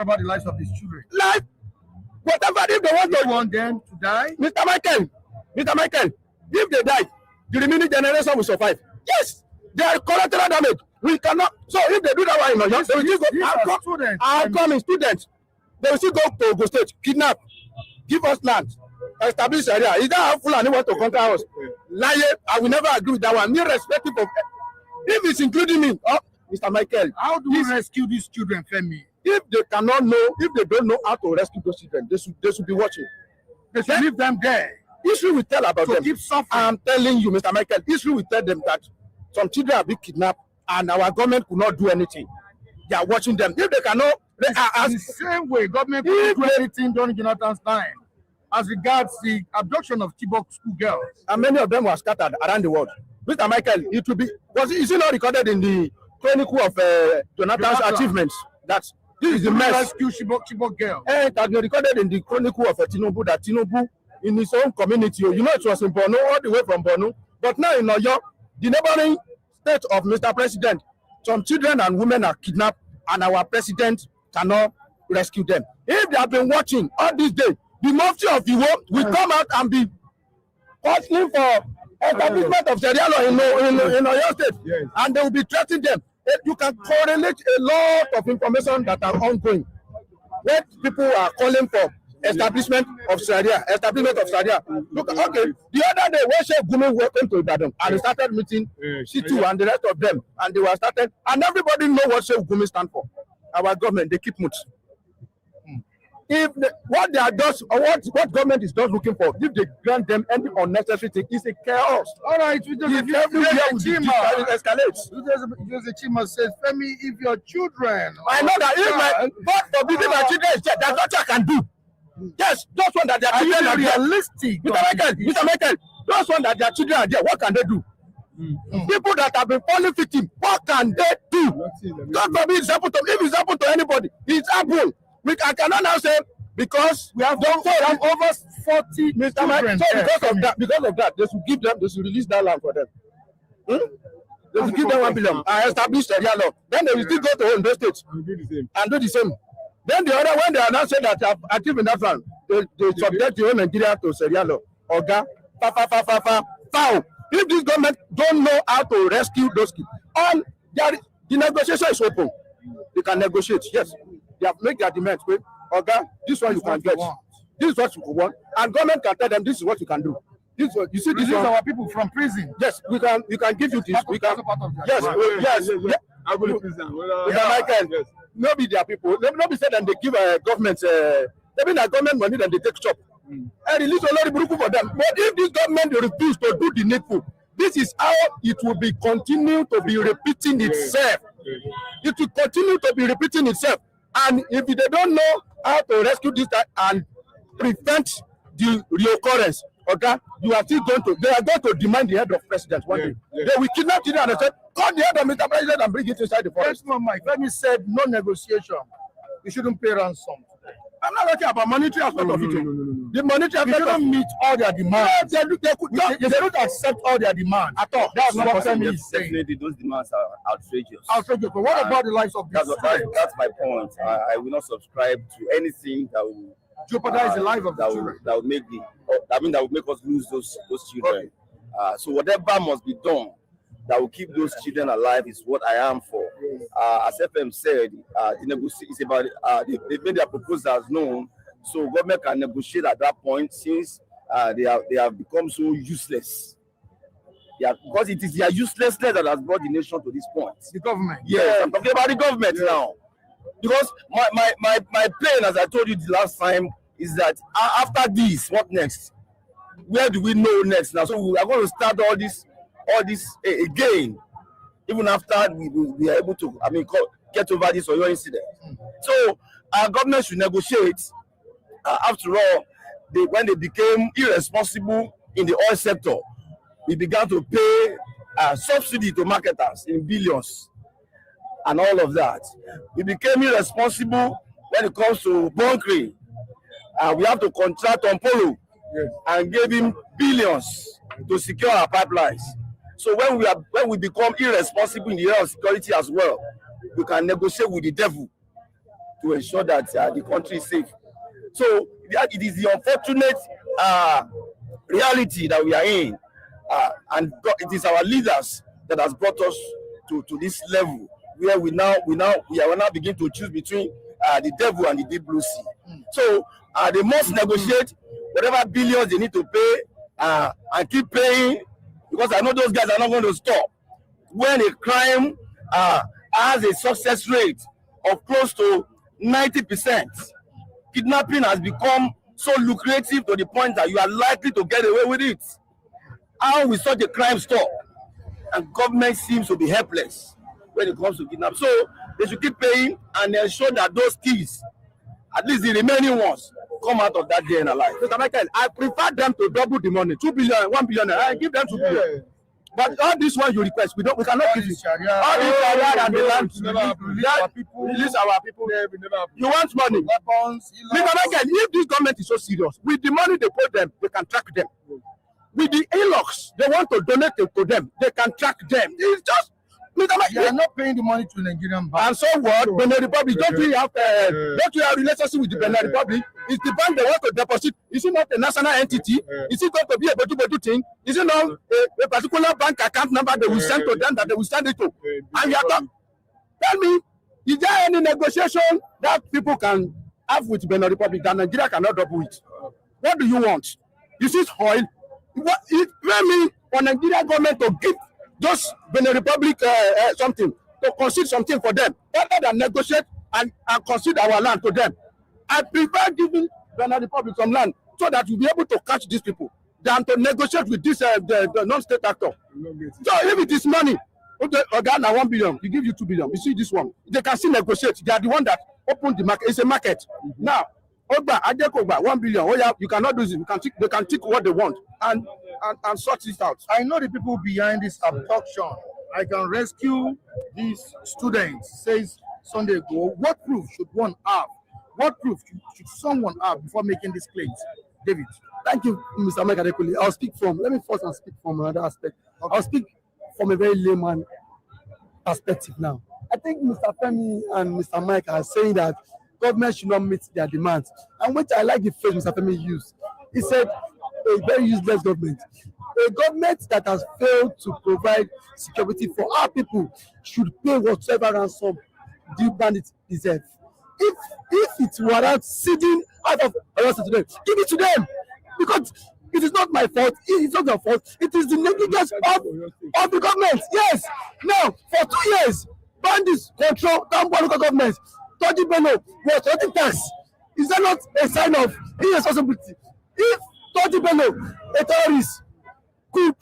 about the lives of these children? Life, whatever, if they want You want them to die? Mr. Michael, if they die, the remaining generation will survive. Yes, they are collateral damage. We cannot. So if they do that one, they will still go. Outcoming students, they will still go to Ogun State, kidnap, give us land, establish area. Is that how Fulani want to conquer us? Lie, I will never agree with that one. Irrespective of if it's including me, Mr. Michael. How do we rescue these children, Femi? If they cannot know, if they don't know how to rescue those children, they should be watching. They should leave them there. History will tell about them. Keep suffering. I'm telling you, Mr. Michael, history will tell them that some children have been kidnapped and our government could not do anything. They are watching them. If they cannot, the same way government could do anything during Jonathan's time as regards the abduction of Chibok school girls. And many of them were scattered around the world. Mr. Michael, it will be, is it not recorded in the chronicle of Jonathan's achievements? That this is the mess. Rescue Chibok girl. It has been recorded in the chronicle of Tinubu that Tinubu in his own community, you know, it was in Borno, all the way from Borno. But now in Oyo, the neighboring state of Mr. President, some children and women are kidnapped, and our president cannot rescue them. If they have been watching all this day, the Mufti of Igboho will come out and be calling for establishment of Sharia law in Oyo State, and they will be threatening them. You can correlate a lot of information that are ongoing. What people are calling for establishment of Sharia. Look, okay, the other day when Sheikh Gumi came to Ibadan and they started meeting C2 and the rest of them, and they were started, and everybody know what Sheikh Gumi stand for. Our government, they keep mute. If what they are does, or what government is just looking for, if they grant them any unnecessary thing, it's a chaos. All right, we just escalates. Just a Chima says, Femi, if your children, I know that if my God forbid my children is dead, that's what I can do. Yes, those one that their children are realistic. Mr. Michael, those one that their children are there, what can they do? People that have been falling victim, what can they do? God forbid it's happened to, if it's happened to anybody, it's happened. I cannot now say because we have done so over 40 Mr. Michael. So because of that, they should give them, they should release that land for them. They should give them 1 billion and establish Sharia law. Then they will still go to Ondo State and do the same. Then the other, when they are now saying that they have achieved in that one, they subject the whole Nigeria to Sharia law. Oga, foul. If this government don't know how to rescue those kids, and the negotiation is open. They can negotiate, yes. They have made their demands. Oga, this one you can get. This is what you want. And government can tell them this is what you can do. This you see, this is our people from prison. Yes, we can give you this. We can. Yes. I go to prison. Yes. Nobody their people. Nobody said that they give government. Even the government money that they take chop. And release a lot of people for them. But if this government refuse to do the needful, this is how it will be continue to be repeating itself. It will continue to be repeating itself. And if they don't know how to rescue this and prevent the reoccurrence, okay, you are still going to, they are going to demand the head of president one day. They will kidnap you and they say, call the head of Mr. President and bring it inside the forest. Yes, Mike. When you said no negotiation, you shouldn't pay ransom. I'm not talking about monetary aspect of it. The monetary aspect don't meet all their demands. They don't accept all their demands at all. That's what Femi is saying. Definitely, those demands are outrageous. Outrageous. But what about the lives of these children? That's my point. I will not subscribe to anything that will jeopardize the life of the children. That will make that will make us lose those children. Okay. So whatever must be done that will keep those children alive is what I am for. As FM said, the negotiation is about they made their proposals known, so government can negotiate at that point since they have become so useless. Yeah, because it is their uselessness that has brought the nation to this point. The government. Yes, I'm talking about the government now. Because my plan, as I told you the last time, is that after this, what next? Where do we know next now? So we are going to start all this again, even after we are able to, get over this Oyo incident. So our government should negotiate. After all, when they became irresponsible in the oil sector, we began to pay subsidy to marketers in billions and all of that. We became irresponsible when it comes to bunkering. We have to contract on Polo and give him billions to secure our pipelines. So when we become irresponsible in the area of security as well, we can negotiate with the devil. to ensure that the country is safe. So it is the unfortunate reality that we are in, and it is our leaders that has brought us to this level where we are now begin to choose between the devil and the deep blue sea. So they must negotiate whatever billions they need to pay and keep paying, because I know those guys are not going to stop. When a crime has a success rate of close to 90%, kidnapping has become so lucrative to the point that you are likely to get away with it. How will such a crime stop? And government seems to be helpless when it comes to kidnapping. So they should keep paying and ensure that those thieves, at least the remaining ones, come out of that day and alive. Mr. Michael, I prefer them to double the money, 2 billion, 1 billion. I give them 2 billion. But all this one you request, we cannot give it. All this Sharia and the land, release our people. You want money? Weapons, Mr. Michael, if this government is so serious, with the money they pay them, they can track them. With the ILOCs, they want to donate to them, they can track them. It's just, Mr. Michael, they are not paying the money to the Nigerian bank. And so what? Benin Republic, don't we have relationship with the Benin Republic? Is the bank they want to deposit? Is it not a national entity? Is it going to be a bedu thing? Is it not a particular bank account number they will send to them that they will send it to? And you are talking. Tell me, is there any negotiation that people can have with Benin Republic that Nigeria cannot double it? What do you want? Is it oil? It mean for Nigerian government to give just Benin Republic something, to concede something for them, rather than negotiate and concede our land to them. I prefer giving Benin Republic some land so that we'll be able to catch these people than to negotiate with this the non-state actor. So if it is money, okay, Ghana 1 billion, we give you 2 billion. You see this one, they can still negotiate. They are the one that opened the market. It's a market. Now, Ogba, Adekogba, 1 billion. Oh yeah, you cannot do this. They can take what they want and sort it out. I know the people behind this abduction. I can rescue these students, says Sunday Igboho. What proof should one have? What proof should someone have before making these claims? David. Thank you, Mr. Mike Adekule. Let me first speak from another aspect. Okay. I'll speak from a very layman perspective now. I think Mr. Femi and Mr. Mike are saying that government should not meet their demands. And which I like the phrase Mr. Femi used. He said, a very useless government. A government that has failed to provide security for our people should pay whatever ransom the bandits deserve. If it warrants ceding out of ransom to them, give it to them. Because it is not my fault. It is not your fault. It is the negligence of the government. Yes. Now, for 2 years, bandits control Tampa local government. Toji Bello was collecting tax. Is that not a sign of irresponsibility? If Toji Bello, a terrorist, could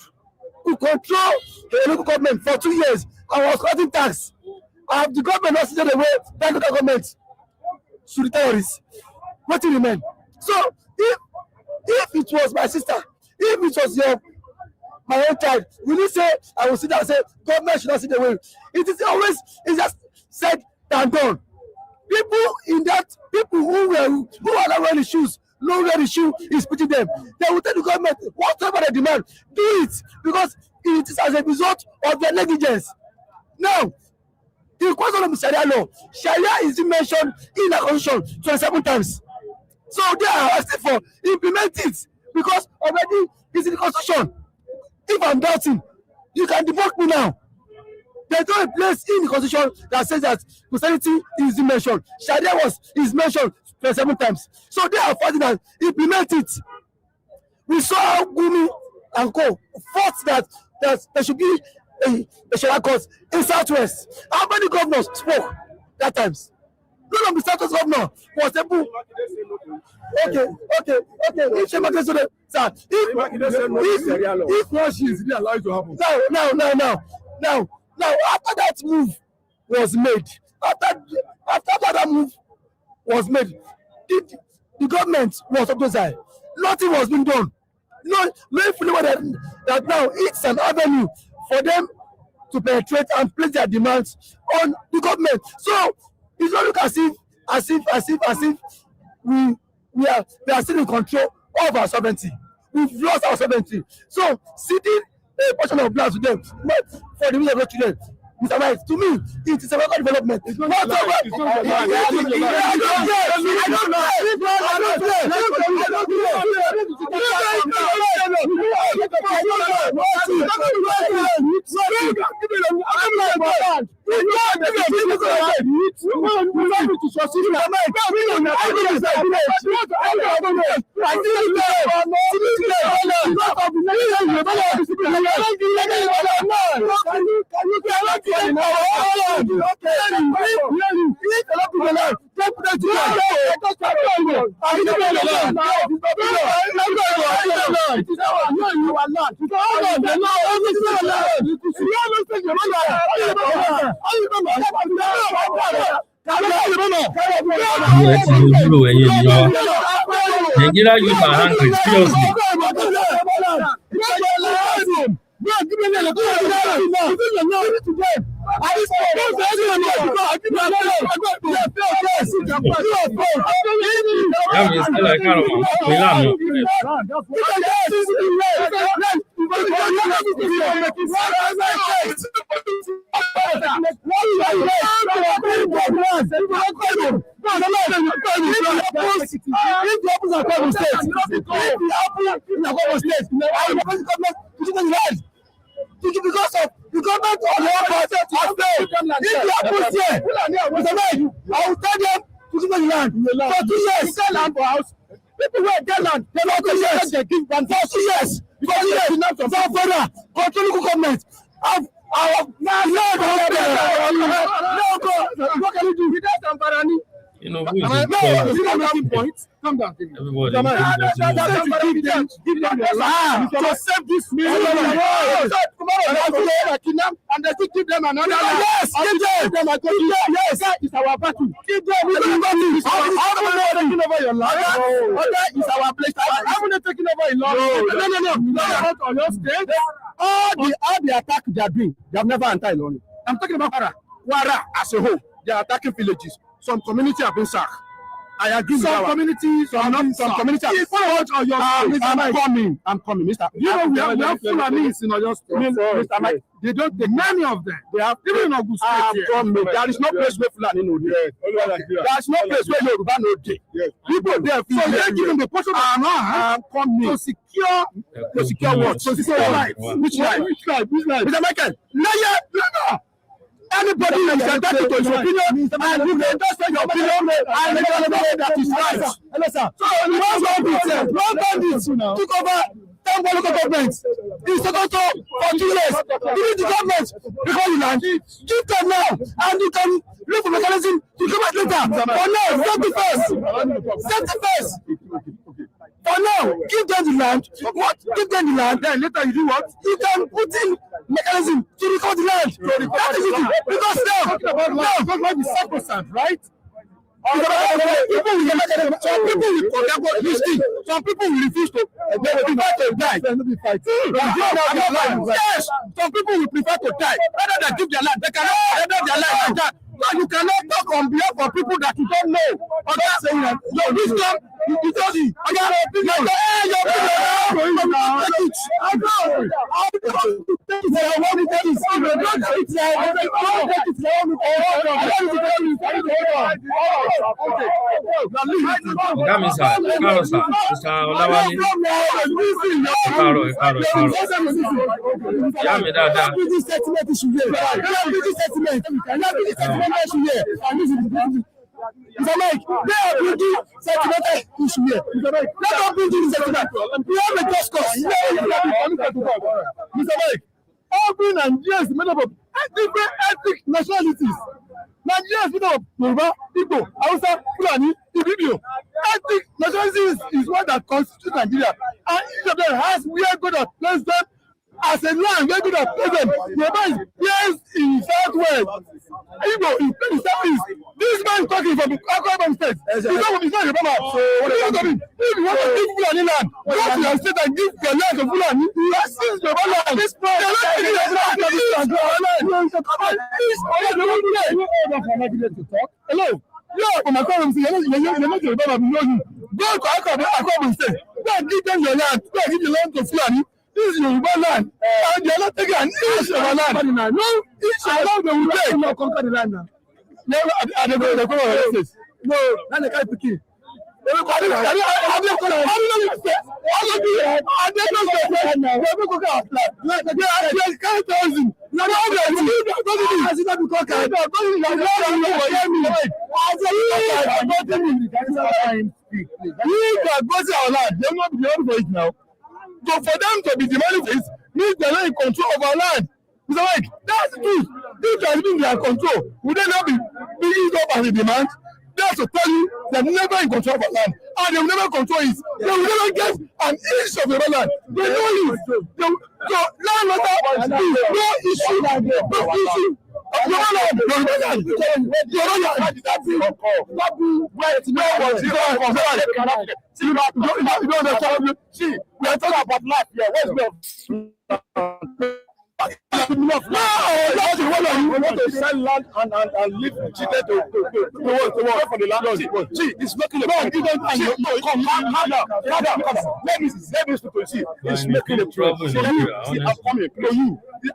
control the local government for 2 years and was collecting tax, have the government not sent away that local government to the terrorists? What will remain? So, if it was my sister, if it was my own child, will you say, I will sit down and say, government should not sit away? It is always, it's just said and done. People who are not wearing shoes, no wearing shoe is putting them. They will tell the government, whatever they demand, do it, because it is as a result of their negligence. Now, the question of Sharia law, Sharia is mentioned in the Constitution 27 times. So they are asking for implement it, because already it's in the Constitution. If I'm doubting, you can debunk me now. There's no place in the Constitution that says that Christianity is mentioned. Sharia is mentioned 27 times. So they are fighting that implement it. We saw Gumi and Co. fought that there should be a Sharia court in Southwest. How many governors spoke that times? None of the Southwest governor was able. Okay. If Shemake said that, sir, if Russia is really allowed to happen. Now, after that move was made, after that move was made, the government was opposite. Nothing was being done. No fully that now it's an avenue for them to penetrate and place their demands on the government. So it's not look as if we are still in control of our sovereignty. We've lost our sovereignty. So ceding a portion of land to them, but for the use of the children, Mr. Right, to me, it is a local development. It's not I don't Nigeria youth are angry, seriously. Because of the government of the I will tell them to give me land for 2 years. People who get land, they don't go yes. They give land for 2 years. Because yes, enough of our further control government. What can you do? Without Amparani. You know, who is the point? Come down. Everybody. Give them to save this million. And they still give them another. Yes, give them a good. Yes, it's our battle. Give them. Taking over your land. It's our place. I'm not taking over your land. No. On your state. All the attack they are doing, they have never anti-Oloye. I'm talking about Wara as a whole. They are attacking villages. Some community have been sacked. I agree some with communities, some communities. I'm coming, Mr. You know, we have Fulanis in Oyo State. Mr. Mike, they don't take many of them. They have even in Ogun State. There is no place where Fulani no dey. There is no place where Yoruba no dey. People there, so they're giving the portion of coming to secure what? To secure right. Which right? Mr. Michael, no. Anybody is entitled to his opinion, and you can just say your opinion, and you can say that is right. Hello, sir. So, one bandit took over 10 local governments. He's supposed to for 2 years. Give the government before you land. Give them now, and you can look for mechanism to come back later. For now, safety first. Safety first. For now, give them the land. What? Give them the land. Then later you do what? You can put in mechanism to record the land. That is it. Because now, because life is sacrosanct, right? Some people will forget this thing. Some people will refuse to. They will prefer to die. Yes, some people will prefer to die rather than give their land. They cannot surrender their life like that. So you cannot talk on behalf of people that you don't know. Saying that your wisdom, you told you. Mr. Mike, they are building sentimental issue here. Let us build this sentiment. We have a just cause. Mr. Mike, every Nigeria is made up of different ethnic nationalities. Nigeria is made up of Yoruba, Igbo, Hausa, Fulani, Ibibio. Ethnic nationality is what that constitutes Nigeria. And each of them has where God has placed them as a land where God has placed them. Yoruba is placed in southwest. Igbo is placed in southeast. This man is talking from Akwa State. He's not Yoruba man. So what is happening? If you want to give Fulani land, go to your state and give the land to Fulani. You are still Yoruba land. This man is not giving us land to this land. Hello. Yeah, from my column, you're not Yoruba man. Go to Akwa State. Go and give them your land. Go and give the land to Fulani. This is Yoruba land. And they are not taking an inch of our land. No, inch of land they will take. Not conquer the land now. No, I don't know. No, now they can't pick it. So for them to be demanding this means they're not in control of our land. Mr. Mike, that's the truth. If they are in their control, would they not be used up as a demand? That's to tell you they're never in control of our land, and they will never control it. They will never get an inch of the land. They know it. So land matter is no issue. No issue. See, we are talking about life here. What's the No, that's the one that you want to sell land and leave cheated to work for the land. See, it's making a point. No, come down. Let me speak to see. It's making a point. See, I'm coming.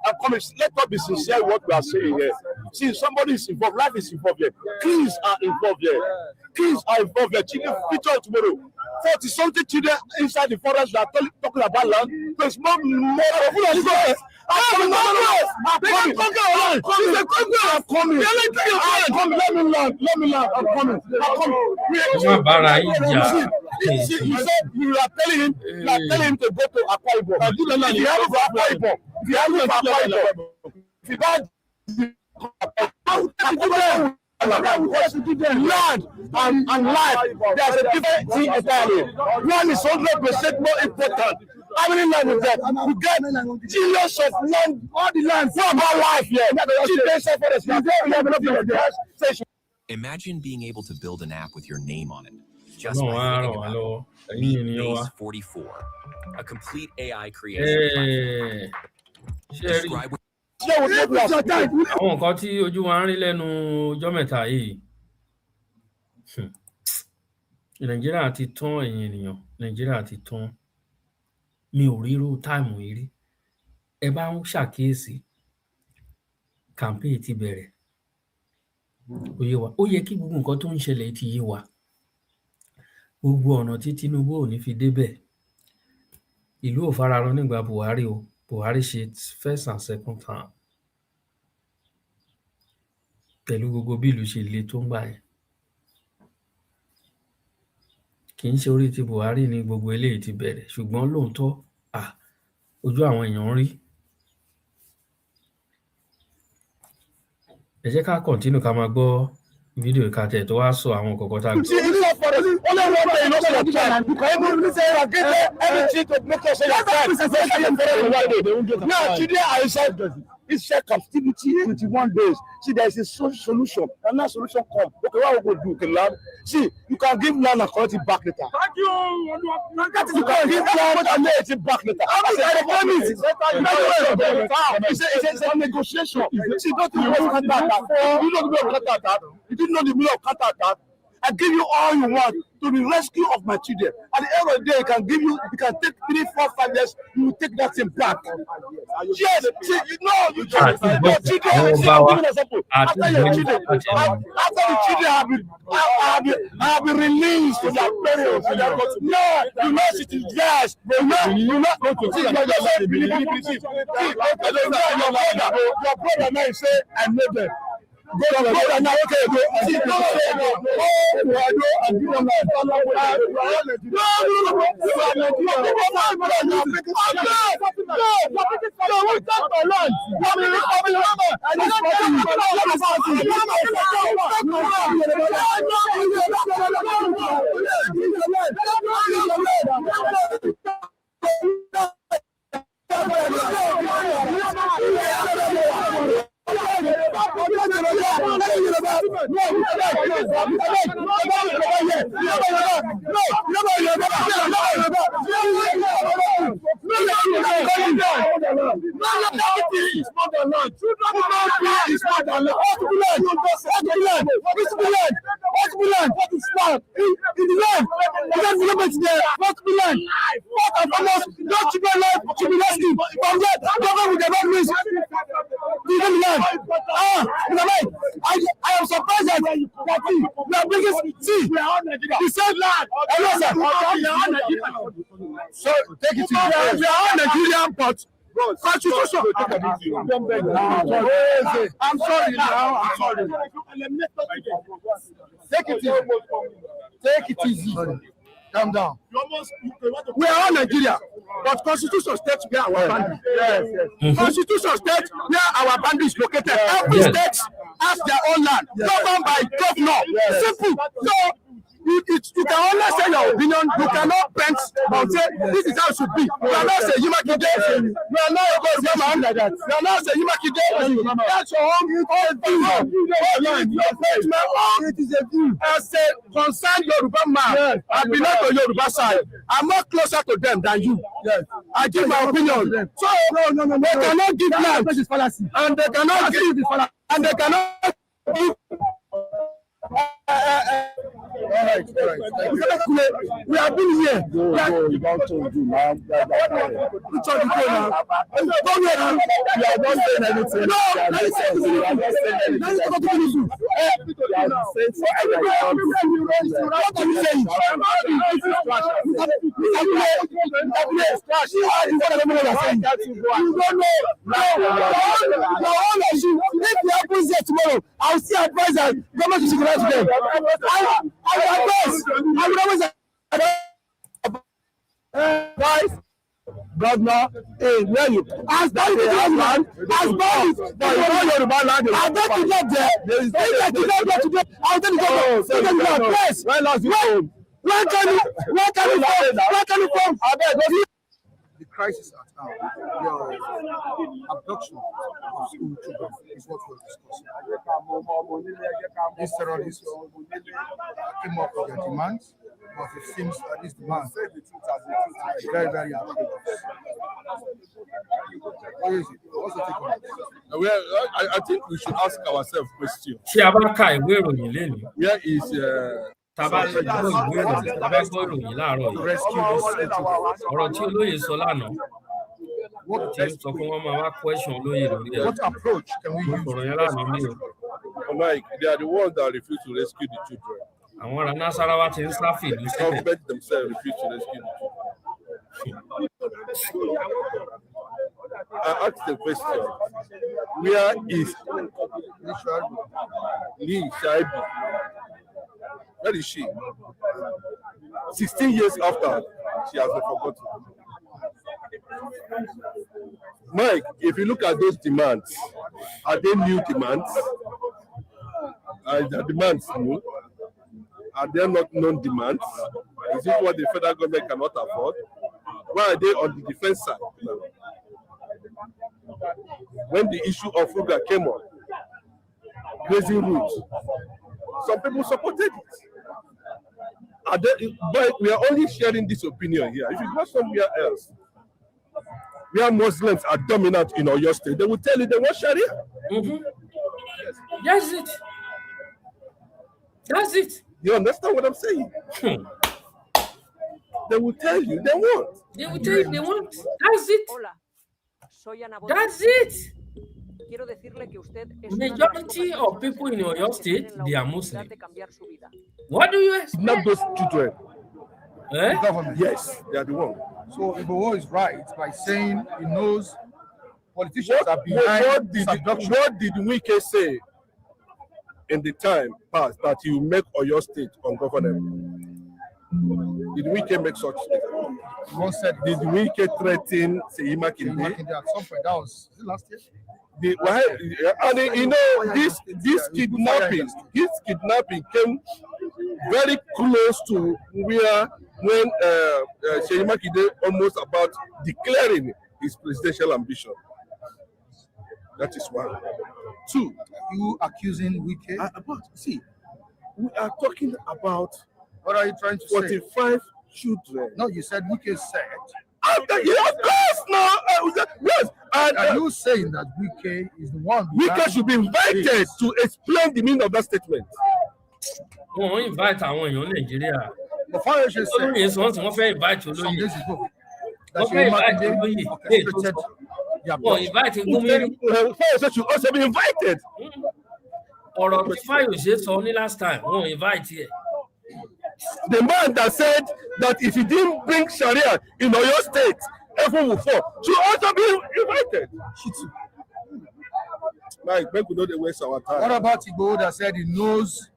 I'm coming. Let us be sincere what we are saying here. See, somebody is involved. Life is involved here. Kids are involved here. Kids are involved here. Children future tomorrow. 40-something children inside the forest that are talking about land. There's more of us. I'm coming. Let me land. I'm coming. You said you are telling him to go to Akwa Ibom. If you have Akwa Ibom, if you buy land and life, there's a different thing entirely. One is 100% more important. How many land is that? We get millions of land, all the land. What about life here? Imagine being able to build an app with your name on it. Just by thinking about it. Meet Base 44, a complete AI creation platform. Àwọn nǹkan tí ojú wa ń rí lẹ́nu ọjọ́ mẹ́ta yìí, Nàìjíríà ti tán ẹ̀yin ènìyàn, Nàìjíríà ti tán. Mi ò rírú táìmù yìí rí. Ẹ bá ń ṣàkíyèsí, campaign ti bẹ̀rẹ̀. Ó yé wa. Ó yẹ kí gbogbo nǹkan tó ń ṣẹlẹ̀ ti yé wa. Gbogbo ọ̀nà tí Tinubu ò ní fi débẹ̀. Ìlú ò fararọ nígbà Buhari o. Buhari ṣe first and second term. Pẹ̀lú gbogbo bí ìlú ṣe le tó ń gbà yẹn. Kì í ṣe orí ti Buhari ni gbogbo eléyìí ti bẹ̀rẹ̀, ṣùgbọ́n lóòótọ́ ojú àwọn èèyàn rí. Ẹ jẹ́ ká continue ká máa gbọ́ fídíò ìkàtẹ̀ tó wá sọ àwọn kọ̀ọ̀kan tá a gbọ́. Now, today I said this captivity 21 days. See, there is a solution. And that solution come. Okay, what we go do? Okay, land. See, you can give land and collect it back later. Thank you. You can give land and collect it back later. It's a negotiation. See, don't you know counter-attack? You don't know counter-attack. You didn't know the meaning of counter-attack. I give you all you want to the rescue of my children. At the end of the day, you can take 3, 4, 5 years, you will take that thing back. Yes, see, you can't. Your children, after the children have been released from their parents. No, you know it is yes, but you not going to see your brother now say, I know them. Go now, okay, go. See, go and give them What land? What is land? In the land, the development there. What land? What and foremost, those children life should be rescued. From there, government will develop this. The land. I am surprised that we are bringing the same land. Hello, sir. So take it easy. We are all Nigerian, but Constitution. I'm sorry now. I'm sorry. Take it easy. Take it easy. Calm down. We are all Nigeria, but Constitution states where our boundary. Yes. Constitution states where our boundary is located. Every state has their own land, governed by governor. Simple. So you can only say your opinion. You cannot bend and say this is how it should be. You cannot say Yimakide. You are not a good man like that. You are not say Yimakide. That's your own view. It is a view. As a concerned Yoruba man, I belong to Yoruba side. I'm more closer to them than you. Yes. I give my opinion. So they cannot give land, and they cannot give, and they cannot give. All right. We have been here. You want to do now? Which one you now? Come here now. You are not saying anything. No, you are not saying anything. What are you saying? You don't know. If it happens here tomorrow, I'll see advise that government should recognize them. I will always advise governor, hey, where you? As bad as the land, as bad as Yoruba land, I don't to get there. If I did not get to there, I'll tell you go. Yes. Where can you from? The crisis at hand, the abduction of school children is what we're discussing. These terrorists came up with their demands, but it seems that these demands are very, very outrageous. What is it? What's the take on it? Well, I think we should ask ourselves questions. Tí a bá ka ìwé ìròyìn lénìí, Where is tá a bá gbọ́ ìwé ìròyìn, tá a bá gbọ́ ìròyìn láàárọ̀ To yìí, rescue these children. ọ̀rọ̀ tí olóyè sọ lánàá, tí ń sọ pé wọ́n máa wá question olóyè lórí ẹ̀. What approach can we use? Ọ̀rọ̀ yẹn lánàá mi o. Mike? They are the ones that refuse to rescue the children. Àwọn ará Nasarawa ti ń sá fìlú sílẹ̀. Government themselves refuse to rescue the children. I asked the question, where is Lee Shaibu? Where is she? 16 years after, she has been forgotten. Mike, if you look at those demands, are they new demands? Are the demands new? Are they not known demands? Is it what the federal government cannot afford? Why are they on the defense side now? When the issue of Ruga came on, grazing routes, some people supported it. But we are only sharing this opinion here. If you go somewhere else, where Muslims are dominant in Oyo State, they will tell you they want Sharia. Mm-hmm. That's it. That's it. You understand what I'm saying? They will tell you they want. They will tell you they want. That's it. That's it. Majority of people in Oyo State, they are Muslim. What do you expect? Not those children. Eh? Government. Yes, they are the one. So Igboho is right by saying he knows politicians are behind this abduction. What did Wike say in the time past that he will make Oyo State ungovernable? Did Wike make such statement? One said, Did Wike threaten Seyi Makinde? at some point, that was last year? This kidnapping came very close to where when Seyi Makinde almost about declaring his presidential ambition. That is one. Two, You accusing Wike? see, we are talking about What are you trying to say? 45 children. No, you said Wike said. Of course, no. Yes, and Are you saying that Wike is the one? Wike should be invited to explain the meaning of that statement. Wọ́n invite àwọn èèyàn Nàìjíríà. The Fayose said Olóyè sọ tí wọ́n fẹ́ invite some olóyè. days ago that Wọ́n she fẹ́ invite Makinde olóyè. orchestrated the Wọ́n abduction. invite gómìnà. Fayose should also be invited. Ọ̀rọ̀ tí Fayose sọ ní last time, wọ́n invite ẹ̀. The man that said that if he didn't bring Sharia in Oyo State, everyone will fall, should also be invited. Mike, make we know the waste our time. What about Igboho that said he knows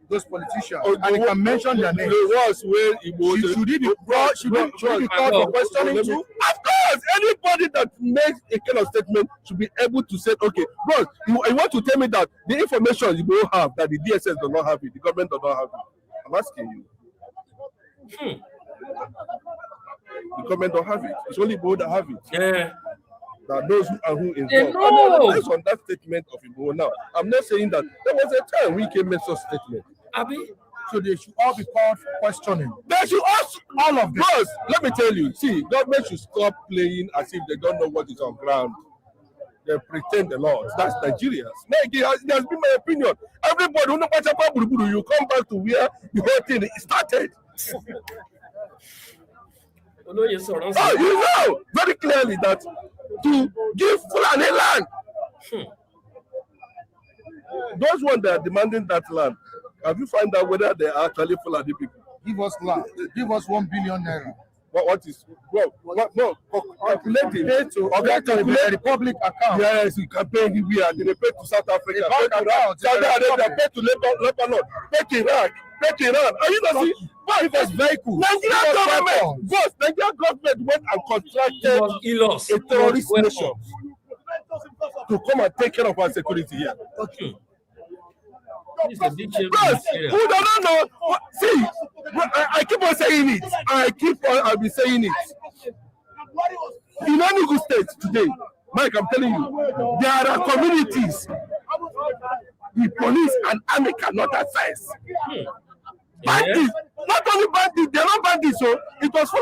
those politicians and he can mention their names? The worst way Igboho Should he be called for questioning too? Of course, anybody that makes a kind of statement should be able to say, okay, bros, you want to tell me that the information you will have, that the DSS does not have it, the government does not have it. I'm asking you. The government don't have it. It's only Igboho that have it. Yeah. That knows who and who involved. know. Based on that statement of Igboho now, I'm not saying that there was a time we came make such statement. Abi? So they should all be called for questioning. They should also, All of them. bros, let me tell you, see, government should stop playing as if they don't know what is on ground. They pretend a lot. That's Nigerians. It has been my opinion. Everybody who knows about Buruburu, you come back to where the whole thing started. Olóyè sọ̀rọ̀ Oh, you know very clearly that to give Fulani land, those ones that are demanding that land, have you found out whether they are actually Fulani people? Give us land. Give us 1 billion naira. What is, well, no, calculating. The Republic account. Yes, you can pay anywhere. They pay to South Africa, pay to account, Saudi Arabia, pay to Lebanon, pay to Iraq, pay to Iran. Are you not see? Give us vehicles. Nigerian government, boss, Nigerian government went and contracted a terrorist nation to come and take care of our security here. Bros, who don't know? See, I keep on saying it. I'll be saying it. In Enugu State today, Mike, I'm telling you, there are communities the police and army cannot access. Bandits, not only bandits, they're not bandits. So it was for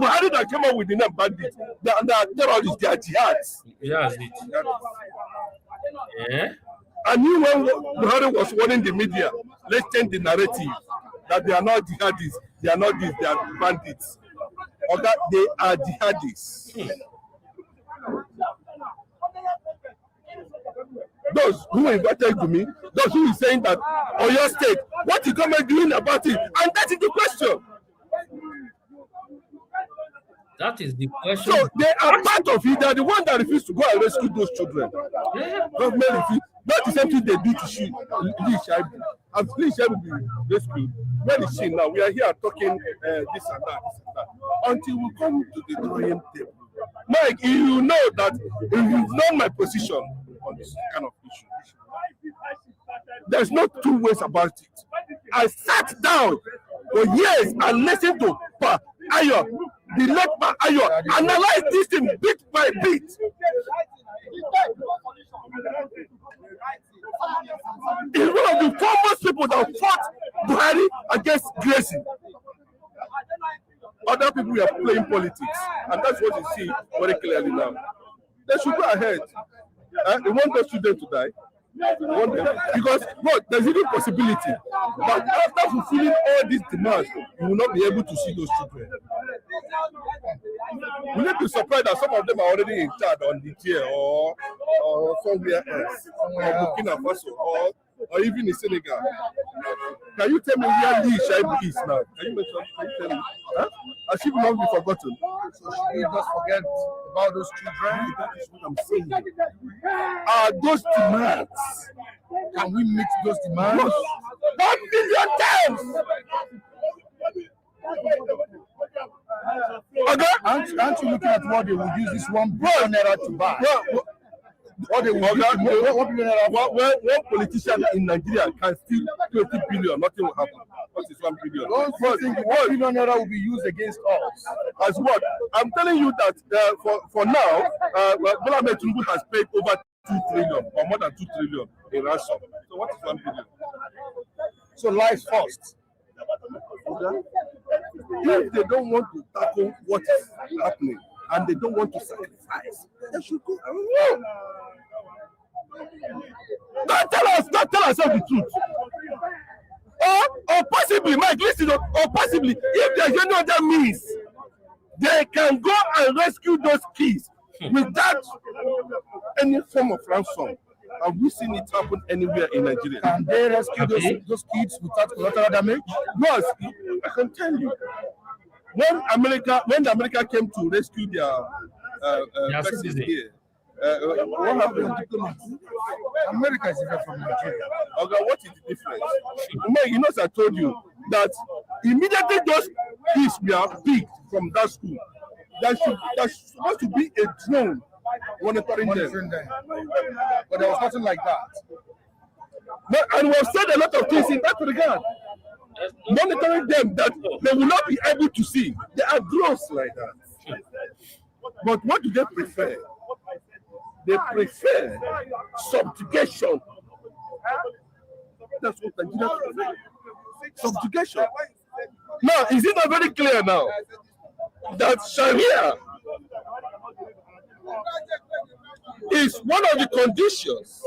Buhari that came up with the name bandits. They are terrorists, they are jihads. Yeah. And you, when Buhari was warning the media, let's change the narrative that they are not jihadists, they are not this, they are bandits. Or that they are jihadists. Those who invited to me, those who is saying that Oyo State, what is government doing about it? And that is the question. That is the question. So they are part of it. They are the one that refuse to go and rescue those children. Government refuse. Not the same thing they do to she. Lee Shaibu. And Lee Shaibu will be rescued. Where is she now? We are here talking this and that. Until we come to the drawing table. Mike, you know that if you've known my position on this kind of issue, there's no two ways about it. I sat down for years and listened to Pa Ayo, the late Pa Ayo, analyze this thing bit by bit. He's one of the foremost people that fought Buhari against Gracie. Other people were playing politics, and that's what you see very clearly now. They should go ahead. They want those children to die. Because there's even possibility that after fulfilling all these demands, you will not be able to see those children. You need to be surprised that some of them are already in charge on the chair or somewhere else, or Burkina Faso, or even in Senegal. Can you tell me where Lee Shaibu is now? Can you tell me? Huh? Has she not been forgotten? So should we just forget about those children? That is what I'm saying. Are those demands? Can we meet those demands? 1 billion times! Okay? Aren't you looking at what they would use this 1 billion naira to buy? What they would use one politician in Nigeria can steal 20 billion, nothing will happen. What is 1 billion? Don't you think 1 billion naira will be used against us? As what? I'm telling you that for now, Bola Ahmed Tinubu has paid over 2 trillion or more than 2 trillion in ransom. So what is 1 billion? So life first. Okay? If they don't want to tackle what is happening and they don't want to sacrifice, they should go and run. Don't tell us the truth. possibly, Mike, listen, or possibly, if there's any other means, they can go and rescue those kids without any form of ransom. Have we seen it happen anywhere in Nigeria? Can they rescue those kids without collateral damage? Yes, I can tell you. When America came to rescue their persons here, what happened? America is different from Nigeria. Okay, what is the difference? You know, as I told you, that immediately those kids were picked from that school, there's supposed to be a drone monitoring them. But there was nothing like that. No, and we have said a lot of things in that regard. Monitoring them that they will not be able to see. There are drones like that. But what do they prefer? They prefer subjugation. That's what Nigeria prefer. Subjugation. Now, is it not very clear now that Sharia is one of the conditions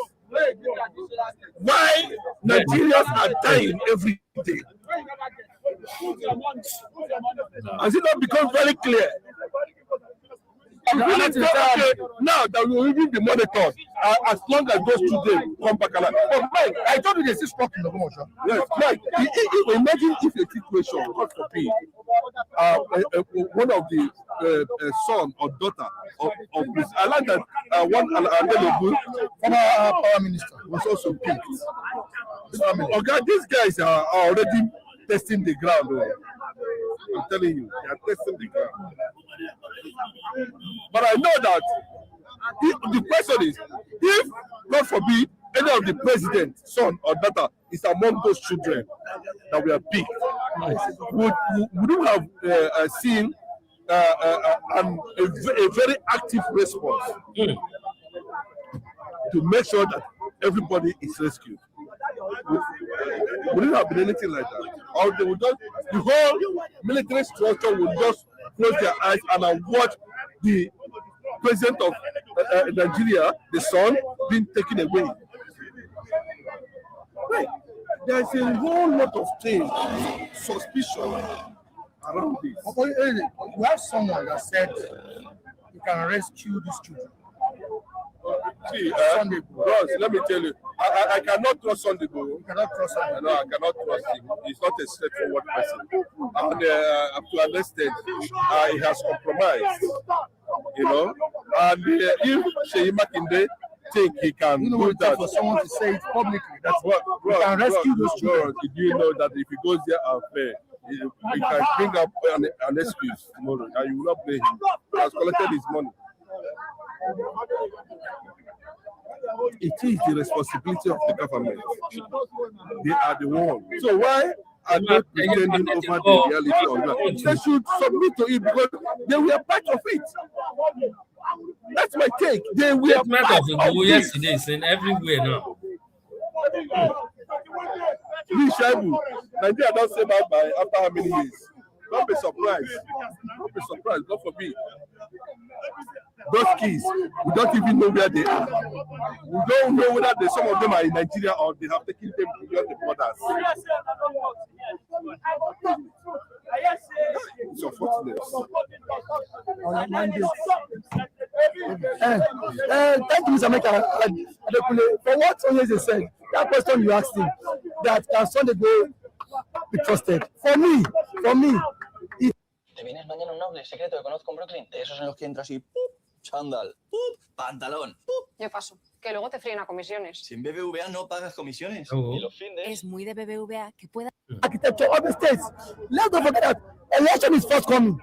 why Nigerians are dying every day? Has it not become very clear? Now that we will even be monitored as long as those children come back alive. But Mike, I told you they still struck in Ogbomosho. Yes, Mike, imagine if a situation, God forbid, one of the son or daughter of this, I like that one Adelobu, former power minister, was also picked. Okay, these guys are already testing the ground. I'm telling you, they are testing the ground. But I know that the question is, if, God forbid, any of the president's son or daughter is among those children that were picked, would you have seen a very active response to make sure that everybody is rescued? Would it have been anything like that? Or they would just, the whole military structure would just close their eyes and watch the president of Nigeria, the son, being taken away? Right. There's a whole lot of things, suspicion around this. We have someone that said you can rescue these children. See, Ross, let me tell you, I cannot trust Sunday Igboho. You cannot trust him. No, I cannot trust him. He's not a straightforward person. And to an extent, he has compromised. You know, and if Sheyi Makinde think he can do that, for someone to say it publicly, that's what you can rescue those children. Did you know that if he goes there and fair, he can bring up an excuse tomorrow, and you will not blame him. He has collected his money. It is the responsibility of the government. They are the ones. So why are they pretending over the reality of that? They should submit to it because they were part of it. That's my take. They were part of it. Yesterday, it's in everywhere now. Nigeria don't say bye after how many years? Don't be surprised. Don't be surprised. God forbid. Those kids, we don't even know where they are. We don't know whether some of them are in Nigeria or they have taken them beyond the borders. It's unfortunate. Thank you, Mr. Meka. For what Oloye said, that question you asked him, that can Sunday go be trusted? For me, Te vienes mañana a un outlet secreto que conozco en Brooklyn. De esos en los que entras y ¡pup! Chándal, ¡pup! Pantalón, ¡pup! Yo paso, que luego te fríen a comisiones. Sin BBVA no pagas comisiones. Oh. Y los findes. Es muy de BBVA que pueda. architecture of the states. Let's not forget that election is forthcoming.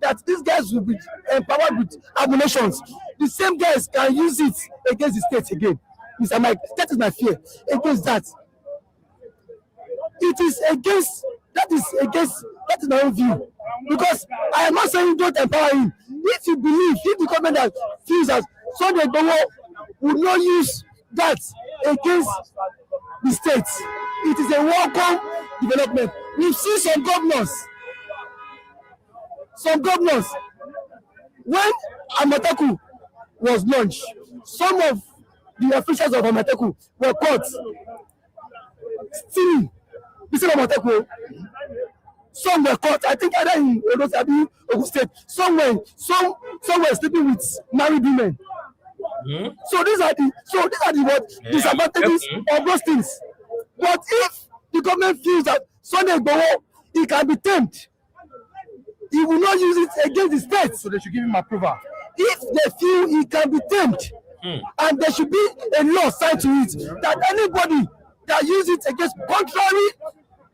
That these guys will be empowered with abominations. The same guys can use it against the state again. Mr. Mike, that is my fear against that. It is against, that is my own view. Because I am not saying don't empower him. If you believe, if the government that feels that Sunday Igboho would not use that against the states, it is a welcome development. We've seen some governors, when Amateku was launched, some of the officials of Amateku were caught stealing Some were caught, I think either in Ogun State, somewhere sleeping with married women. So these are the disadvantages of those things. But if the government feels that Sunday Igboho, he can be tamed, he will not use it against the state. So they should give him approval. If they feel he can be tamed, and there should be a law signed to it, that anybody that uses it against contrary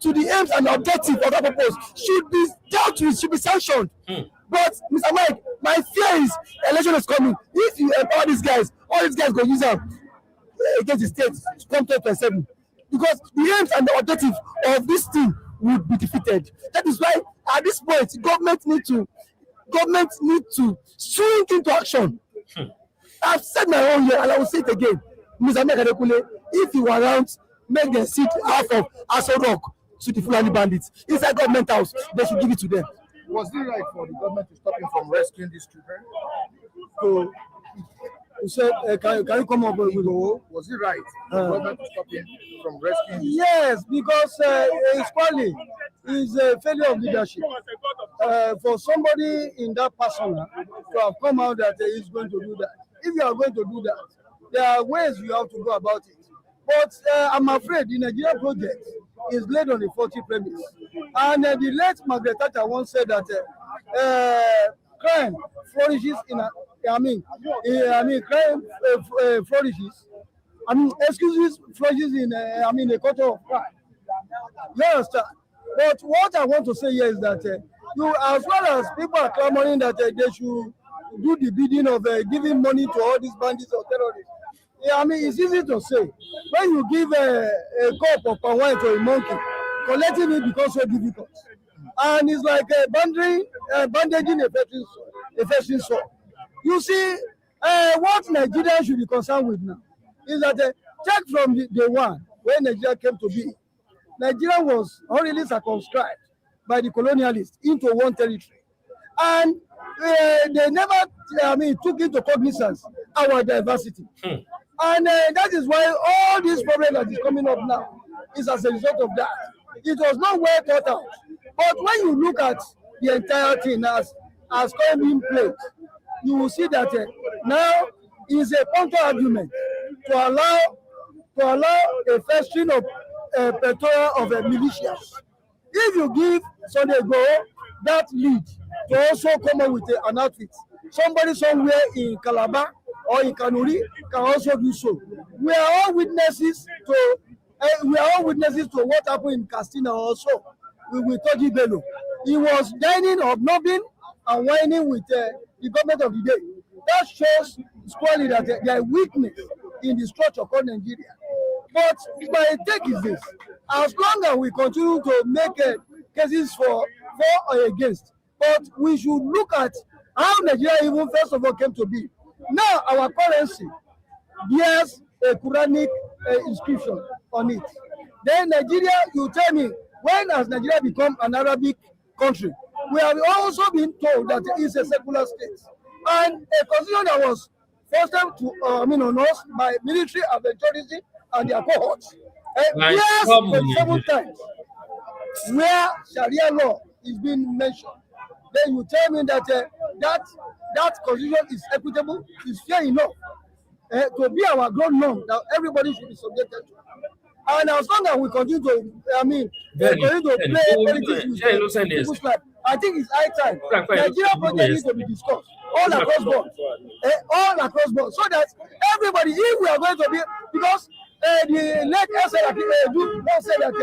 to the aims and objectives of that purpose should be dealt with, should be sanctioned. But Mr. Mike, my fear is election is coming. If you empower these guys, all these guys go use them against the state come 2027, because the aims and the objectives of this thing would be defeated. That is why at this point government need to swing into action. I've said my own here and I will say it again. Mr. Mike, if you are around, make them sit half of Aso Rock to the Fulani bandits inside government house. They should give it to them. Was it right for the government to stop him from rescuing these children? So you said, can you come up with was it right for the government to stop him from rescuing? Yes, because it's probably is a failure of leadership. For somebody in that persona to have come out that he is going to do that. If you are going to do that, there are ways you have to go about it. But I'm afraid the Nigeria project is laid on a faulty premise. And the late Margaret Thatcher once said that crime flourishes in crime flourishes. Excuses flourishes in a culture of crime. You understand? But what I want to say here is that as well as people are clamoring that they should do the bidding of giving money to all these bandits or terrorists. It's easy to say. When you give a cup of palm wine to a monkey, collecting it becomes so difficult. And it's like bandaging a festering sore. You see, what Nigeria should be concerned with now is that check from day one, when Nigeria came to be, Nigeria was already circumscribed by the colonialists into one territory. And they never took into cognizance our diversity. And that is why all these problems that is coming up now is as a result of that. It was not well thought out. But when you look at the entire thing as currently in place, you will see that now is a counter argument to allow a festering of plethora of militias. If you give Sunday Igboho that lead to also come up with an outfit, somebody somewhere in Calabar or in Kanuri can also do so. We are all witnesses to what happened in Castina also with Toji Bello. He was dining, hobnobbing, and whining with the government of the day. That shows squarely that there is weakness in the structure called Nigeria. But my take is this: as long as we continue to make cases for or against, but we should look at how Nigeria even first of all came to be. Now our currency bears a Quranic inscription on it. Then Nigeria, you tell me, when has Nigeria become an Arabic country? We have also been told that it is a secular state. And a constitution that was forced on us by military adventurism and their cohorts. Yes, 27 times where Sharia law is being mentioned. Then you tell me that that constitution is equitable, is fair enough to be our ground norm that everybody should be subjected to. And as long as we continue to, continue to play politics with people's life, I think it's high time. Nigeria project needs to be discussed all across board, so that everybody, if we are going to be, because the late SLA said that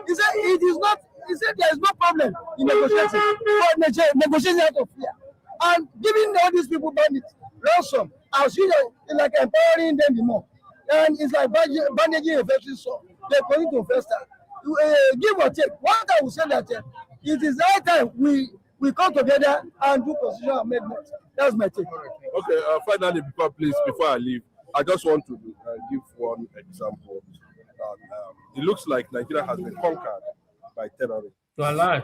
he said it is not. He said there is no problem in negotiating, but negotiating out of fear. And giving all these people bandits ransom, I see that it's like empowering them more. And it's like bandaging a veteran soul. They're going to fester. Give or take. What I will say that it is high time we come together and do constitutional amendment. That's my take. Okay, finally, before I leave, I just want to give one example. It looks like Nigeria has been conquered by terrorists. You are lying.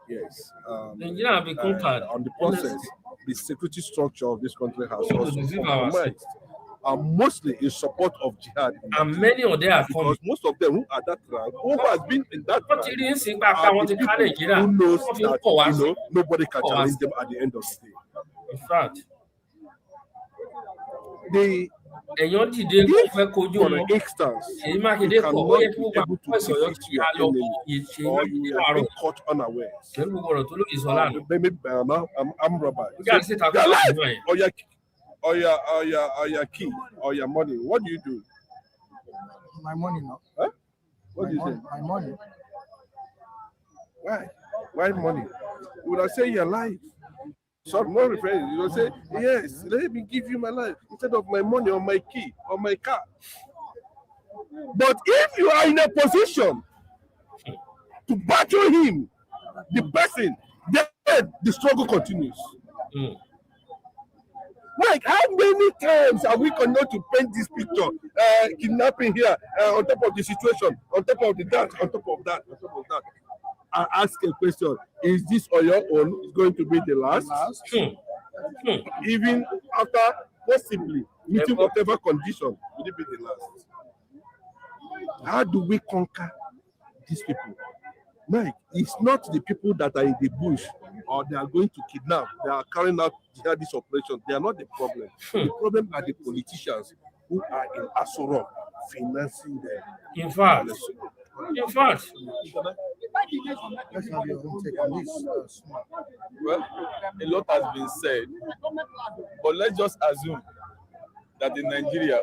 Yes. Nigeria have been conquered. On the process, the security structure of this country has also been compromised. are mostly in support of jihad. And many of them are because most of them who are that rank, who has been in that rank, are the people who knows that nobody can challenge them at the end of the day. In fact, for instance, you cannot be able to defeat your enemy, or you have been caught unawares. Maybe I'm robber. Your life or your key or your money. What do you do? My money now. Huh? What do you say? My money. Why? Why money? You would have said your life. So no reference. You will say, yes, let me give you my life instead of my money or my key or my car. But if you are in a position to battle him, the person, then the struggle continues. Mike, how many times are we going to paint this picture? Kidnapping here, on top of the situation, on top of the that, on top of that, on top of that. I ask a question: is this on your own going to be the last? Even after possibly meeting whatever condition, will it be the last? How do we conquer these people? Mike, it's not the people that are in the bush or they are going to kidnap, they are carrying out this operation. They are not the problem. The problem are the politicians who are in Asoro financing them. In fact, Let's have your own take on this. Well, a lot has been said, but let's just assume that in Nigeria,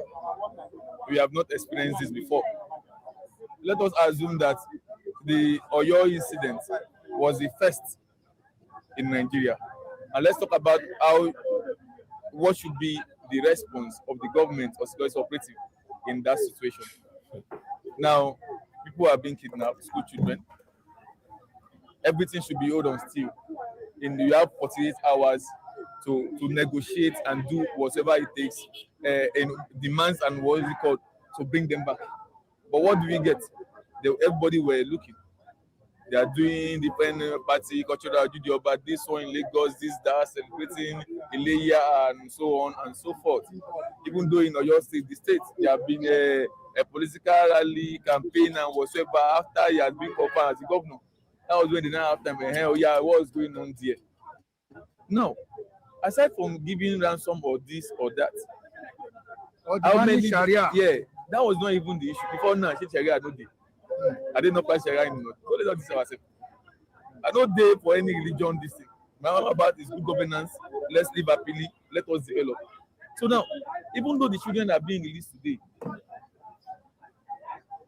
we have not experienced this before. Let us assume that the Oyo incident was the first in Nigeria. And let's talk about what should be the response of the government or security operative in that situation. Now, people are being kidnapped, school children. Everything should be held on still. And you have 48 hours to negotiate and do whatever it takes, and demands and what is it called, to bring them back. But what do we get? Everybody were looking. They are doing different party, cultural video about this one in Lagos, this, that, celebrating Oloye and so on and so forth. Even though in Oyo State, the state, there have been a political rally campaign and whatsoever after he has been confirmed as the governor. That was when they now have time. Oh yeah, what's going on there? Now, aside from giving ransom or this or that, how many Sharia? Yeah, that was not even the issue. Before now, Sharia no dey. I didn't know about Sharia anymore. So let's not deceive ourselves. I don't dey for any religion. This thing. My mama about is good governance. Let's live happily. Let us develop. So now, even though the children are being released today,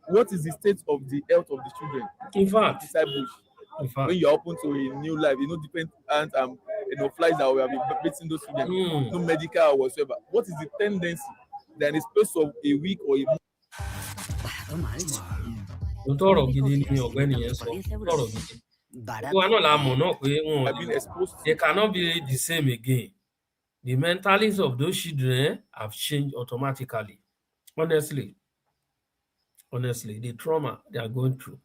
what is the state of the health of the children? In fact, inside bush. When you are open to a new life, different and flies that we have been beating those children, no medical or whatsoever. What is the tendency that in a space of a week or a month? Tọrọ gidi ni ọ̀gbẹ́ni yẹn sọ, tọrọ gidi. Gbogbo wa náà la mọ̀ náà pé they cannot be the same again. The mentalities of those children have changed automatically. Honestly, the trauma they are going through.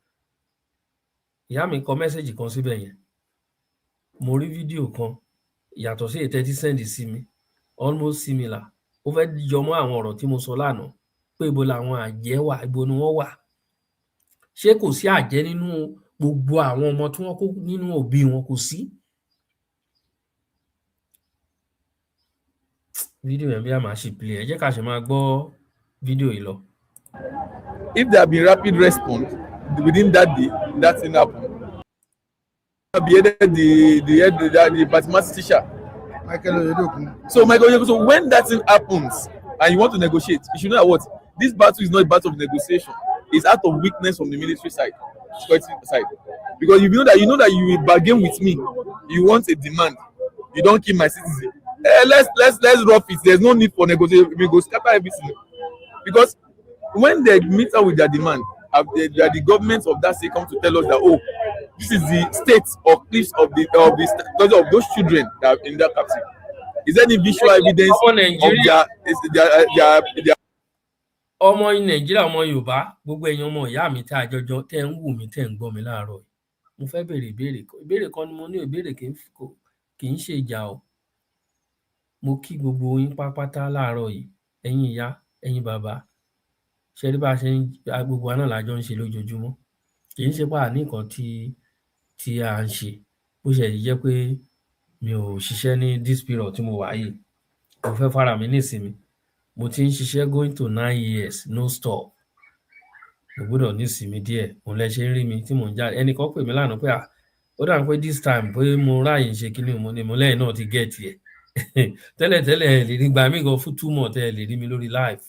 Ìyá mi kọ mẹ́sẹ̀gì kan síbẹ̀ yẹn. Mo rí fídíò kan yàtọ̀ sí ètò tí sẹ́ndì sí mi, almost similar. Ó fẹ́ jọmọ́ àwọn ọ̀rọ̀ tí mo sọ lánàá pé ibo làwọn àjẹ́ wà, ibo ni wọ́n wà. Ṣé kò sí àjẹ́ nínú gbogbo àwọn ọmọ tí wọ́n kó nínú òbí wọn? Kò sí. Fídíò yẹn bí a máa ṣe play ẹ jẹ́ ká ṣe máa gbọ́ fídíò yìí lọ. If there have been rapid response within that day, that thing happened. The mathematics teacher. So when that thing happens and you want to negotiate, you should know what this battle is not a battle of negotiation. It's out of weakness from the military side, security side. Because you know that you will bargain with me. You want a demand. You don't kill my citizen. Let's rough it. There's no need for negotiation. We go scatter everything. Because when they meet up with their demand, the government of that state come to tell us that this is the state or cliffs of those children that are in that captive. Is there any visual evidence of their ọmọ Nàìjíríà, ọmọ Yorùbá, gbogbo ẹ̀yin ọmọ ìyá mi tá a jọjọ tẹ́ ń wù mí tẹ́ ń gbọ́ mi láàárọ̀ yìí. Mo fẹ́ béèrè ìbéèrè kan ni mo ní, ìbéèrè kì í ṣe ìjà o. Mo kí gbogbo yín pátápátá láàárọ̀ yìí ẹ̀yin ìyá, ẹ̀yin bàbá, ṣe rí bá ṣe ń gbogbo wa náà la jọ ń ṣe lójoojúmọ́. Kì í ṣe pé a ní nǹkan tí à ń ṣe. Bó ṣe jẹ́ pé mi ò ṣiṣẹ́ ní this period tí mo wà yìí. Mo fẹ́ fara mi nísinmi. Mo ti ń ṣiṣẹ́ going to 9 years no stop. Mo gbọ́dọ̀ nísinmi díẹ̀. Òun lẹ ṣe ń rí mi tí mò ń jáde. Ẹnìkan pè mí lánàá pé ó dà pé this time pé mo ráàyè ṣe kíní mo lẹ́yìn náà ti get ẹ̀. Tẹ́lẹ̀tẹ́lẹ̀ ẹ lè rí gbà mí gan fún 2 months ẹ lè rí mi lórí live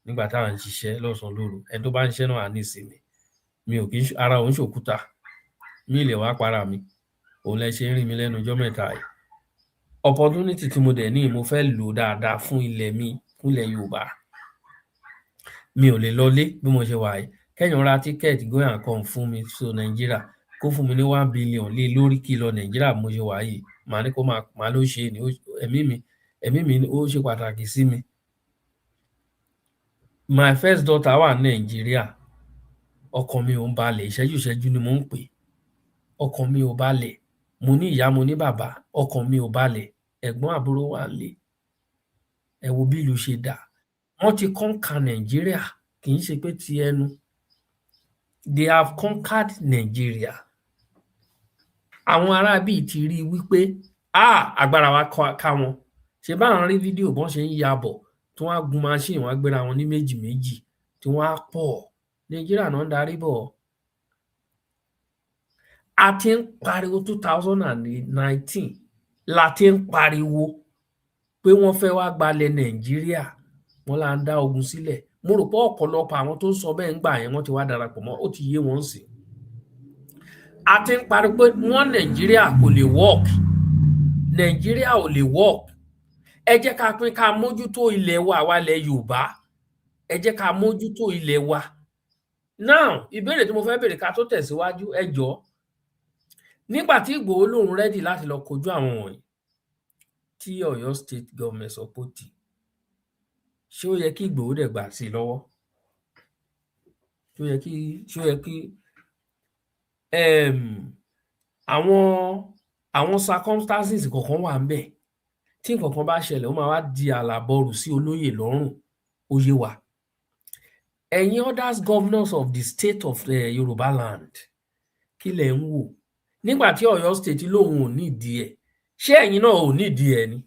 nígbà táwọn ń ṣiṣẹ́ lọ́sàn-án lóru. Ẹni tó bá ń ṣiṣẹ́ náà á nísinmi. Mi ò kí ara òun ṣòkúta. Mi lè wá para mi. Òun lẹ ṣe ń rí mi lẹ́nu ọjọ́ mẹ́ta yìí. Opportunity tí mo dẹ̀ ní mo fẹ́ lò dáadáa fún ilẹ̀ mi, fún ilẹ̀ Yorùbá. Mi ò lè lọlé bí mo ṣe wà yìí. Kẹ́yìn ra tíkẹ́ẹ̀tì go and come fún mi so Nàìjíríà kó fún mi ní 1 billion lé lórí kí lọ Nàìjíríà bí mo ṣe wà yìí. Màá ní kó máa ló ṣe ni ẹ̀mí mi ó ṣe pàtàkì sí mi. My first daughter wà ní Nàìjíríà. Ọkàn mi ò ń balẹ̀, ìṣẹ́jú ni mò ń pè. Ọkàn mi ò balẹ̀. Mo ní ìyá, mo ní bàbá, ọkàn mi ò balẹ̀. Ẹ̀gbọ́n àbúrò wà nílé. Ẹ wo bí ìlú ṣe dà. Wọ́n ti conquer Nàìjíríà, kì í ṣe pé ti ẹnu. They have conquered Nigeria. Àwọn ará bíi ti rí wípé agbára wa ká wọn. Ṣé bá ń rí fídíò bọ́n ṣe ń yabọ̀ tí wọ́n á gun machine wọ́n á gbéra wọn ní méjì tí wọ́n á pọ̀. Nàìjíríà náà ń darí bọ̀. A ti ń pariwo 2019 la ti ń pariwo pé wọ́n fẹ́ wá gbalẹ̀ Nàìjíríà. Wọ́n là ń dá ogun sílẹ̀. Mo rò pé ọ̀pọ̀lọpọ̀ àwọn tó ń sọ bẹ́ẹ̀ ń gbà yẹn wọ́n ti wá darapọ̀ mọ́, ó ti yé wọn sí. A ti ń pariwo pé wọ́n Nàìjíríà kò lè work. Nàìjíríà ò lè work. Ẹ jẹ́ ká pín ká mójútó ilẹ̀ wa àwa ilẹ̀ Yorùbá. Ẹ jẹ́ ká mójútó ilẹ̀ wa. Now, ìbéèrè tí mo fẹ́ béèrè ká tó tẹ̀síwájú ẹ jọ̀ọ́. Nígbà tí Igboho lòun ready láti lọ kojú àwọn wọ̀nyí tí Ọ̀yọ́ state government sọ pé tì. Ṣé ó yẹ kí Igboho dẹ̀ gbà sí lọ́wọ́? Ṣé ó yẹ kí àwọn circumstances kọ̀ọ̀kan wà ńbẹ̀ tí nǹkan kan bá ṣẹlẹ̀ ó máa wá di àlàbọrù sí olóyè lọ́rùn ó yé wa. Ẹ̀yin others governors of the state of Yorùbá land kí lẹ̀ ń wò? Nígbà tí Ọ̀yọ́ state lòun ò nídìí ẹ̀, ṣé ẹ̀yin náà ò nídìí ẹ̀ ni?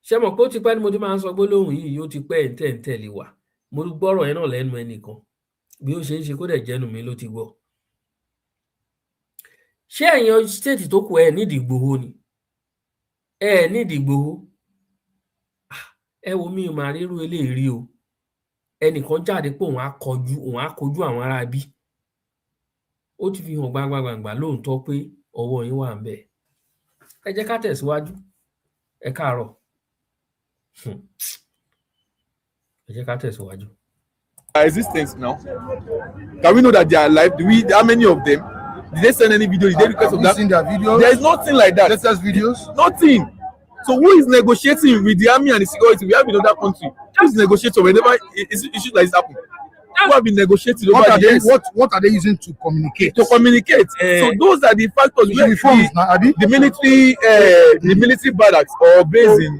Ṣé mọ̀ pé ó ti pẹ́ ni mo ti máa ń sọ gbólóhùn yìí, ó ti pẹ́ ń tẹ̀lé wa. Mo gbọ́rọ̀ yẹn náà lẹ́nu ẹnìkan bí ó ṣe ń ṣe kó dẹ̀ jẹ́nu mi ló ti gbọ́. Ṣé ẹ̀yin state tó kù ẹ̀ nídìí Igboho ni? Ẹ nídìí Igboho. Ẹ wo mi ò máa rírú eléyìí rí o. Ẹnìkan jáde pé òun á kojú àwọn ará bí. Ó ti fi hàn gbangba lóòótọ́ pé ọwọ́ yín wà ń bẹ̀. Ẹ jẹ́ ká tẹ̀síwájú. Ẹ káàárọ̀. Ẹ jẹ́ ká tẹ̀síwájú. Existence now. Can we know that they are alive? How many of them? Did they send any video? Did they request of that? Seen their videos? There is nothing like that. Latest videos? Nothing. So who is negotiating with the army and the security? We have in other country. Who is negotiating whenever issues like this happen? Who have been negotiating over the years? What are they using to communicate? To communicate. So those are the factors where the military barracks or based in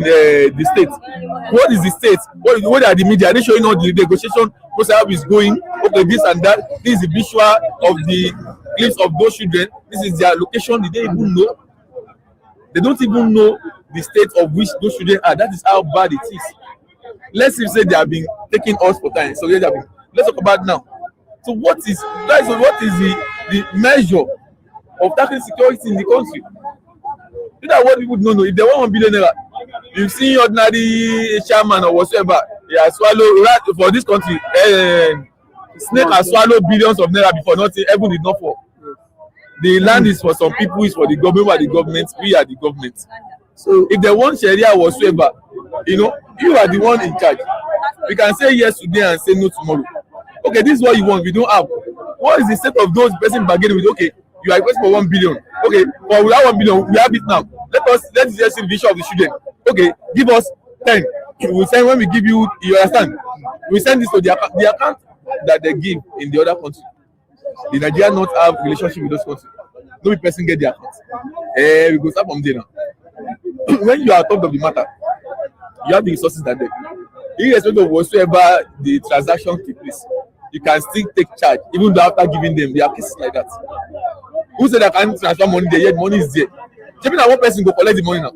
the state. What is the state? What are the media? Are they showing all the negotiation process how is going? Okay, this and that. This is the visual of the clips of those children. This is their location. Did they even know? They don't even know the state of which those children are. That is how bad it is. Let's say they have been taking us for time. So let's talk about now. So what is the measure of tackling security in the country? These are what people don't know. If they want 1 billion naira, you've seen ordinary chairman or whatsoever, he has swallowed right for this country. Snake has swallowed billions of naira before nothing. Heaven did not fall. The land is for some people, is for the government. We are the government. We are the government. So if they want Sharia whatsoever, you are the one in charge. We can say yes today and say no tomorrow. Okay, this is what you want. We don't have. What is the state of those person bargaining with? Okay, you are requesting for 1 billion. Okay, but we have 1 billion. We have it now. Let's just see the vision of the children. Okay, give us 10. We will send when we give you. You understand? We send this to the account that they give in the other country. The Nigeria not have relationship with those countries. No person get their account. We go start from there now. when you are top of the matter, you have the resources that there. Irrespective of whatsoever the transaction takes place, you can still take charge, even though after giving them, there are cases like that. Who said I can't transfer money there, yet money is there? Maybe that one person go collect the money now.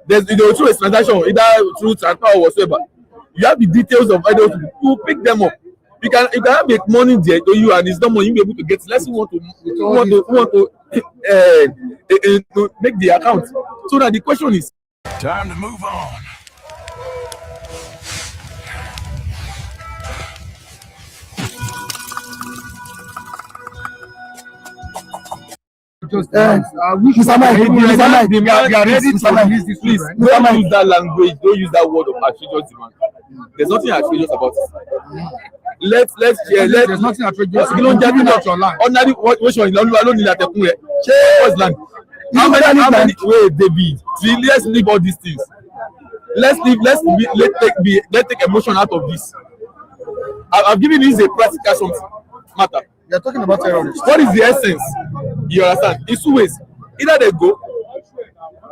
There's through a transaction, either through transfer or whatsoever. You have the details of those people. You pick them up. You can make money there to you, and it's not money you'll be able to get. Unless you want to make the account. So now the question is, time to move on. Mr. Mike, we are ready to release this. Please, don't use that language. Don't use that word of outrageous demand. There's nothing outrageous about it. Let's There's nothing outrageous. You don't get your land. Ordinary, which one? What's land? How many? Wait, David. See, let's leave all these things. Let's take emotion out of this. I've given you a practical something matter. You're talking about terrorists. What is the essence? You understand? It's two ways. Either they go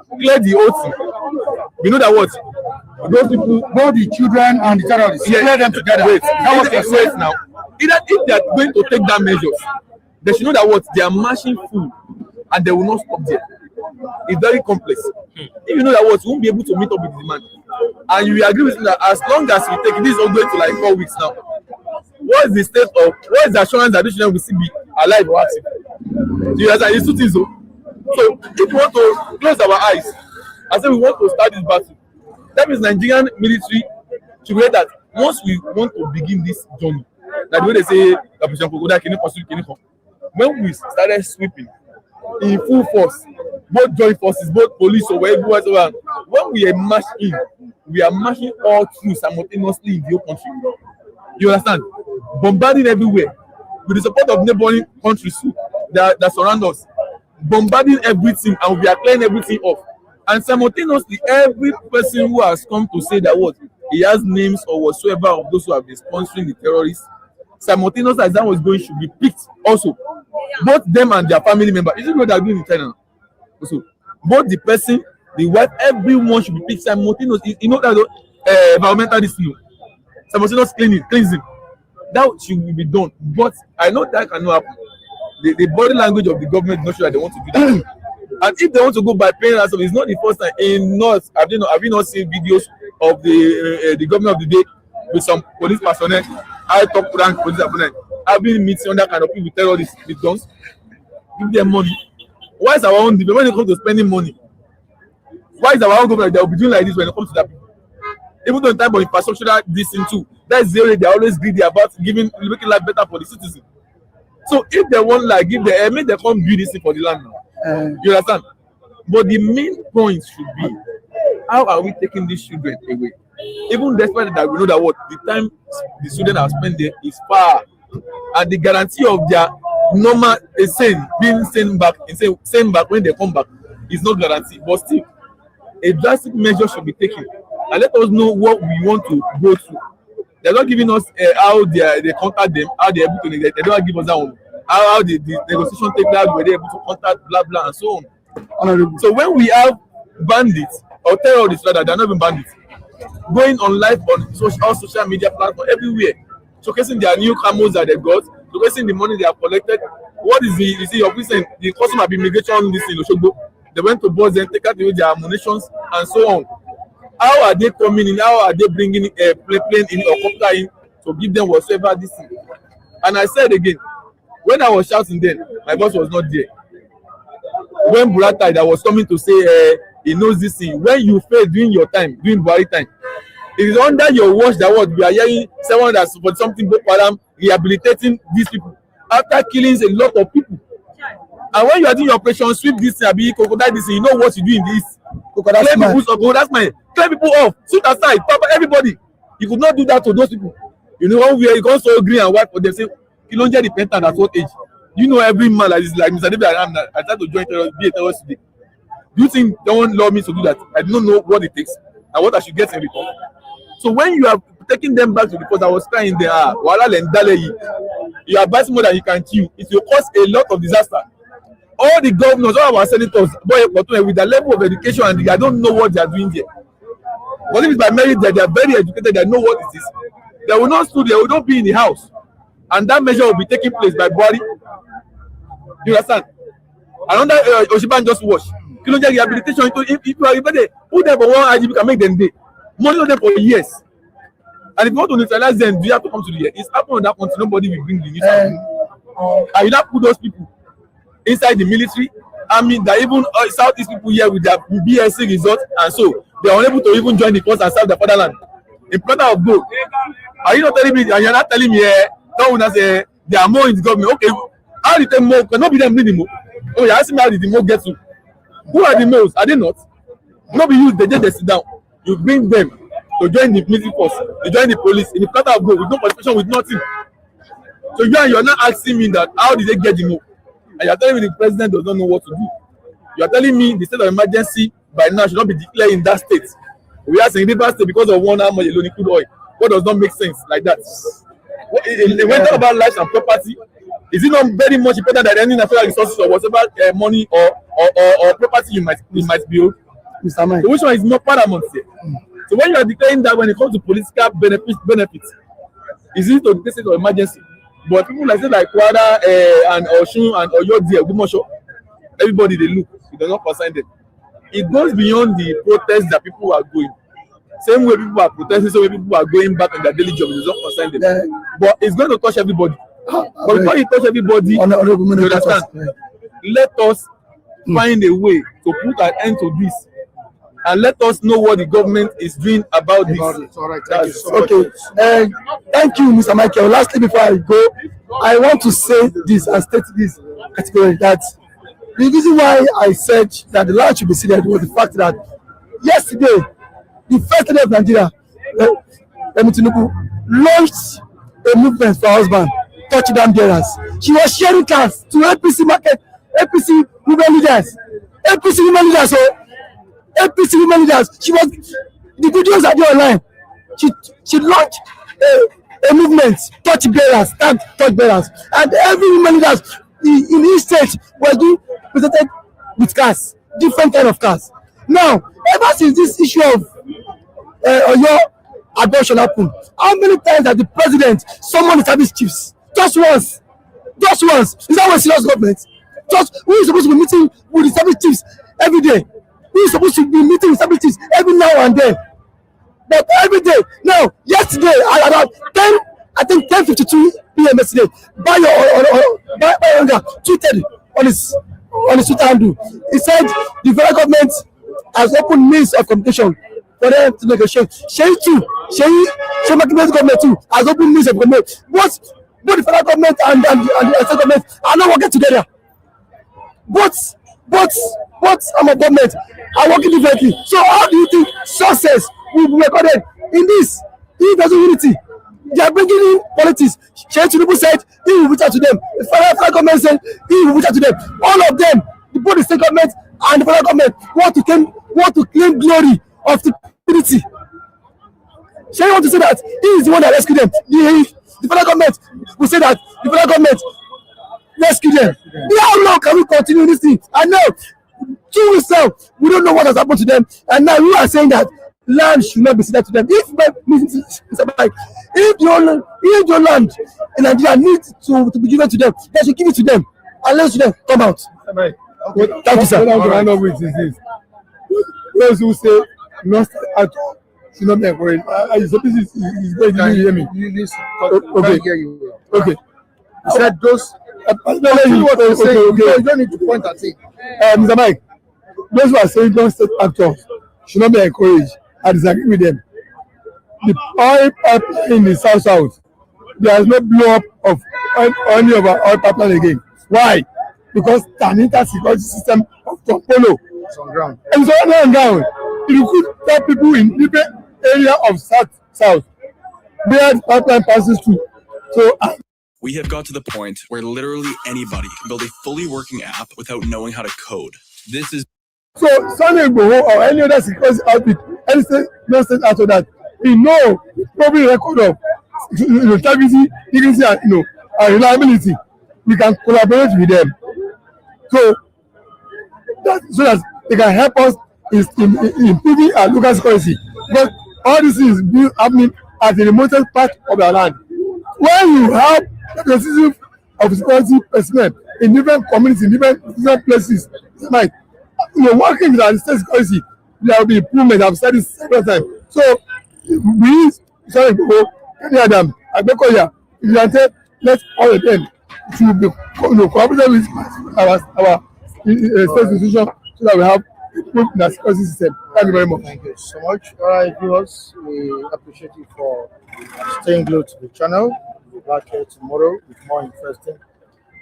clear the whole thing. We know that what those people, both the children and the terrorists, clear them together. Wait now. Either if they are going to take that measures, they should know that what they are marching full and they will not stop there. It's very complex. If you know that what you won't be able to meet up with the demand, and you agree with me that as long as we take this is going to like 4 weeks now. What is the state of, what is the assurance that this children will still be alive or active? Do you understand? It's two things. So if we want to close our eyes and say we want to start this battle, that means Nigerian military should know that once we want to begin this journey, like the way they say, when we started sweeping in full force, both joint forces, both police or whatever, when we are marching in, we are marching all through simultaneously in the whole country. You understand? Bombarding everywhere with the support of neighboring countries that surround us, bombarding everything, and we are clearing everything off. And simultaneously, every person who has come to say that what he has names or whatsoever of those who have been sponsoring the terrorists, simultaneously as that was going, should be picked also. Both them and their family member. You know what they're doing in China. Also, both the person, the wife, everyone should be picked simultaneously. You know that environmental dispute. Simultaneous cleansing. That should be done. But I know that cannot happen. The body language of the government is not sure that they want to do that. And if they want to go by paying ransom, it's not the first time. In North, have you not seen videos of the government of the day with some police personnel, high top rank police personnel, having meeting on that kind of people with terrorists, with guns, give them money. Why is our own government, when it comes to spending money? Why is our own government that will be doing like this when it comes to that people? Even though in time of infrastructure, this thing too, that's the area they are always greedy about making life better for the citizen. So if they want like give the make them come build this thing for the land now. You understand? But the main point should be, how are we taking these children away? Even despite that we know that what the time the students have spent there is far, and the guarantee of their normal being sent back when they come back is not guaranteed. But still, a drastic measure should be taken, and let us know what we want to go through. They're not giving us how they contact them, how they're able to negotiate. They don't give us that one. How the negotiation take place, were they able to contact, blah blah, and so on. So when we have bandits or terrorists, rather, they're not even bandits, going on live on all social media platforms everywhere, showcasing their new camos that they got, showcasing the money they have collected. What is your recent the customer immigration this in Oshogbo? They went to board and take out their ammunitions and so on. How are they coming in? How are they bringing a plane in or copter in to give them whatsoever this thing? And I said again, when I was shouting then, my boss was not there. When Buratai that was coming to say he knows this thing, when you fail during your time, during Buhari time, it is under your watch that what we are hearing someone that's for something rehabilitating these people after killing a lot of people. And when you are doing your operation, sweep this thing, be crocodile this thing, you know what you do in this. That's my clear people off, shoot aside, papa, everybody. You could not do that to those people. You know, one where you go so green and white for them, say, Kilonja repentant at what age? You know, every man like this, like Mr. David, I tried to join terrorist, be a terrorist today. Do you think they won't allow me to do that? I don't know what it takes and what I should get in return. So when you are taking them back to the court, I was crying there, you are biting more than you can chew. It will cause a lot of disaster. all the governors, all our senators, with the level of education, and I don't know what they are doing here. But if it's by merit that they are very educated, they know what it is. They will not study, they will not be in the house. And that measure will be taking place by body. You understand? Another Oshiban just watch. Rehabilitation, if you are able to put them for one IGP, can make them day. Money on them for years. And if you want to neutralize them, you have to come to the year. It's happened on that country, nobody will bring the news. And you not put those people inside the military. I mean, that even Southeast people here with their BSc results, and so they are unable to even join the force and serve the fatherland. In matter of gold. Are you not telling me, and you're not telling me, someone say they are more in the government? Okay, how did they more? Cannot be them bring the more. Oh, you're asking me how did the more get to? Who are the most? Are they not? Not be used, they just sit down. You bring them to join the military force, to join the police, in the matter of gold, with no participation, with nothing. So you're not asking me that how did they get the more? And you're telling me the president does not know what to do. You're telling me the state of emergency by now should not be declared in that state. We are saying Rivers State because of one arm of alone crude oil. What does not make sense like that? When talk about lives and property, is it not very much important than any natural resources or whatever money or property you might build? Mr. Mike. So which one is more paramount here? So when you are declaring that when it comes to political benefits, is it to the state of emergency? But people like say like Kwara and Oshun and Oyo, Ogbomosho, everybody they look, it does not concern them. It goes beyond the protests that people are going. Same way people are protesting, same way people are going back on their daily job, it does not concern them. Yeah. But it's going to touch everybody. But before it touch everybody, you understand? Let us find a way to put an end to this. And let us know what the government is doing about this. All right, thank you so much. Okay, thank you, Mr. Michael. Lastly, before I go, I want to say this and state this categorically that the reason why I said that the land should be seated was the fact that yesterday, the first lady of Nigeria, Tinubu, launched a movement for her husband, touchdown bearers. She was sharing cars to APC market, APC women leaders, APC women leaders. So APC women leaders, she was, the videos are there online. She launched a movement, touch bearers, tag touch bearers, and every women leaders in each state were being presented with cars, different kind of cars. Now, ever since this issue of your abortion happened, how many times has the president summoned the service chiefs? Just once. Is that what serious government? Just who is supposed to be meeting with the service chiefs every day? Who is supposed to be meeting with service chiefs every now and then? But every day. Now, yesterday at about 10:52 p.m. yesterday, Bayo tweeted on his Twitter handle. He said the federal government has opened means of communication for them to negotiate. Sheyi government too has opened means of communication. Both the federal government and the state government are not working together. Both our government are working differently. So how do you think success will be recorded in this? If there's unity, they are bringing in politics. Sheyi Tinubu said he will reach out to them. The federal government said he will reach out to them. All of them, both the state government and the federal government, want to claim glory of the unity. Sheyi want to say that he is the one that rescued them. The federal government will say that the federal government rescue them. How long can we continue this thing? And now, 2 weeks now, we don't know what has happened to them. And now you are saying that land should not be ceded to them. If your land in Nigeria needs to be given to them, they should give it to them. And let them come out. Okay. Thank you, sir. What I'm going to with is this. Those who say not at all should not be encouraged. This is going to hear me. Okay. Hear you. Okay. He said those. You don't need to point at it. Mr. Mike, those who are saying don't state actors should not be encouraged. I disagree with them. The oil pipeline in the south, there is no blow up of any of our oil pipeline again. Why? Because Tanita security system of Tompolo It's on ground. and so on ground. You could tell people in different area of south where the pipeline passes through. So we have got to the point where literally anybody can build a fully working app without knowing how to code. This is so Sunday Igboho or any other security outfit, any state, no state after that, we know probably record of integrity, dignity, and and reliability. We can collaborate with them. So so that they can help us in improving our local security, because all this is happening at the remotest part of our land. When you have representative of security personnel in different communities, in different places, like, working with our state security, there will be improvement. I've said this several times. So we, sorry, Igboho, Kenny Adam, Agbekoya, Vigilante, let all of them to be cooperative with our state institution, so that we have improved in our security system. Thank you very much. Thank you so much. All right, viewers, we appreciate you for staying glued to the channel. We'll be back here tomorrow with more interesting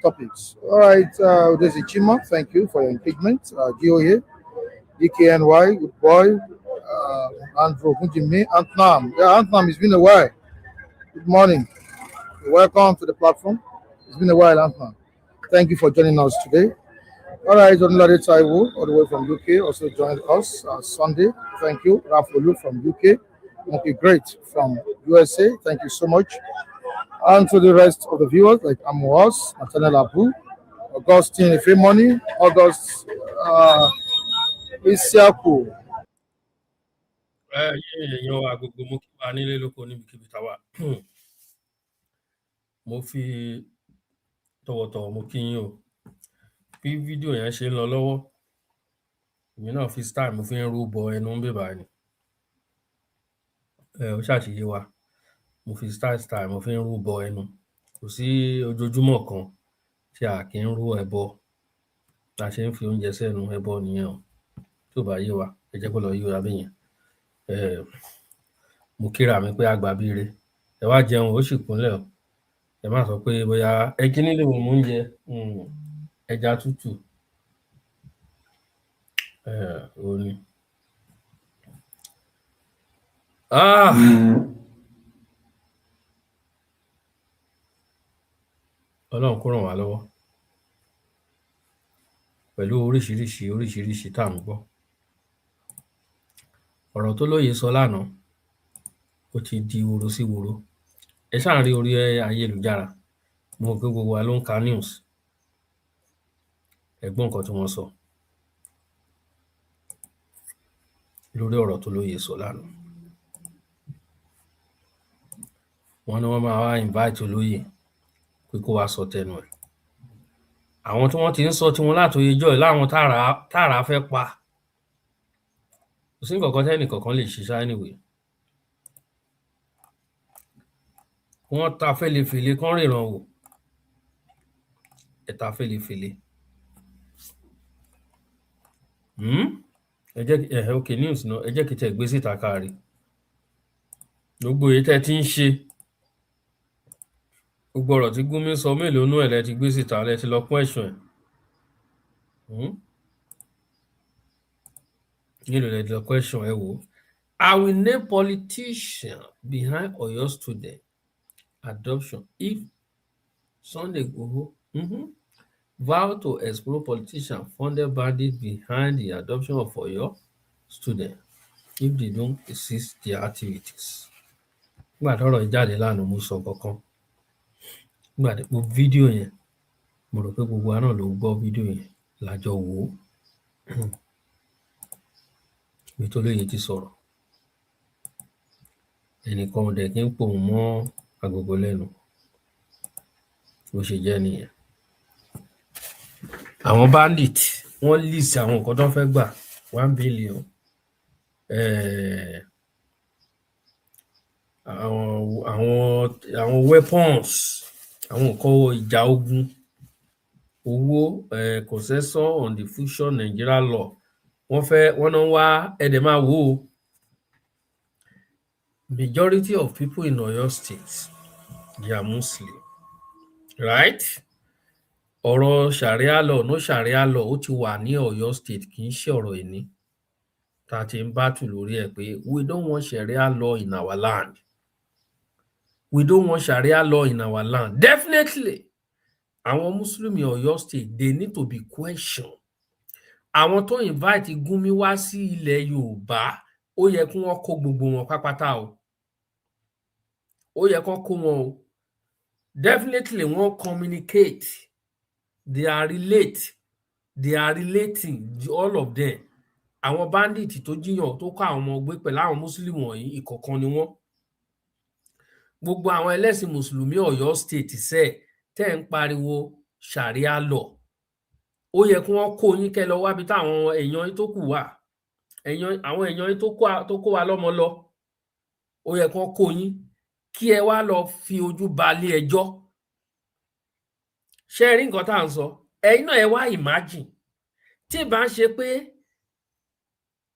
topics. All right, this is Chima. Thank you for your engagement. Gio here, DKNY, good boy, Andrew Hunjimi, Antnam. Yeah, Antnam, it's been a while. Good morning. Welcome to the platform. It's been a while, Antnam. Thank you for joining us today. All right, Odunlade Taiwo, all the way from UK, also joined us Sunday. Thank you. Rafolu from UK. Okay, great. From USA, thank you so much. And to the rest of the viewers, like Amos, Nathaniel Abu, Augustine Ifemoni, August Isiaku. Èèyàn wa gbogbo mo kí wa nílé lóko níbikíbi tá a wà. Mo fi tọ̀wọ̀tọ̀wọ̀ mo kí yín o. Bí fídíò yẹn ṣe ń lọ lọ́wọ́, èmi náà fi style mo fi ń rúbọ ẹnu ń bèbà ni. Ó ṣàṣìyé wa. Mo fi style mo fi ń rúbọ ẹnu. Kò sí ojoojúmọ́ kan tí a kì í rú ẹbọ. Tá a ṣe ń fi oúnjẹ sẹ́nu ẹbọ nìyẹn o. Tí ò bá yé wa, ẹ jẹ́ kó lọ yé wa bẹ́yẹn. Mo kíra mi pé àgbà bíire. Ẹ wá jẹun, ó sì kúnlẹ̀ o. Ẹ má sọ pé bóyá ẹ kí nílé mo ń jẹ ẹja tútù. Ó ní. Ọlọ́run kó ràn wá lọ́wọ́. Pẹ̀lú oríṣiríṣi tá à ń gbọ́. Ọ̀rọ̀ tó lóye sọ lánàá, ó ti di woro sí woro. Ẹ ṣáà rí orí ayélujára. Mo mọ̀ pé gbogbo wa ló ń ka news. Ẹ gbọ́ nǹkan tí wọ́n sọ lórí ọ̀rọ̀ tó lóye sọ lánàá. Wọ́n ní wọ́n máa wá invite Olóyè pé kó wá sọ tẹnu ẹ̀. Àwọn tí wọ́n ti ń sọ tiwọn látòyejọ́ ẹ̀ láwọn tára fẹ́ pa. Kò sí nǹkan kan tẹ́nì kankan lè ṣiṣẹ́ anyway. Wọ́n ta fẹ́lẹ́fẹ́lẹ́ kán ríran wò. Ẹ ta fẹ́lẹ́fẹ́lẹ́. Ẹ jẹ́ okay news náà, ẹ jẹ́ kí tẹ́ gbé síta káàrí. Gbogbo èyí tẹ́ ti ń ṣe. Gbogbo ọ̀rọ̀ tí Gúnmi sọ mélòó nú ẹ̀ lẹ ti gbé síta, lẹ ti lọ kún ẹ̀sùn ẹ̀. Mélòó lẹ ti lọ kún ẹ̀sùn ẹ̀ wò. I will name politician behind Oyo student adoption if Sunday Igboho vow to explore politician funded bandits behind the adoption of Oyo student if they don't cease their activities. Nígbà tọ́rọ̀ jáde lánàá mo sọ kankan. Nígbà tí mo fídíò yẹn, mo rò pé gbogbo wa náà ló gbọ́ fídíò yẹn lájọ wò ó. Ibi tó lóye ti sọ̀rọ̀. Ẹnìkan ò dẹ̀ kí ń pòun mọ́ agogo lẹ́nu. Bó ṣe jẹ́ nìyẹn. Àwọn bandit wọ́n list àwọn nǹkan tó fẹ́ gbà 1 billion. Àwọn weapons, àwọn nǹkan ìjà ogun, owó concession on the future Nigeria law. Wọ́n náà wá ẹ̀dẹ̀ máa wò ó. Majority of people in Oyo State, they are Muslim, right? Ọ̀rọ̀ Sharia law, no Sharia law, ó ti wà ní Oyo State, kì í ṣe ọ̀rọ̀ ìní. Tá ti ń battle lórí ẹ̀ pé we don't want Sharia law in our land. We don't want Sharia law in our land. Definitely, àwọn Muslim in Oyo State, they need to be questioned. Àwọn tó invite Gúnmi wá sí ilẹ̀ Yorùbá, ó yẹ kí wọ́n kó gbogbo wọn pápátá o. Ó yẹ kó kó wọn o. Definitely wọ́n communicate. They are relate. they are relating, all of them. Àwọn bandit tó jíyàn tó kó àwọn ọmọ gbé pẹ̀lú àwọn Muslim wọ̀nyí ìkọ̀kan ni wọ́n. Gbogbo àwọn ẹlẹ́sìn Mùsùlùmí Ọ̀yọ́ state tẹ́ ń pariwo Sharia law. Ó yẹ kí wọ́n kó yín kẹ́ lọ wábi táwọn èèyàn yín tó kù wà. Àwọn èèyàn yín tó kó wa lọ́mọ lọ. Ó yẹ kí wọ́n kó yín kí ẹ wá lọ fi ojú balẹ̀ ẹjọ́. Ṣé ẹ rí nǹkan tá à ń sọ? Ẹ̀yin náà ẹ wá imagine tí ì bá ń ṣe pé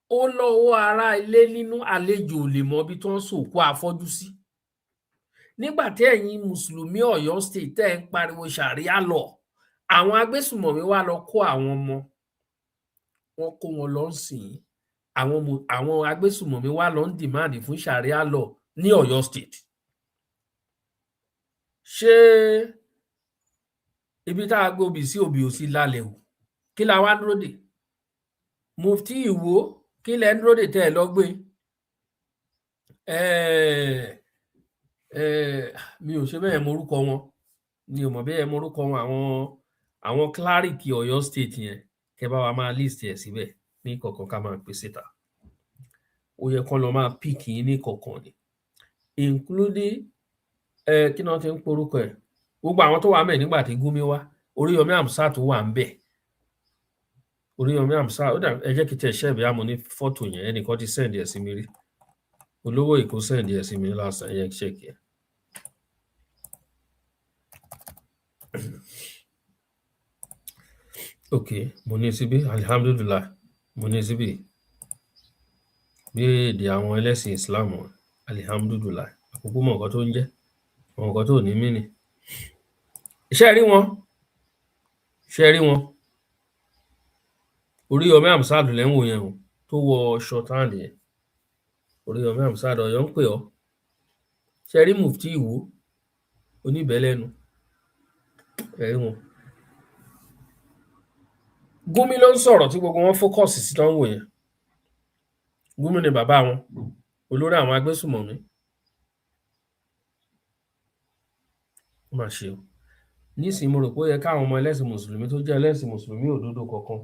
ó lọ́wọ́ ará ilé nínú, àlejò ò lè mọ ibi tó ń sòkú afọ́jú sí. Nígbà tí ẹ̀yin Mùsùlùmí Ọ̀yọ́ state tẹ́ ń pariwo Sharia law, àwọn agbésùmọ̀mí wá lọ kó àwọn ọmọ, wọ́n kó wọn lọ sìn. Àwọn agbésùmọ̀mí wá lọ ń demand fún Sharia law ní Ọ̀yọ́ state. Ṣé ibi tá a gbé obì sí òbí ò sí lálẹ́ o? Kí la wá dúró dè? Mufti Ìwó, kí lẹ ń dúró dè tẹ́ ẹ lọ gbé? Mi ò ṣe bẹ́ẹ̀ morúkọ wọn, mi ò mọ̀ bẹ́ẹ̀ morúkọ wọn, àwọn cleric Ọ̀yọ́ state yẹn, kẹ́ bá wa máa list ẹ̀ síbẹ̀ ní kọ̀ọ̀kan ká máa pè síta. Ó yẹ kán lọ máa pick yín ní kọ̀ọ̀kan ni, including kí náà ti ń porúkọ ẹ̀, gbogbo àwọn tó wà ńbẹ̀ nígbà tí Gumi wá, Oríyọmí Hamzat tó wà ńbẹ̀. Oríyọmí Hamzat, ó dà, ẹ jẹ́ kí tẹ̀ ṣẹ́ bí àmọ́ ní fọ́tò yẹn, ẹnìkan ti send ẹ̀ sí mi rí. Olówó Èkó send ẹ̀ sí mi last time, yẹn check ẹ̀. Okay, mo ní síbí, alhamdulillah, mo ní síbí. Bí èdè àwọn ẹlẹ́sìn Islam, alhamdulillah, àkókò mọ̀ nǹkan tó ń jẹ́, mọ̀ nǹkan tó ní mí ni. Ṣé rí wọn? Ṣé rí wọn? Oríyọmí Hamzat lẹ́wọ̀n yẹn o, tó wọ short hand yẹn. Oríyọmí Hamzat Ọ̀yọ́ ń pè ọ́. Ṣé rí Mufti Ìwó oníbẹ̀lẹ́nu? Ẹ rí wọn. Gumi ló ń sọ̀rọ̀ tí gbogbo wọn focus sí dánwò yẹn. Gumi ni bàbá wọn, olórí àwọn agbésùmọ̀mí. Ó mà ṣe o. Nísìnyí mo rò pé ó yẹ káwọn ọmọ ẹlẹ́sìn Mùsùlùmí tó jẹ́ ẹlẹ́sìn Mùsùlùmí òdodo kọ̀ọ̀kan,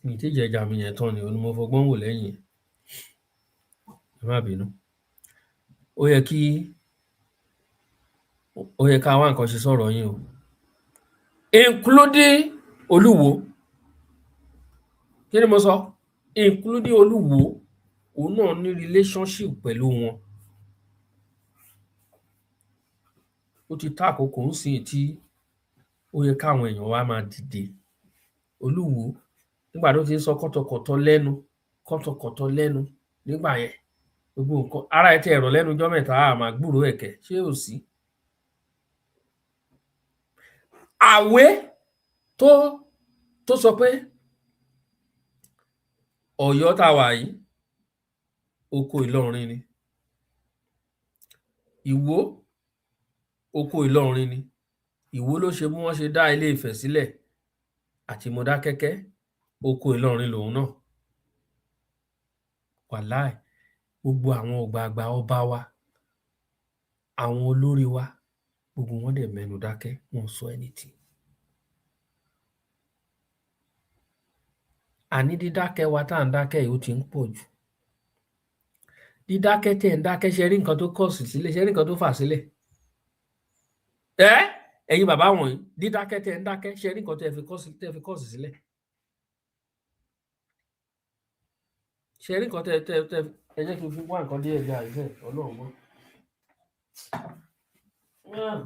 mi tí jẹjà mi yẹn tán ni, ó ní mo fọgbọ́n wò lẹ́yìn. Ẹ má bínú. Ó yẹ ká wá nǹkan ṣe sọ̀rọ̀ yín o, including Olúwo. Kí ni mo sọ? Including Olúwo, òun náà ní relationship pẹ̀lú wọn. Ó ti tá àkókò ń sìn tí ó yẹ káwọn èèyàn wá máa dìde. Olúwo, nígbà tó ti ń sọ kọ́tọkọ̀tọ lẹ́nu nígbà yẹn, gbogbo nǹkan ara ẹ̀ tí ẹ̀rọ lẹ́nu ọjọ́ mẹ́ta á máa gbúrò ẹ̀kẹ́, ṣé ò sí? Àwé tó sọ pé Ọ̀yọ́ tá wà yìí, oko Ìlọrin ni. Ìwó, oko Ìlọrin ni. Ìwó ló ṣe bí wọ́n ṣe dá Ilé Ifẹ̀ sílẹ̀ àti Mọdákẹ́kẹ́, oko Ìlọrin lòun náà. Wàláì, gbogbo àwọn ọ̀gbààgbà ọba wa, àwọn olórí wa, gbogbo wọn dẹ̀ mẹ́nu dákẹ́, wọn sọ anything. Àní dídákẹ́ wa tá à ń dákẹ́ yìí ó ti ń pọ̀ jù. Dídákẹ́ tẹ̀ ń dákẹ́, ṣe rí nǹkan tó kọ̀sì sílẹ̀, ṣe rí nǹkan tó fà sílẹ̀. Ẹ̀yin bàbá wọ̀nyí, dídákẹ́ tẹ̀ ń dákẹ́, ṣe rí nǹkan tẹ̀ fi kọ̀sì sílẹ̀. Ṣe rí nǹkan tẹ̀ ẹ jẹ́ kí n fi wá nǹkan díẹ̀ ga ìfẹ́ Ọlọ́run mọ́.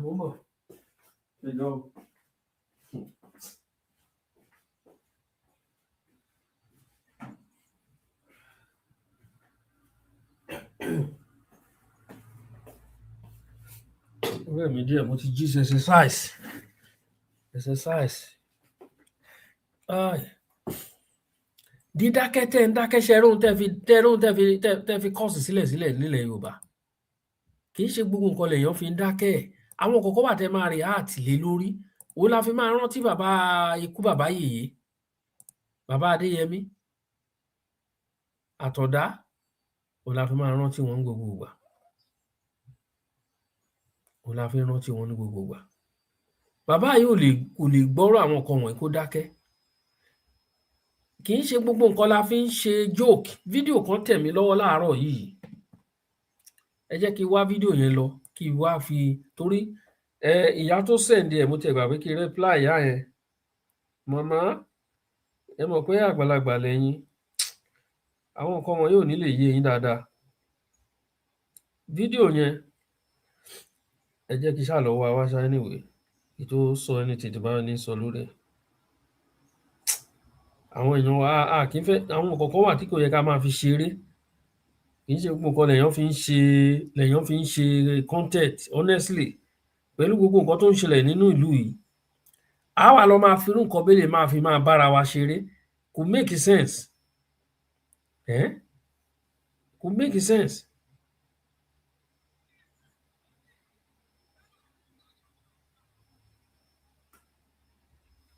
Mo ń bọ̀. Ọ̀rẹ́ mi díẹ̀, mo ti jí exercise. Dídákẹ́ tẹ̀ ń dákẹ́, ṣe rí ohun tẹ́ fi kọ́ọ̀sì sílẹ̀ nílẹ̀ Yorùbá. Kì í ṣe gbogbo nǹkan lèèyàn fi ń dákẹ́. Àwọn kọ̀ọ̀kan wà tẹ́ máa react lé lórí. Òun la fi máa rántí ikú bàbá Yèyé, bàbá Adéyẹmí, Àtọ̀dá, òun la fi máa rántí wọn ní gbogbo ìgbà. Òun la fi rántí wọn ní gbogbo ìgbà. Bàbá yìí kò lè gbọ́rọ̀ àwọn nǹkan wọ̀nyí kó dákẹ́. kì í ṣe gbogbo nǹkan la fi ń ṣe joke. Fídíò kan tẹ̀ mí lọ́wọ́ láàárọ̀ yìí. Ẹ jẹ́ kí n wá fídíò yẹn lọ kí n wá fi torí ìyá tó send ẹ̀ mo tiẹ̀ gbà pé kí n reply ìyá yẹn. Màmá ẹ mọ̀ pé àgbàlagbà lẹ́yìn. Àwọn nǹkan wọ̀nyí ò ní lè yé yín dáadáa. Fídíò yẹn ẹ jẹ́ kí n ṣáà lọ wá wá ṣá anyway kí tó sọ anything tí bá ní sọ lórí ẹ̀. Àwọn èèyàn wa a kì í fẹ́ àwọn nǹkan kan wà tí kò yẹ ká máa fi ṣeré. Kì í ṣe gbogbo nǹkan lèèyàn fi ń ṣe content honestly. Pẹ̀lú gbogbo nǹkan tó ń ṣẹlẹ̀ nínú ìlú yìí. A wá lọ máa fi irú nǹkan bẹ́ẹ̀ máa fi máa bára wa ṣeré. Kò make sense. Kò make sense.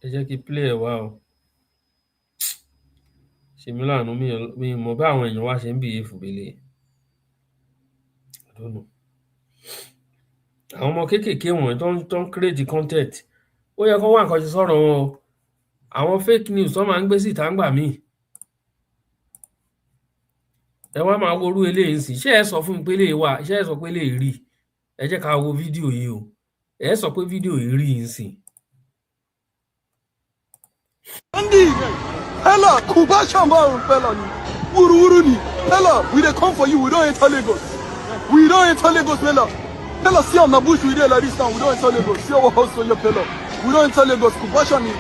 Ẹ jẹ́ kí play ẹ̀ wá o. Ṣe mí láàánú mi mọ̀ bí àwọn èèyàn wa ṣe ń behave bẹ́lẹ̀. I don't know. Àwọn ọmọ kéékèèké wọ̀nyí tó ń create content. Ó yẹ kó wá nǹkan ṣe sọ̀rọ̀ wọn o. Àwọn fake news tó máa ń gbé síta ń gbà míì. Ẹ wá máa worú eléyìí nsìn. Ṣé ẹ sọ fún mi pé eléyìí wà? Ṣé ẹ sọ pé eléyìí rí? Ẹ jẹ́ ká wo fídíò yìí o. Ẹ sọ pé fídíò yìí rí nsìn. Andy, Hella, Kuba Shamba, fella, Wuru ni, Hella, we dey come for you. We don't enter Lagos. We don't enter Lagos, Hella. Hella, see on the bush we dey like this now. We don't enter Lagos. See our house for your fella. We don't enter Lagos. Kuba Shani,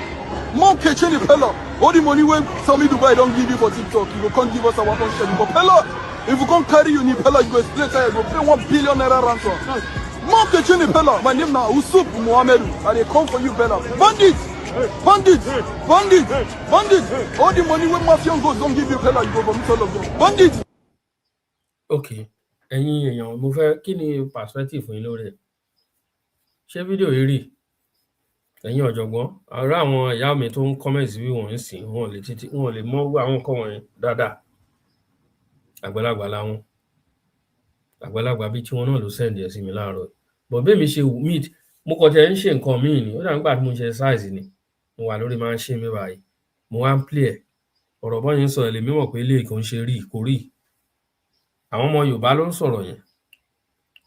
Mom Kitchen, fella. All the money when Tommy Dubai don't give you for TikTok, you go come give us our own share. But fella, if you come carry you, fella, you go split tire, you go pay $1 billion ransom. Mom Kitchen, fella. My name now Usup Mohamed. I dey come for you, fella. Bandits. Bandit! Bandit! Bandit! All the money when Mafian goes don't give you fella, you go from all of them. Bandit! Okay. Ẹ̀yin èèyàn mo fẹ́ kí ni perspective yín lórí ẹ̀? Ṣé fídíò yìí rí? Ẹ̀yin ọ̀jọ̀gbọ́n, àárá àwọn ìyá mi tó ń comment bí wọ́n ń sìn wọn lè mọ àwọn nǹkan wọ̀nyí dáadáa. Àgbàlagbà làwọn. Àgbàlagbà bí tí wọn náà ló send ẹ̀ sí mi láàárọ̀. But bí èmi ṣe meet mo kàn tẹ̀ ń ṣe nǹkan míì ni. Ó dà nígbà tí mo ṣe exercise ni. Mo wà lórí máa ń ṣe mi báyìí. Mo wá ń play ẹ̀. Ọ̀rọ̀ bọ́ yẹn sọ ẹ̀ lè mímọ̀ pé eléyìí kò ń ṣe rí kò rí. Àwọn ọmọ Yorùbá ló ń sọ̀rọ̀ yẹn.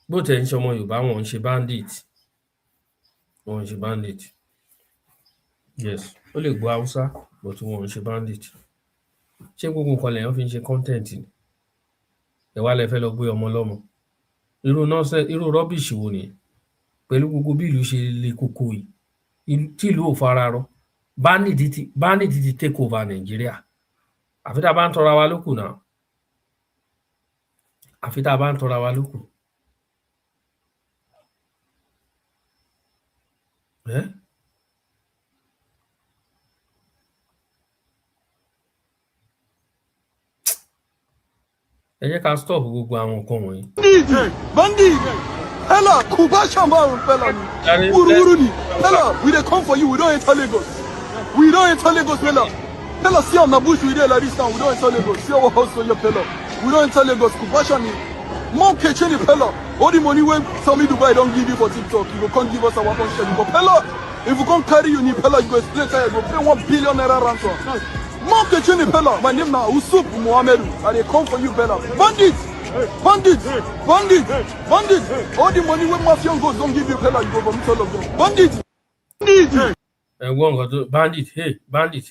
Bó tẹ̀ ń ṣe ọmọ Yorùbá wọn ń ṣe bandit. Wọn ń ṣe bandit. Yes. Ó lè gbọ́ Hausa but wọn ń ṣe bandit. Ṣé gbogbo nǹkan lèèyàn fi ń ṣe content ni? Ẹ wá lẹ fẹ́ lọ gbé ọmọ lọ́mọ. Irú rubbish wo ni? Pẹ̀lú gbogbo bí ìlú ṣe le koko yìí. Tí ìlú ò fara rọ. Bandit ti take over Nigeria. Àfi tá a bá ń tọra wa lókù náà. Àfi tá a bá ń tọra wa lókù. Ẹ jẹ́ ká stop gbogbo àwọn nǹkan wọ̀nyí. Bandit! Hella, Kuba Shamba, fella, Wuru ni, Hella, we dey come for you. We don't enter Lagos. We don't enter Lagos, fella. Hella, see on the bush we dey like this now. We don't enter Lagos. See our house for your fella. We don't enter Lagos. Kuba Shani, Mom Kitchen, fella. All the money when Tommy Dubai don't give you for TikTok, you go come give us our own share. But fella, if you come carry you, fella, you go split tire, you go pay $1 billion ransom. Mom Kitchen, fella. My name now Usup Mohamed. I dey come for you, fella. Bandit! Bandit! Bandit! Bandit! All the money when Mafian goes don't give you fella, you go from all of them. Bandit! Bandit! Ẹ̀gbọ́n nǹkan tó bandit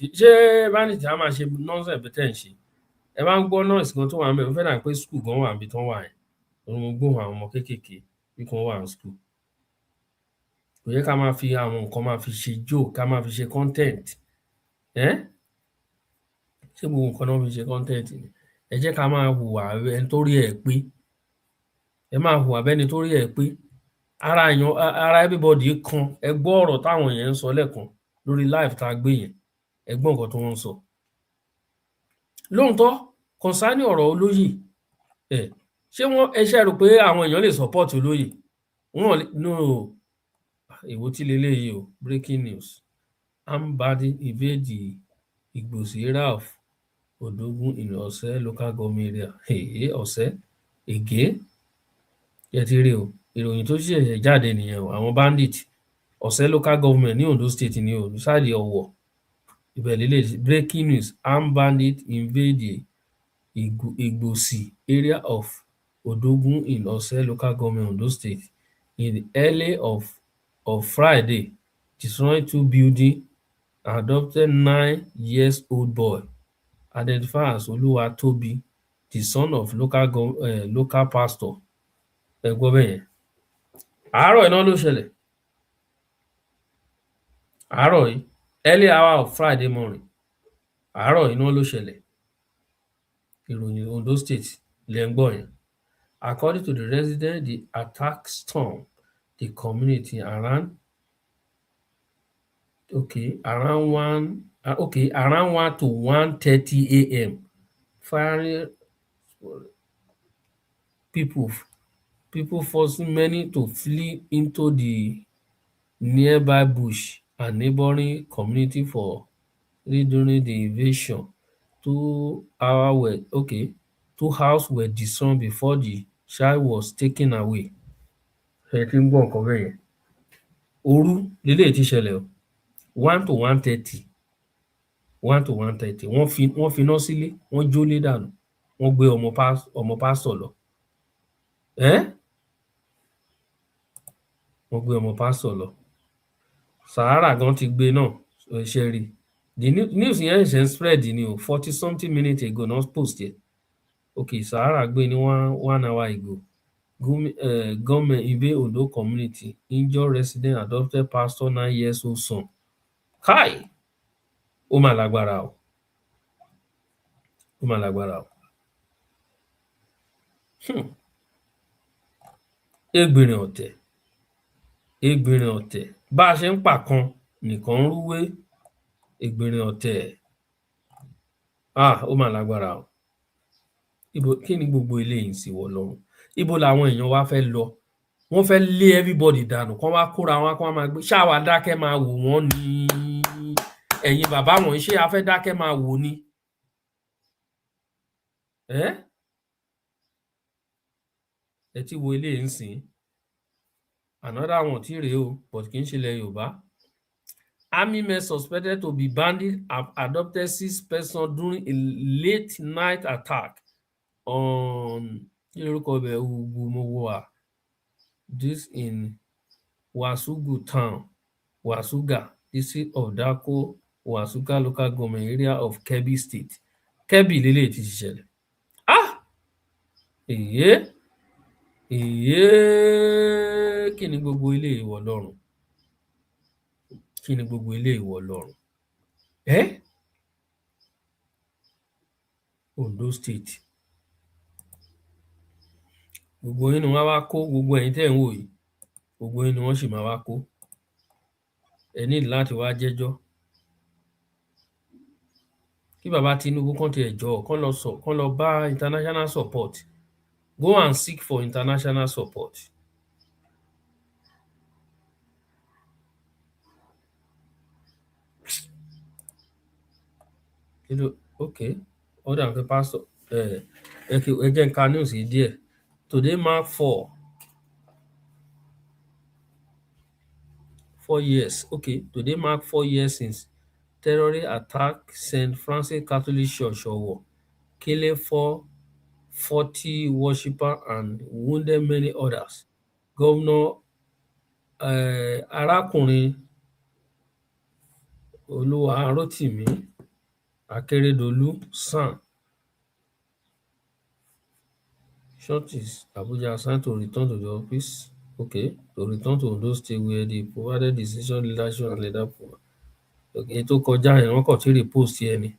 ṣé bandit á máa ṣe nonsense bẹ́tẹ̀ ń ṣe? Ẹ bá ń gbọ́ noise kan tó wà ńbẹ̀, ó fẹ́ dà pé school gan wà níbi tán wà yẹn. Òun mo gbóhùn àwọn ọmọ kéékèèké bí kan wà ní school. Kò yẹ ká máa fi àwọn nǹkan máa fi ṣe joke, ká máa fi ṣe content. Ṣé gbogbo nǹkan náà fi ṣe content ni? Ẹ jẹ́ ká máa hùwà ẹni tó rí ẹ̀ pé. Ẹ máa hùwà bẹ́ni tó rí ẹ̀ pé. Ara everybody kan. Ẹ gbọ́ ọ̀rọ̀ táwọn èèyàn ń sọ lẹ́ẹ̀kan lórí live tá a gbé yẹn. Ẹ gbọ́ nǹkan tó ń sọ. Lóòótọ́ concerning ọ̀rọ̀ Olóyè. Ṣé ẹ ṣe rò pé àwọn èèyàn lè support Olóyè? No. Èwo tí leléyìí o. Breaking news. Ambadi evade Igboho Ralph Odogun in Ose local government area. Ose again. Ẹ ti rí o. Ìròyìn tó ṣẹ̀ṣẹ̀ jáde nìyẹn o. Àwọn bandit Ose local government ní Ondo state ní o. Ṣáàdì Ọ̀wọ̀ Breaking news: armed bandits invade Igboho area of Odogun in Ose local government, Ondo State, in the early of Friday, destroying 2 buildings and abducted 9-year-old boy identified as Oluwatobi, the son of local pastor. Ẹ gbọ́ bẹ́ẹ̀ yẹn. Àárọ̀ iná ló ṣẹlẹ̀. Àárọ̀ yìí, early hour of Friday morning. Àárọ̀ iná ló ṣẹlẹ̀. Ìròyìn Ondo State lẹ̀ ń gbọ́ yẹn. According to the resident, the attack stormed the community around 1 to 1:30 a.m. Firing people forcing many to flee into the nearby bush and neighboring community during the invasion. 2 houses were destroyed before the child was taken away. Ẹ ti ń gbọ́ nǹkan bẹ́ẹ̀ yẹn. Òru leléyìí ti ṣẹlẹ̀ o. 1 to 1:30. Wọ́n finá sílé, wọ́n jólé dànù, wọ́n gbé ọmọ pásítọ̀ lọ. Wọ́n gbé ọmọ pásítọ̀ lọ. Sahara gan ti gbé náà, ṣe rí. The news yẹn ṣe ń spread ni o, 40 something minutes ago náà post yẹn. Okay, Sahara gbé ní 1 hour ago. Government invade Ondo community, injure resident, adopted pastor 9-year-old son. Kai! Ó mà lágbára o. Ó mà lágbára o. Égbìnrin ọ̀tẹ̀. Égbìnrin ọ̀tẹ̀. Bá a ṣe ń pa kan nìkan ń rúwé. Égbìnrin ọ̀tẹ̀. Ó mà lágbára o. Kí ni gbogbo eléyìí sì wọ̀ lọ́rùn? Ibo làwọn èèyàn wa fẹ́ lọ? Wọ́n fẹ́ lé everybody dànù, kán wá kóra wọn, kán máa gbé. Ṣáà wá dákẹ́ máa wò wọ́n ni? Ẹ̀yin bàbá wọ̀nyí, ṣé a fẹ́ dákẹ́ máa wò ni? Ẹ ti wo eléyìí ńsìn. Another one tí rèé o, but kì í ṣe ilẹ̀ Yorùbá. Army men suspected to be bandits have abducted 6 persons during a late night attack on Ogbomosho. This in Wasugu town, Wasuga, district of Dako, Wasuga local government area of Kebbi State. Kebbi leléyìí ti ṣẹlẹ̀. Kí ni gbogbo eléyìí wọ̀ lọ́rùn? Kí ni gbogbo eléyìí wọ̀ lọ́rùn? Ondo State. Gbogbo yín ni wọ́n wá kó, gbogbo ẹ̀yin tẹ́ ń wò yìí, gbogbo yín ni wọ́n sì máa wá kó. Ẹ need láti wá jẹ́jọ́. Kí bàbá Tinubu kán tiẹ̀ jọ̀ọ́, kán lọ bá international support. Go and seek for international support. Okay, ó dà pé pastor ẹ jẹ́ n ka news yìí díẹ̀. Today mark 4 years. Okay, today mark 4 years since terrorist attack St. Francis Catholic Church Owo, killing 40 worshippers and wounded many others. Governor arákùnrin Olúwarótìmí Akérédolú san churches Abuja assigned to return to the office. Okay, to return to Ondo State where they provided decision leadership and leader for. Okay, tó kọjá yẹn wọ́n kàn tí repost yẹn ni.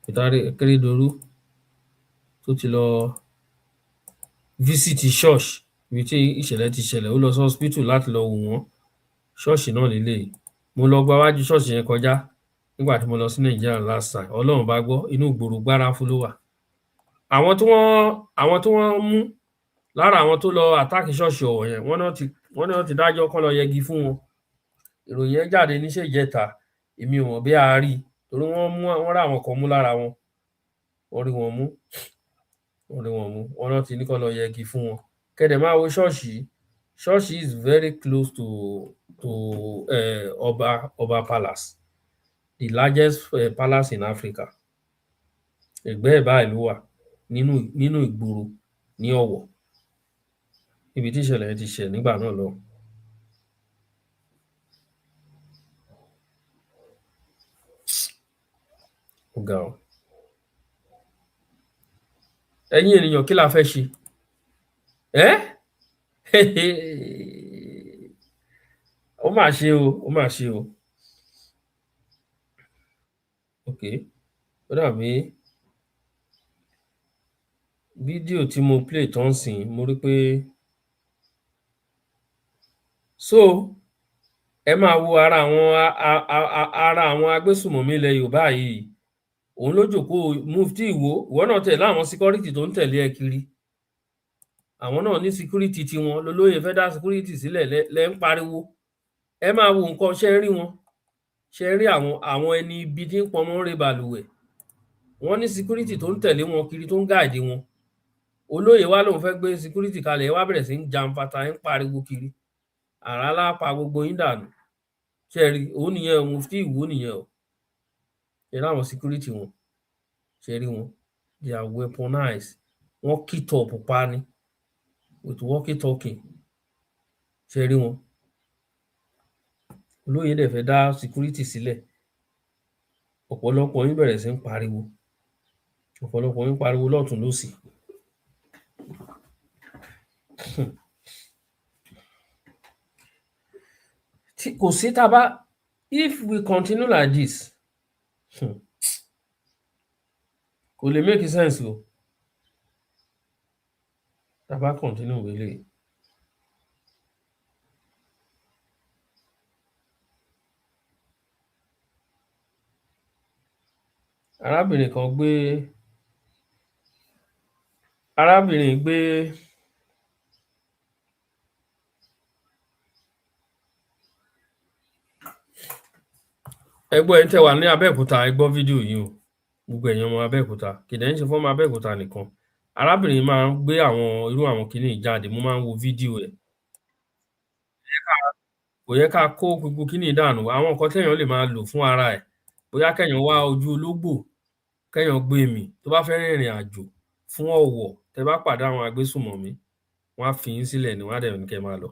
Akérédolú tó ti lọ visit church ibi tí ìṣẹ̀lẹ̀ ti ṣẹlẹ̀, ó lọ sí hospital láti lọ wò wọ́n. Ṣọ́ọ̀ṣì náà lélẹ́yìí. Mo lọ gba wájú ṣọ́ọ̀ṣì yẹn kọjá nígbà tí mo lọ sí Nàìjíríà last time. Ọlọ́run bá gbọ́, inú ìgboro gbáráfú ló wà. Àwọn tí wọ́n mú lára àwọn tó lọ attack ṣọ́ọ̀ṣì Ọ̀wọ̀ yẹn, wọ́n náà ti dájọ́ kán lọ yẹgi fún wọn. Ìròyìn yẹn jáde níṣẹ́ ìjẹta, èmi ò mọ̀ bí a rí, torí wọ́n rá àwọn kan mú lára wọn. Wọ́n rí wọn mú. Wọ́n náà ti ní kán lọ yẹgi fún wọn. Kẹ́dẹ̀ máa wo ṣọ́ọ̀ṣì. Ṣọ́ọ̀ṣì is very close to Ọba Palace. the largest palace in Africa. Ẹ̀gbẹ́ ẹ̀ báyìí ló wà nínú ìgboro ní Ọ̀wọ̀. Ibi tí ìṣẹ̀lẹ̀ yẹn ti ṣẹ̀ nígbà náà lọ. Ó ga ọ́. Ẹ̀yin ènìyàn kí la fẹ́ ṣe? Ó mà ṣe o, ó mà ṣe o. Okay. Ó dàbí fídíò tí mo play tán sìn, mo rí pé so ẹ máa wo ara àwọn agbésùmọ̀mí ilẹ̀ Yorùbá yìí. Òun ló jókòó Mufti ìwọ náà tẹ̀lé àwọn security tó ń tẹ̀lé ẹ kiri. Àwọn náà ní security tiwọn, lólóyè fẹ́ dá security sílẹ̀ lẹ́ ń pariwo. Ẹ máa wo nǹkan ṣe rí wọn. Ṣe rí àwọn ẹni ibi tí ń pọnmọ́ rè balùwẹ̀. Wọ́n ní security tó ń tẹ̀lé wọn kiri tó ń guide wọn. Olóyè wa lòun fẹ́ gbé security kalẹ̀, wá bẹ̀rẹ̀ sí ń jàǹfàtà ń pariwo kiri. Àrá lápá gbogbo yín dànù. Ṣe rí òun nìyẹn Mufti ìwọ nìyẹn o. Ṣe rí àwọn security wọn. Ṣe rí wọn. They are weaponized. Wọ́n kit up pa ni with walkie talkie. Ṣe rí wọn. Olóyè dẹ̀ fẹ́ dá security sílẹ̀. Ọ̀pọ̀lọpọ̀ yín bẹ̀rẹ̀ sí ń pariwo. Ọ̀pọ̀lọpọ̀ yín pariwo lọ́tùn lósì. Kò sí taba, if we continue like this, kò lè make sense o. Taba continue wele. Arábìnrin gbé ẹgbọ́ ẹni tẹ́ wà ní Abẹ́òkúta, ẹ gbọ́ fídíò yìí o. Gbogbo ẹ̀yin ọmọ Abẹ́òkúta, kìdẹ̀ ń ṣe fọ́mọ Abẹ́òkúta nìkan. Arábìnrin máa ń gbé àwọn kíní jáde, mo máa ń wo fídíò ẹ̀. Kò yẹ ká kó gbogbo kíní dànù. Àwọn nǹkan téèyàn lè máa lò fún ara ẹ̀. Bóyá kéèyàn wá ojú ológbò, kéèyàn gbé mì tó bá fẹ́ rìnrìn àjò fún Ọ̀wọ̀, tẹ́ bá pàdé àwọn agbésùmọ̀mí, wọ́n á fi yín sílẹ̀ ni wọ́n á dẹ̀ ní kẹ́ máa lọ.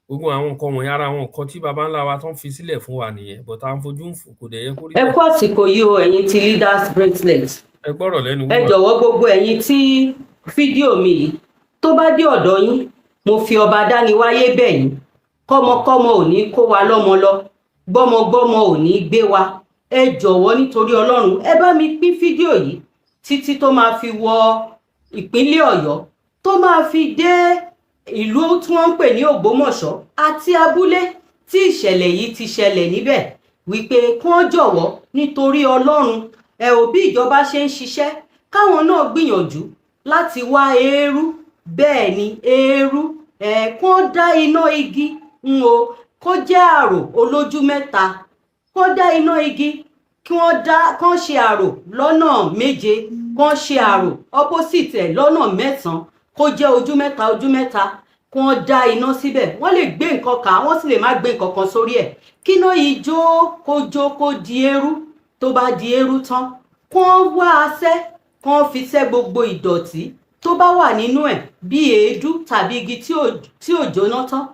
Gbogbo àwọn nǹkan wọ̀nyí ara àwọn nǹkan tí baba ńlá wa tán fi sílẹ̀ fún wa nìyẹn, but à ń fojú ń fò, kò dẹ̀ yẹ kó rí bẹ́ẹ̀. Ẹ kú àsìkò yìí o, ẹ̀yin ti Leaders Bracelet. Ẹ gbọ́rọ̀ lẹ́nu Ẹ jọ̀wọ́ gbogbo ẹ̀yin tí fídíò mi yìí tó bá dé ọ̀dọ̀ yín, mo fi ọba dániwáyé bẹ̀ yín. Kọ́mọkọ́mọ ò ní kó wa lọ́mọ lọ, gbọ́mọgbọ́mọ ò ní gbé wa. Ẹ jọ̀wọ́ nítorí Ọlọ́run, ẹ bá mi pín fídíò yìí títí tó máa fi wọ ìpínlẹ̀ Ọ̀yọ́, tó máa fi dé ìlú tí wọ́n ń pè ní Ògbómọ̀ṣọ́ àti abúlé tí ìṣẹ̀lẹ̀ yìí ti ṣẹlẹ̀ níbẹ̀, wípé kí wọ́n jọ̀wọ́ nítorí Ọlọ́run, ẹ ò bí ìjọba ṣe ń ṣiṣẹ́, káwọn náà gbìyànjú láti wá eérú. Bẹ́ẹ̀ ni eérú, kí wọ́n dá iná igi kó jẹ́ àrò olójú mẹ́ta, kó dá iná igi, kán ṣe àrò lọ́nà méje, kán ṣe àrò opposite ẹ̀ lọ́nà mẹ́sàn-án, kó jẹ́ ojú mẹ́ta, kán dá iná síbẹ̀. Wọ́n lè gbé nǹkan kà, wọ́n sì lè má gbé nǹkan kan sórí ẹ̀. Kí iná yìí kó di eérú. Tó bá di eérú tán, kán wá asẹ́, kán fi sẹ́ gbogbo ìdọ̀tí tó bá wà nínú ẹ̀ bí èédú tàbí igi tí ò jóná tán,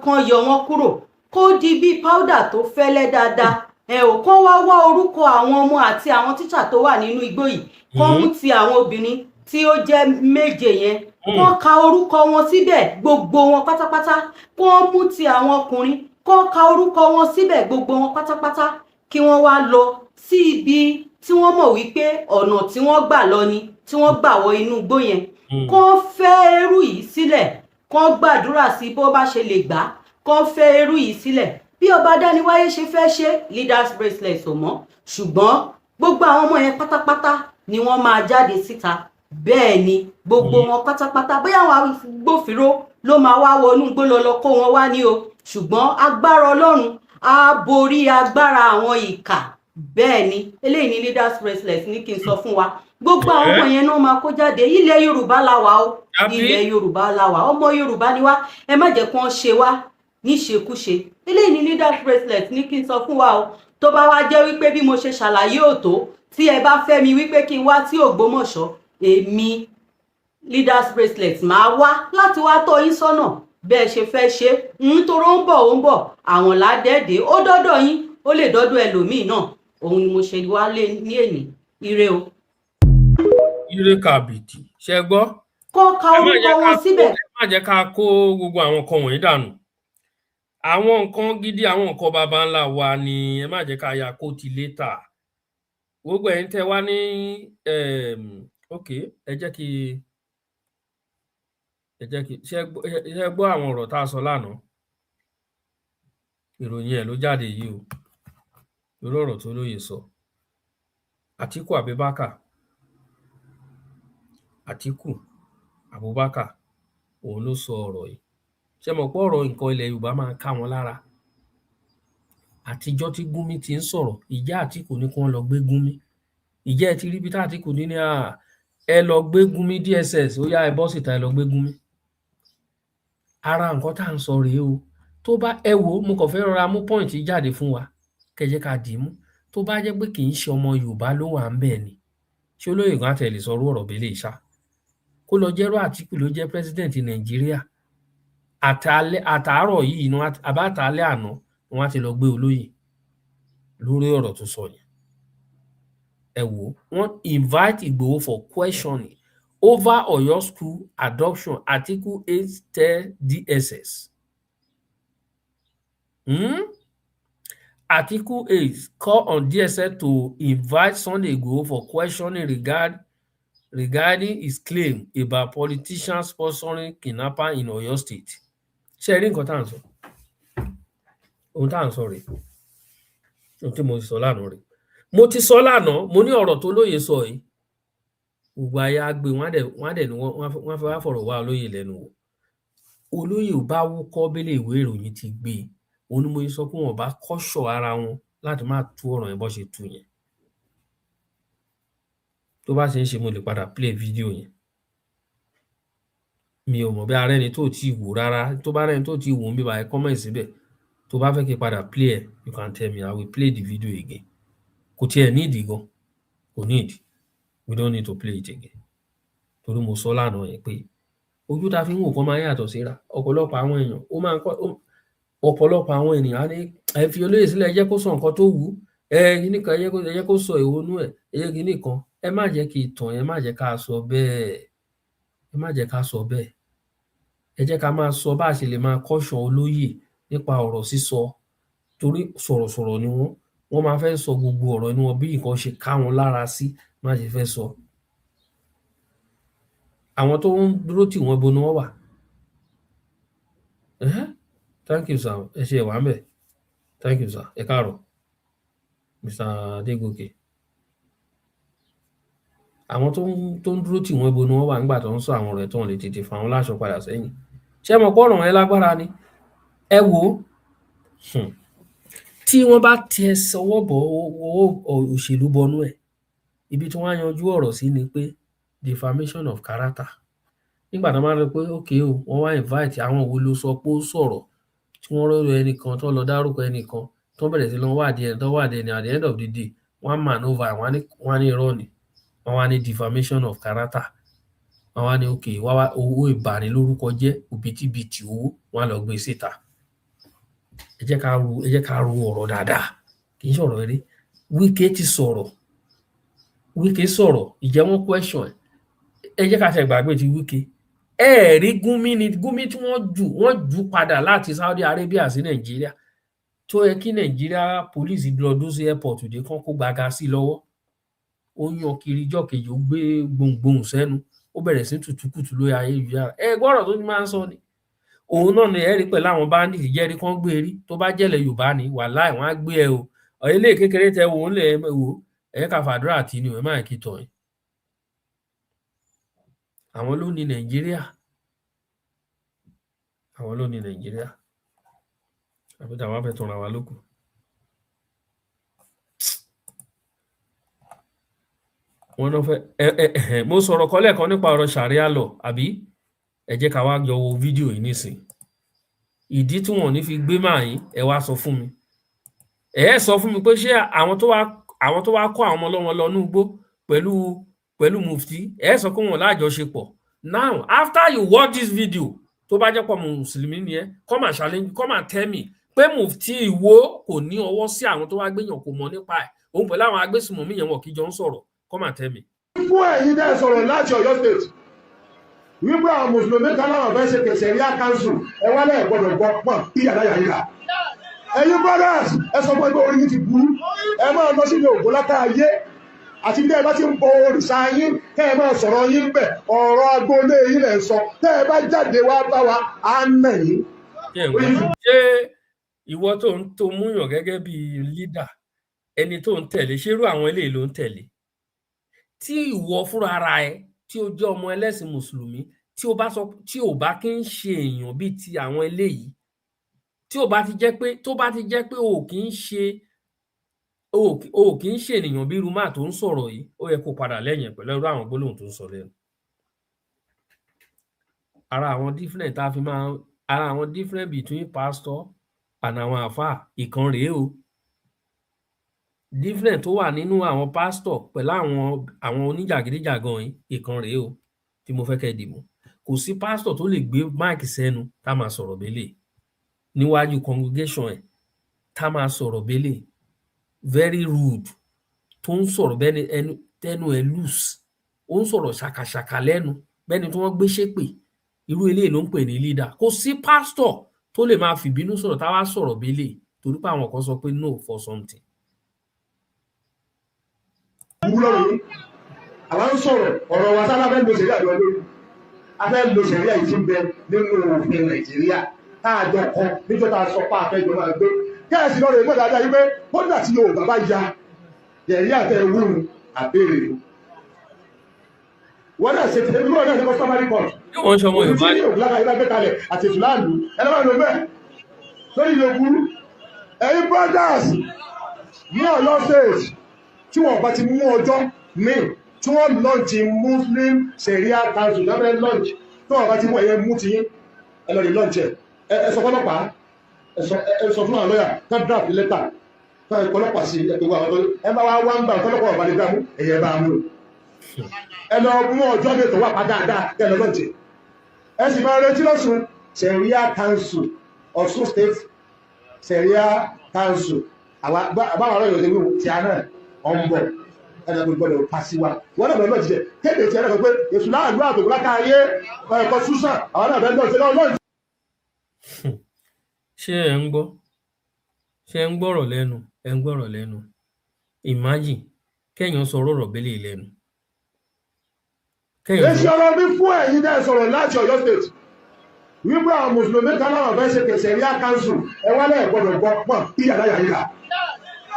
kán yọ wọ́n kúrò, kó di bí powder tó fẹ́lẹ́ dáadáa. Kán wá orúkọ àwọn ọmọ àti àwọn tíṣà tó wà nínú igbó yìí, kán mú ti àwọn obìnrin tí ó jẹ́ méje yẹn, kán ka orúkọ wọn síbẹ̀ gbogbo wọn pátápátá, kán mú ti àwọn ọkùnrin, kán ka orúkọ wọn síbẹ̀ gbogbo wọn pátápátá, kí wọ́n wá lọ sí ibi tí wọ́n mọ̀ wípé ọ̀nà tí wọ́n gbà lọ ni, tí wọ́n gbà wọ inú igbó yẹn. Kán fẹ́ eérú yìí sílẹ̀, kán gbàdúrà sí bó bá ṣe lè gbà, kán fẹ́ eérú yìí sílẹ̀. Bí ọba dániwáyé ṣe fẹ́ ṣe Leaders Bracelet ò mọ́, ṣùgbọ́n gbogbo àwọn ọmọ yẹn pátápátá ni wọ́n máa jáde síta. Bẹ́ẹ̀ ni gbogbo wọn pátápátá, bóyá àwọn agbófinró ló máa wá wọnú igbó lọ kó wọn wá ní o, ṣùgbọ́n agbára Ọlọ́run á borí agbára àwọn ìkà. Bẹ́ẹ̀ ni eléyìí ni Leaders Bracelet ní kí n sọ fún wa. Gbogbo àwọn ọmọ yẹn náà máa kó jáde. Ilẹ̀ Yorùbá la wà o, ilẹ̀ Yorùbá la wà, ọmọ Yorùbá ni wá. Ẹ má jẹ́ kí wọ́n ṣe wá níṣekúṣe eléyìí ní leaders bracelet ní kí n sọ fún wa o tó bá wá jẹ́ wípé bí mo ṣe ṣàlàyé òtó tí ẹ bá fẹ́ mi wípé kí n wá sí Ògbómọ̀ṣọ́ èmi leaders bracelet máa wá láti wá tọ́ yín sọ́nà bẹ́ẹ̀ ṣe fẹ́ ṣe nítorí ó ń bọ̀ àwọn ládẹ́ẹ̀dẹ́ ó dọ́dọ̀ yín ó lè dọ́dọ̀ ẹlòmíì náà òun ni mo ṣe wá lé ní èní ire o. ire kàbìtì ṣe gbọ́. kó ka orúkọ wọn síbẹ̀. ẹ má jẹ́ ká kó gbogbo àwọn nǹkan wọ̀nyí dànù àwọn nǹkan gidi àwọn nǹkan baba ńlá wa ni ẹ má jẹ́ ká ya kó ti létà gbogbo ẹ̀yin tẹ́ wá ní ok ẹ jẹ́ kí ṣe gbọ́ àwọn ọ̀rọ̀ tá a sọ lánàá ìròyìn ẹ̀ ló jáde yìí o lórí ọ̀rọ̀ tó lóye sọ Àtíkù Abubakar òun ló sọ ọ̀rọ̀ yìí ṣe mọ̀ pé ọ̀rọ̀ nǹkan ilẹ̀ Yorùbá máa ká wọn lára àtijọ́ tí Gúnmi ti ń sọ̀rọ̀ ìjẹ́ Àtíkù ní kí wọ́n lọ gbé Gúnmi ìjẹ́ ẹ ti rí bí tá Àtíkù ní ẹ lọ gbé Gúnmi DSS ó yá ẹ bọ́ síta ẹ lọ gbé Gúnmi ara nǹkan tá à ń sọ rèé o tó bá ẹ wò mo kàn fẹ́ rọra mú pọ́ìntì jáde fún wa kẹjẹ ká dì í mú tó bá jẹ́ pé kì í ṣe ọmọ Yorùbá ló wà ń bẹ̀ ni ṣé olóyè gan àtẹ̀lé sọ ọ̀rọ̀ bẹ́lẹ̀ ìṣá kó lọ jẹ́rọ Àtíkù ló jẹ́ president Nàìjíríà àtàárọ̀ yìí àbátàálẹ̀ àná wọn á ti lọ gbé olóyè lórí ọ̀rọ̀ tó sọ yẹn ẹ wò wọ́n invite Igboho for questioning over Oyo school adoption Article 8 tell DSS. Article 8 call on DSS to invite Sunday Igboho for questioning regarding his claim about politicians sponsoring kidnappers in Oyo State. Ṣé rí nǹkan tá à ń sọ? Ohun tá à ń sọ rèé. Ohun tí mo sọ lánàá rèé. Mo ti sọ lánàá, mo ní ọ̀rọ̀ tó lóye sọ yìí. Gbogbo ayé á gbé wọ́n dẹ̀ ni wọ́n fẹ́ wá fọ̀rọ̀ wá olóyè lẹ́nu wò. Olóyè ò bá wúkọ́ bẹ́lẹ̀ ìwé ìròyìn ti gbé e. Òun ni mo sọ pé wọn bá kọ́ṣọ̀ ara wọn láti máa tú ọ̀rọ̀ yẹn bó ṣe tú yẹn. Tó bá ṣe ń ṣe mo lè padà play fídíò yẹn. Mi ò mọ̀ bí ara ẹni tó ti wò rárá tó bá rẹni tó ti wò ń bí báyìí comment síbẹ̀ tó bá fẹ́ kí n padà play ẹ̀ you can tell me I will play the video again. Kò tiẹ̀ need gan kò need we don't need to play it again. Torí mo sọ lánàá yẹn pé ojú ta fi ń wò kọ́ máa yàtọ̀ síra ọ̀pọ̀lọpọ̀ àwọn èèyàn ó máa ń kọ́ ọ̀pọ̀lọpọ̀ àwọn ènìyàn á ní ẹ fi olóyè sílẹ̀ ẹ jẹ́ kó sọ nǹkan tó wù ú kíní kan ẹ jẹ́ kó sọ ìwọ́nú ẹ̀ kíní kan ẹ má jẹ́ kí ìtàn ẹ má jẹ́ ká sọ bẹ́ẹ̀ ẹ jẹ́ ká máa sọ bá a ṣe lè máa kọ́ṣọ̀ olóyè nípa ọ̀rọ̀ sísọ torí sọ̀rọ̀sọ̀rọ̀ ni wọ́n máa fẹ́ sọ gbogbo ọ̀rọ̀ inú wọn bí nǹkan ṣe ká wọn lára sí má ṣe fẹ́ sọ àwọn tó ń dúró tì wọ́n bo ni wọ́n wà. Thank you sir ẹ ṣe wà ńbẹ̀ thank you sir ẹ káàárọ̀ Mr. Adegoke àwọn tó ń dúró tì wọ́n bo ni wọ́n wà nígbà tó ń sọ àwọn ọ̀rẹ́ tó ń lè tètè fà wọ́n láṣọ padà sẹ́yìn ṣé mọ̀ pé ọ̀rọ̀ yẹn lágbára ni ẹ wò ó tí wọ́n bá tiẹ̀ sọwọ́ bọ̀ owó òṣèlú bọnú ẹ̀ ibi tí wọ́n á yanjú ọ̀rọ̀ sí ni pé defamation of character nígbà tó máa ń rí pé ókè o wọ́n wá invite àwọn wo ló sọ pé ó sọ̀rọ̀ tí wọ́n rọ́rọ̀ ẹnìkan tó lọ dárúkọ ẹnìkan tó bẹ̀rẹ̀ sí lọ wádìí ẹ̀ tó wádìí ẹni at the end of the day wọ́n á maneuver wọ́n á ní irọ́ ni wọ́n wá ní defamation of character wọ́n wá ní ókè wá owó ìbanilórúkọ jẹ́ òbítíbitì owó wọ́n á lọ gbé síta ẹ jẹ́ ká ro ọ̀rọ̀ dáadáa kì í sọ̀rọ̀ eré Wike ti sọ̀rọ̀ Wike sọ̀rọ̀ ìjẹ́ wọ́n question ẹ jẹ́ ká ṣe gbàgbé ti Wike rí Gúnmi tí wọ́n jù padà láti Saudi Arabia sí Nàìjíríà tó yẹ kí Nàìjíríà police lọ́dún sí airport dé kán kó gbaga sí lọ́wọ́ ó yan kiri ijọ́ kejì ó gbé gbohùngbohùn sẹ́nu ó bẹ̀rẹ̀ sí tutukutu lórí ayélujára gbọ́rọ̀ tó ní máa ń sọ ni òun náà ni ẹ̀rí pẹ̀lú àwọn bandits jẹ́rí kán gbé rí tó bá jẹ́lẹ̀ Yorùbá ni wàláì wọ́n á gbé ẹ o ilé kékeré tẹ wò ó lè wò ká fàdúrà àti ni ẹ máa kí tọ̀ ẹ́ àwọn ló ní Nàìjíríà àbí táwọn fẹ́ tọrọ àwa lókun. wọ́n náà fẹ́ mo sọ̀rọ̀ kọ́lẹ̀ kan nípa ọ̀rọ̀ Sharia law àbí ẹ jẹ́ ká wá jọ wo fídíò yìí nísìn ìdí tí wọn ò ní fi gbé màá yín ẹ wá sọ fún mi. Ẹ sọ fún mi pé ṣé àwọn tó wá kó àwọn ọmọ ọlọ́mọ lọ ní igbó pẹ̀lú mufti ẹ sọ pé wọn lájọṣepọ̀. Now after you watch this video tó bá jẹ́ pọ̀ mùsùlùmí ni ẹ come and challenge, come and tell me pé mufti Ìwó kò ní ọwọ́ sí àwọn tó wá gbéyàn kò mọ̀ nípa ẹ̀ òun pẹ̀lú àwọn agbésùnmọ̀mí yẹn wọn kì í jọ ń sọ̀rọ̀. Come and tell me. fún ẹ̀yin dẹ́ sọ̀rọ̀ láti Ọ̀yọ́ state wípé àwọn mùsùlùmí kan láwọn fẹ́ ṣe kẹsẹ̀ríà council ẹ wálé ẹ̀ gbọ́dọ̀ gbọ́ pọ̀ kí yàrá yàrá yà. ẹ̀yin brothers ẹ sọ fún ẹgbẹ́ orí yìí ti burú ẹ máa lọ sílé ògbó látà ayé àti bí ẹ bá ti ń bọ òrìṣà yín kẹ́ ẹ máa sọ̀rọ̀ yín bẹ̀ ọ̀rọ̀ agboolé yín lẹ̀ sọ tẹ́ ẹ bá jáde wá bá wa á nà yín. ṣé ìwọ tó múyàn gẹ́gẹ́ bí leader ẹni tó ń tẹ̀lé ṣerú àwọn eléyìí ló ń tẹ̀lé? Tí ìwọ fúnra ara ẹ tí ó jẹ́ ọmọ ẹlẹ́sìn mùsùlùmí tí ò bá kí ń ṣe èèyàn bíi ti àwọn eléyìí, tí ò bá ti jẹ́ pé o kì í ṣe ènìyàn bí irú máà tó ń sọ̀rọ̀ yìí, ó yẹ kó padà lẹ́yìn pẹ̀lú irú àwọn gbólóhùn tó ń sọ lẹ́nu. Ara àwọn different between pastor and àwọn àfáà ìkan rèé o. Different tó wà nínú àwọn pastor pẹ̀lú àwọn oníjàgídíjàgan yìí ìkan rèé o tí mo fẹ́ kẹ́ dìmú. Kò sí pastor tó lè gbé máìkì sẹ́nu tá máa sọ̀rọ̀ bẹ́lẹ̀ níwájú congregation ẹ̀ tá máa sọ̀rọ̀ bẹ́lẹ̀ very rude tó ń sọ̀rọ̀ bẹ́ni tẹnu ẹ̀ loose ó ń sọ̀rọ̀ ṣàkàṣàkà lẹ́nu bẹ́ni tí wọ́n gbé ṣépè. Irú eléyìí ló ń pè ní leader. Kò sí pastor tó lè máa fìbínú sọ̀rọ̀ tá wá sọ̀rọ̀ bẹ́lẹ̀ torí pé àwọn kan sọ pé no for something. Àwọn ń sọ̀rọ̀ ọ̀rọ̀ wa sábà fẹ́ lo ṣẹ̀ríà àjọ lórí a fẹ́ lo ṣẹ̀ríà yìí tí ń bẹ nínú òfin Nàìjíríà táàjọ kan níjọ́ tá a sọ pé àfẹ́jọ máa gbé kẹ́ẹ̀sì lọ́rọ̀ ìgbọ́dọ̀ ajá yìí pé kódà tí Yorùbá bá ya ṣẹ̀ríà tẹ wúrun àbẹ̀rẹ̀ wọ́n náà ṣe tẹ̀lé wọ́n náà ṣe customary court wọ́n ṣe ọmọ Yorùbá ní òkúlákà yìí bá gbé kalẹ̀ àti ìtùláàlú ẹlẹ́wọ̀n ló bẹ́ẹ̀ lórí ìlú burú ẹ̀yin brothers ní Ọ̀yọ́ state tí wọ́n bá ti mú ọjọ́ míì tí wọ́n launch Muslim Sharia Council lọ́bẹ̀ launch tí wọ́n bá ti mú ẹ̀yẹ mú ti yín ẹlọ́dẹ̀ launch ẹ sọ fọ́lọ́pàá ẹ sọ fún àwọn lọ́yà ká draft letter ká ọlọ́pàá sí ẹgbẹ̀wọ̀ àwọn tó ẹ bá wá ń gbà ọlọ́pàá ọ̀bá lè gbà mú ẹ̀yẹ bá mú ẹ lọ mú ọjọ́ mi tó wà pa dáadáa kẹ lọ launch ẹ sì máa retí lọ́sùn Sharia Council Ọ̀ṣun State Sharia Council àbáwọn ọ̀rọ̀ yóò ṣe wíwò tí a náà ọ̀nbọ̀ ẹ̀dá gbogbo ọ̀dọ̀ pàṣíwá wọ́n náà bẹ̀rẹ̀ lọ́jì jẹ́ kéde tí ẹ̀rọ pé èṣù láàlú àtòkù láká ayé ẹ̀kọ́ súsàn àwọn náà bẹ̀rẹ̀ lọ́jì lọ́jì. Ṣé ẹ ń gbọ́? Ṣé ẹ ń gbọ́rọ̀ lẹ́nu? Ẹ ń gbọ́rọ̀ lẹ́nu. Imagine kẹ́yàn sọ̀rọ̀ ọ̀rọ̀ bẹ́lẹ̀ lẹ́nu. Èsì ọ̀rọ̀ mi fún ẹ̀yin dẹ́ sọ̀rọ̀ láti Ọ̀yọ́ state wípé àwọn mùsùlùmí kan láwọn fẹ́ ṣe kẹsẹ̀ríà council ẹ wálé ẹ̀ gbọ́dọ̀ gbọ́ pọ̀ kí yàrá yàrá yà.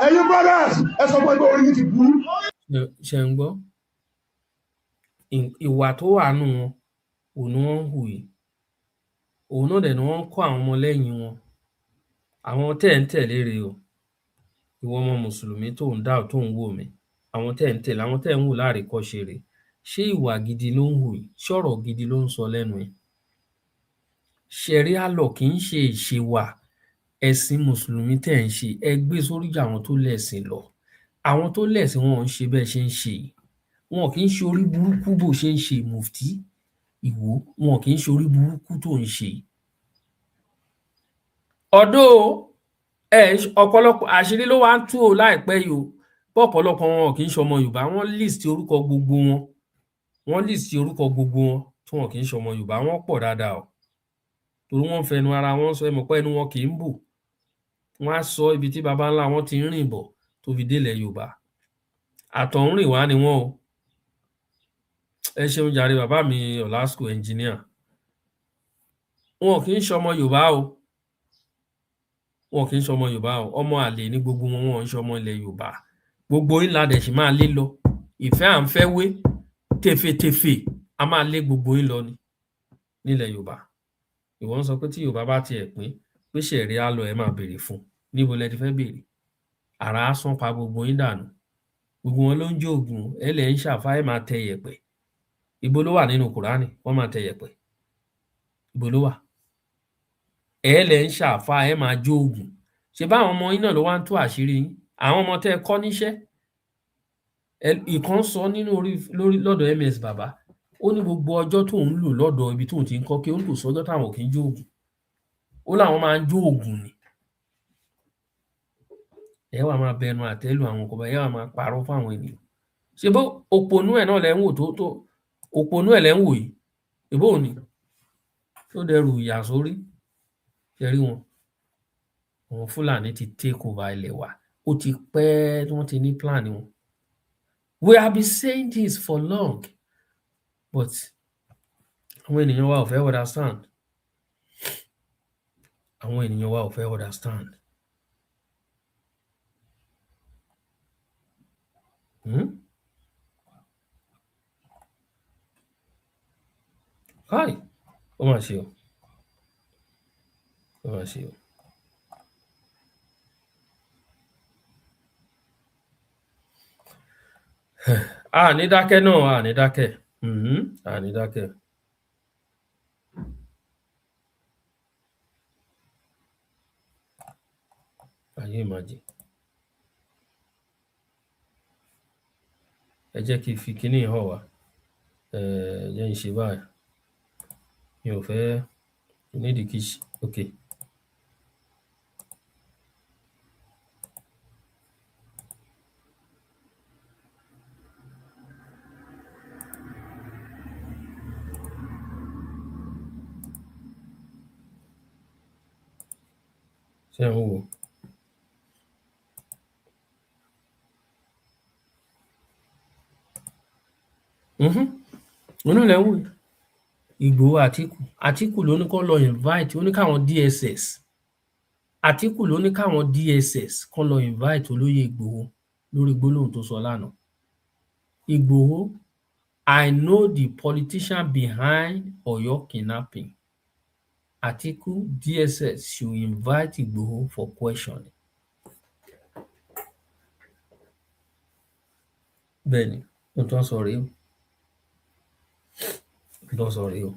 Ẹ̀yin brothers ẹ sọ fún ẹgbẹ́ orí yìí ti burú. Ṣé ń gbọ́? Ìwà tó wà nù wọn òun ni wọ́n ń hù yìí. Òun náà dẹ̀ ni wọ́n ń kọ́ àwọn ọmọ lẹ́yìn wọn. Àwọn tẹ́ ń tẹ̀lé rèé o. Ìwọ ọmọ mùsùlùmí tó ń dá tó ń wò mí. Àwọn tẹ́ ń tẹ̀lé àwọn tẹ́ ń wò láàrínkọ́ṣe rèé. Ṣé ìwà gidi ló ń hù yìí? Ṣọ̀rọ̀ gidi ló ń sọ lẹ́nu yìí? Sharia law kì í ṣe ìṣèwà ẹ̀sìn mùsùlùmí tẹ̀ ń ṣe ẹ gbé sórí àwọn tó lẹ̀sìn lọ. Àwọn tó lẹ̀sìn wọn ń ṣe bẹ́ẹ̀ ṣe ń ṣe yìí. Wọn kì í ṣe orí burúkú bó ṣe ń ṣe mufti Ìwó wọn kì í ṣe orí burúkú tó ń ṣe. Ọ̀pọ̀lọpọ̀ àṣírí ló wá ń tú o láìpẹ́ yìí o bọ́ ọ̀pọ̀lọpọ̀ wọn kì í ṣe ọmọ Yorùbá wọ́n list orúkọ gbogbo wọn tí wọn kì í ṣe ọmọ Yorùbá wọ́n pọ̀ dáadáa o torí wọ́n fẹnu ara wọn sọ ẹmọ̀ pé ẹnu wọn kì í bù wọ́n á sọ ibi tí baba ńlá wọn ti ń rìn bọ̀ tó fi délẹ̀ Yorùbá àtọ̀húnrìn wá ni wọ́n o. Ẹ ṣeun jàre bàbá mi Ọlásùkò engineer wọn kì í ṣe ọmọ Yorùbá o ọmọ àlè ní gbogbo wọn ń ṣe ọmọ ilẹ̀ Yorùbá gbogbo ìlà dẹ̀ sì máa lé lọ ìfẹ́ à ń fẹ́ wé tefetefe a máa lé gbogbo yín lọ ni nílẹ̀ Yorùbá. Ìwọ ń sọ pé tí Yorùbá bá tiẹ̀ pín pé ṣẹ̀rí á lọ ẹ máa béèrè fún níbo lẹ ti fẹ́ béèrè àrà á sán pa gbogbo yín dànù gbogbo wọn ló ń jó ògùn ẹlẹ́ ń ṣàfáì máa tẹ yẹ̀pẹ̀ ibo ló wà nínú Kùránì wọ́n máa tẹ yẹ̀pẹ̀ ibo ló wà ẹ lẹ ń ṣàfà ẹ máa jó oògùn ṣe báwọn ọmọ yín náà ló wá ń tú àṣírí yín àwọn ọmọ tẹ́ ẹ kọ́ níṣẹ́ ìkan sọ nínú lórí lọ́dọ̀ ms bàbá ó ní gbogbo ọjọ́ tóun lò lọ́dọ̀ ibi tóun ti ń kọ́ kí ó lò sọ́jọ́ táwọn kì í jó oògùn ó láwọn máa ń jó oògùn ni ẹ wà máa bẹnu àtẹ́lù àwọn ọkọ ẹ wà máa parọ́ fún àwọn ènìyàn ṣe bó òpònú ẹ̀ náà lẹ ń wò tó òpònú ẹ̀ lẹ ń wò yìí ìbò ni tó dẹrù ìyà sórí ṣẹrí wọn àwọn Fúlàní ti take over ilẹ̀ wa ó ti pẹ́ tí wọ́n ti ní plan wọn we have been saying this for long but àwọn ènìyàn wa ò fẹ́ understand àwọn ènìyàn wa ò fẹ́ understand. Hi, ó mà ṣe o ó mà ṣe o. Ní dákẹ́ náà ní dákẹ́ ní dákẹ́. Ayé ìmàjì ẹ jẹ́ kí n fi kíní hàn wá jẹ́ ń ṣe báyìí mi ò fẹ́ nídìí kí ok. Ṣé ń wò? Òun náà lẹ́ ń wò Ìgbòho Àtíkù ló ní kó lọ invite ó ní káwọn DSS Àtíkù ló ní káwọn DSS kó lọ invite olóyè Ìgbòho lórí gbólóhùn tó sọ lánàá. Ìgbòho, I know the politician behind Oyo kidnapping. Àtíkù DSS should invite Igboho for questioning. Bẹ́ẹ̀ni, ohun tó ń sọ rèé o. Ohun tó ń sọ rèé o.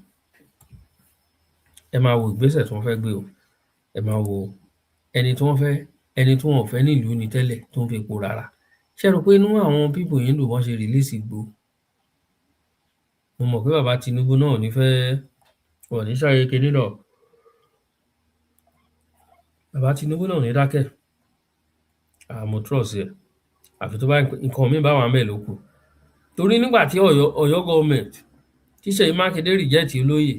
Ẹ máa wo ìgbésẹ̀ tí wọ́n fẹ́ gbé o. Ẹ máa wo ẹni tí wọ́n fẹ́ nílùú ni tẹ́lẹ̀ tó ń fi epo rárá. Ṣé ẹ rò pé inú àwọn pípò yìí ń dùn bọ́n ṣe release Igboho? Mo mọ̀ pé bàbá Tinubu náà ò ní fẹ́ wọ̀ ní ṣàyè kinní náà. Bàbá Tinubu náà ò ní dákẹ́. Mo trust ẹ̀. Àfi tó bá nǹkan mi bá wà ńbẹ̀ ló kù. Torí nígbà tí Ọ̀yọ́ Goverment tí Ṣèyí Mákindé reject Olóyè,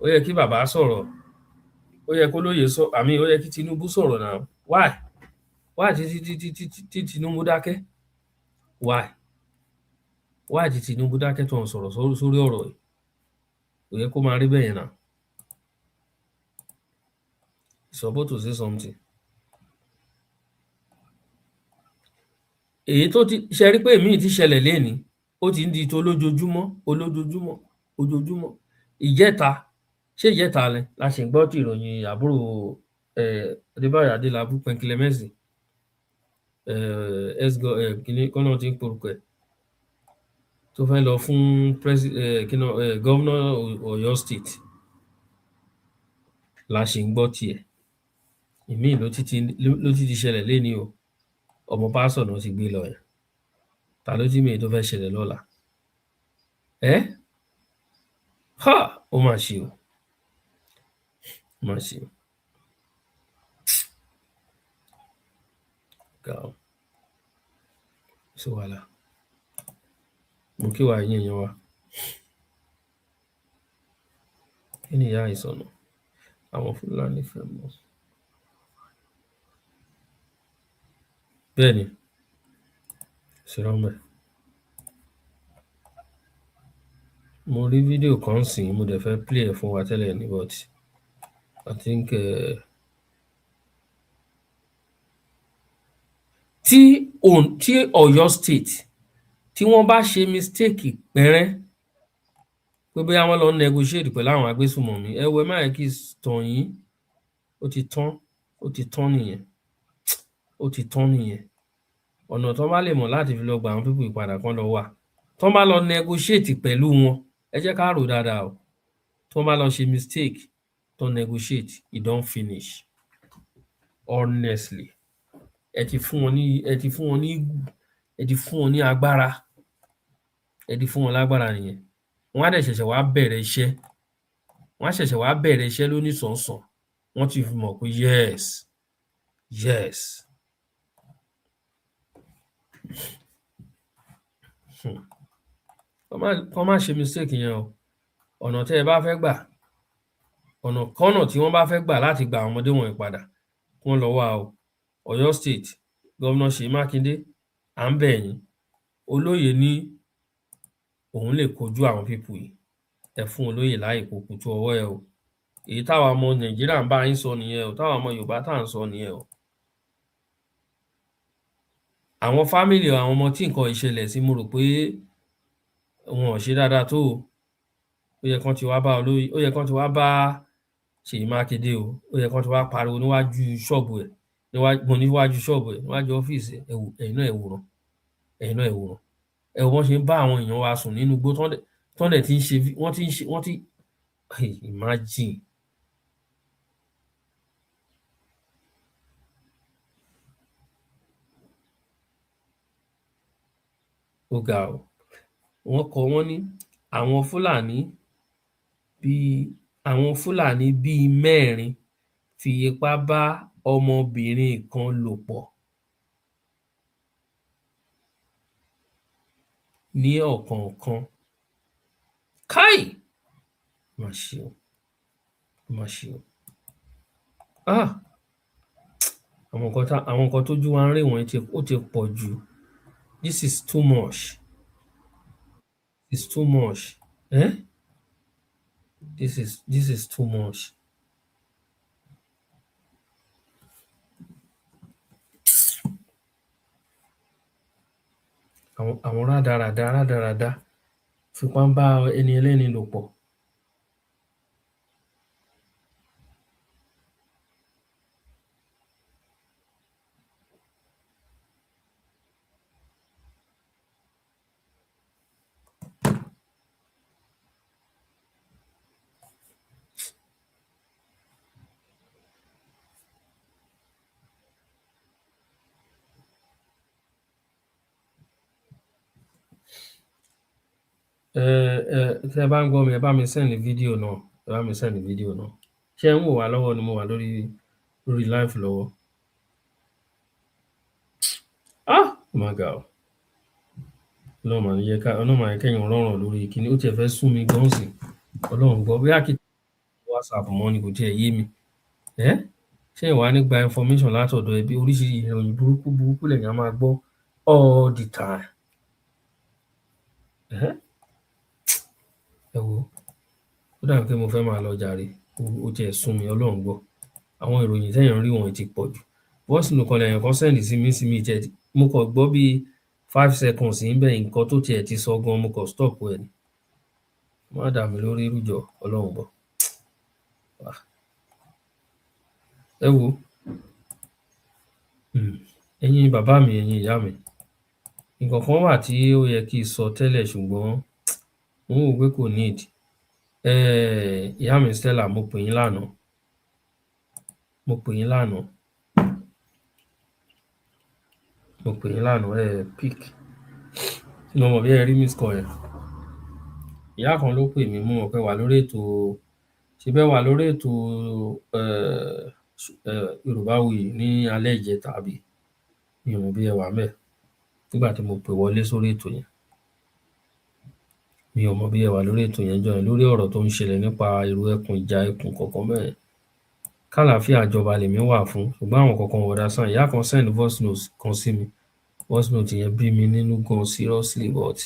ó yẹ kí bàbá sọ̀rọ̀. Ó yẹ kó Olóyè sọ, ó yẹ kí Tinubu sọ̀rọ̀ náà. Why tí Tinubu dákẹ́? Why tí Tinubu dákẹ́ tó ń sọ̀rọ̀ sórí ọ̀rọ̀ yìí? Ó yẹ kó máa rí bẹ́ẹ̀ yẹn náà. He's supposed to say something. Èyí tó ti ṣe rí pé èmi ti ṣẹlẹ̀ lénìí, ó ti ń di tó ojoojúmọ́. Ìjẹta ni la ṣe ń gbọ́ tí ìròyìn àbúrò Adébáyọ̀ Adélábù Pẹ̀nkílẹ́mẹ́sì kìíní kọ́nà tí ń porúkọ ẹ̀ tó fẹ́ lọ fún gọ́vnà Ọ̀yọ́ state la ṣe ń gbọ́ tiẹ̀. Ìmí ló ti ṣẹlẹ̀ lénìí o. Ọmọ pásọ̀ náà ti gbé lọ yẹn. Ta ló jí mi tó fẹ́ ṣẹlẹ̀ lọ́la? Ó mà ṣe o. Ó mà ṣe o. Sí wàhálà. Mo kí wa yín èèyàn wa. Kí ni ìyá ìsọ̀nà? Àwọn Fúlàní fẹ́ mọ̀. Bẹ́ẹ̀ni, ṣèrànmẹ́. Mo rí fídíò kan sìn, mo dẹ̀ fẹ́ play ẹ̀ fún wa tẹ́lẹ̀ ní but I think tí Ọ̀yọ́ state tí wọ́n bá ṣe mistake pẹ́rẹ́ pé bóyá wọ́n lọ negotiate pẹ̀lú àwọn agbésùmọ̀mí ẹ má yẹ kí tàn yín ó ti tán nìyẹn ọ̀nà tó bá lè mọ̀ láti fi lọ gba àwọn pípò ìpadà kan lọ wà tó bá lọ negotiate pẹ̀lú wọn ẹ jẹ́ ká rò dáadáa o tó bá lọ ṣe mistake tó negotiate e don finish honestly. Ẹ ti fún wọn ní agbára, ẹ ti fún wọn lágbára nìyẹn. Wọ́n á dẹ̀ ṣẹ̀ṣẹ̀ wá bẹ̀rẹ̀ iṣẹ́ lóníṣọ̀ọ́sàn. Wọ́n ti fi mọ̀ pé yes. Kọ́ má ṣe mistake yẹn o. Ọ̀nà tẹ́ ẹ bá fẹ́ gbà, ọ̀nàkọ́nà tí wọ́n bá fẹ́ gbà láti gba àwọn ọmọdé wọ̀nyí padà, kí wọ́n lọ wá o. Ọ̀yọ́ State, Governor Ṣèyí Mákindé, à ń bẹ̀ yín. Olóyè ní òun lè kojú àwọn pípù yìí. Ẹ fún Olóyè láàyè kó kutu ọwọ́ ẹ o. Èyí táwa ọmọ Nàìjíríà ń bá yín sọ nìyẹn o. Táwa ọmọ Yorùbá tá à ń sọ nìyẹn o. Àwọn fámìlì àwọn ọmọ tí nǹkan ìṣẹ̀lẹ̀ sí, mo rò pé wọn ò ṣe dáadáa tó o. Ó yẹ kán ti wá bá Ṣèyí Mákindé o. Ó yẹ kán ti wá pariwo níwájú ṣọ́ọ̀bù ẹ̀, níwájú ọ́fíìsì ẹ̀. Ẹ̀yin náà ẹ wòran. Ẹ wò bọ́n ṣe ń bá àwọn èèyàn wa sùn nínú igbó tán dẹ̀ ti ń ṣe wọ́n ti imagine. Ó ga o. Wọ́n ní àwọn Fúlàní bíi 4 fi ipá bá ọmọbìnrin kan lò pọ̀ ní ọ̀kọ̀ọ̀kan. Káì! Mà ṣe o. Àwọn nǹkan tójú wa ń rí wọ̀nyí ó ti pọ̀ jù. This is too much. It's too much. This is too much. Àwọn rádaràda fipá ń bá ẹni ẹlẹ́ni lò pọ̀. Tẹ́ ẹ bá ń gbọ́ mi, ẹ bá mi send fídíò náà. Ṣé ẹ ń wò wá lọ́wọ́ ni mo wà lórí live lọ́wọ́? Ó mà ga o. Ọlọ́run mà ní kẹ́yìn rọrùn lórí kíní. Ó tiẹ̀ fẹ́ sún mi gan sìn. Ọlọ́run gbọ́, bóyá kí WhatsApp mọ́ ni kò tiẹ̀ yé mi. Ṣé ìwà ní gba information látọ̀dọ̀ ẹbí? Oríṣiríṣi ìròyìn burúkú lèèyàn máa gbọ́ all the time. Ẹ wo, ó dàbí pé mo fẹ́ máa lọ jàre. Ó tiẹ̀ sún mi, Ọlọ́run gbọ́. Àwọn ìròyìn téèyàn ń rí wọ̀nyí ti pọ̀ jù. Voice note kan lèèyàn kan send sí mi tiẹ̀, mo kàn gbọ́ bí 5 seconds níbẹ̀, nǹkan tó tiẹ̀ ti sọ gan, mo kàn stop ẹ̀ ni. Má dà mí lórí irú jọ̀ọ́, Ọlọ́run gbọ́. Ẹ wo, ẹ̀yin bàbá mi, ẹ̀yin ìyá mi, nǹkan kan wà tí ó yẹ kí n sọ tẹ́lẹ̀ ṣùgbọ́n mo ń wò pé kò need. Ìyá mi Stella, mo pè yín lánàá. Pick. Mo mọ̀ bí ẹ rí miss call yẹn. Ìyá kan ló pè mí, mo mọ̀ pé wà lórí ètò, ṣe bẹ́ẹ̀ wà lórí ètò Yorùbáwùyí ní alẹ́ ìjẹta àbí? Mi ò mọ̀ bí ẹ wà ńbẹ̀ nígbà tí mo pè wọlé sórí ètò yẹn. Mi ò mọ̀ bí ẹ wà lórí ètò yẹn jọ́ yẹn, lórí ọ̀rọ̀ tó ń ṣẹlẹ̀ nípa ìjà ẹkùn kọ̀ọ̀kan bẹ́ẹ̀. Kálàáfíà ìjọba lèmi wà fún, ṣùgbọ́n àwọn kọ̀ọ̀kan ò understand. Ìyá kan send voice note kan sí mi. Voice note yẹn bí mi nínú gan seriously, but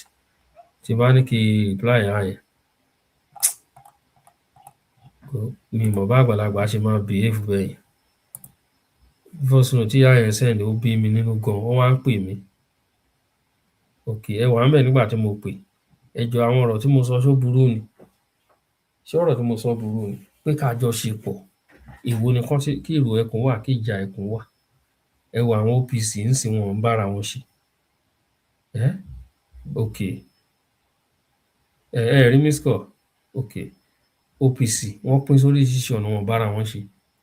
tí bá ní kí reply ìyá yẹn, mi ò mọ̀ bá àgbàlagbà ṣe máa behave bẹ́ẹ̀ yẹn. Voice note tí ìyá yẹn send ó bí mi nínú gan, ó wá ń pè mí. Ẹ wà ńbẹ̀ nígbà tí mo pè. Ẹ jọ̀ọ́, àwọn ọ̀rọ̀ tí mo sọ ṣó burú ni? Ṣé ọ̀rọ̀ tí mo sọ burú ni? Pé ká jọ ṣe pọ̀. Èwo ni kí ìrò ẹkùn wà, kí ìjà ẹkùn wà? Ẹ wo àwọn OPC ń sìn, wọn ń bára wọn ṣe. Ẹ rí miss call? OPC wọ́n pín sórí ṣíṣe ọ̀nà wọn bára wọn ṣe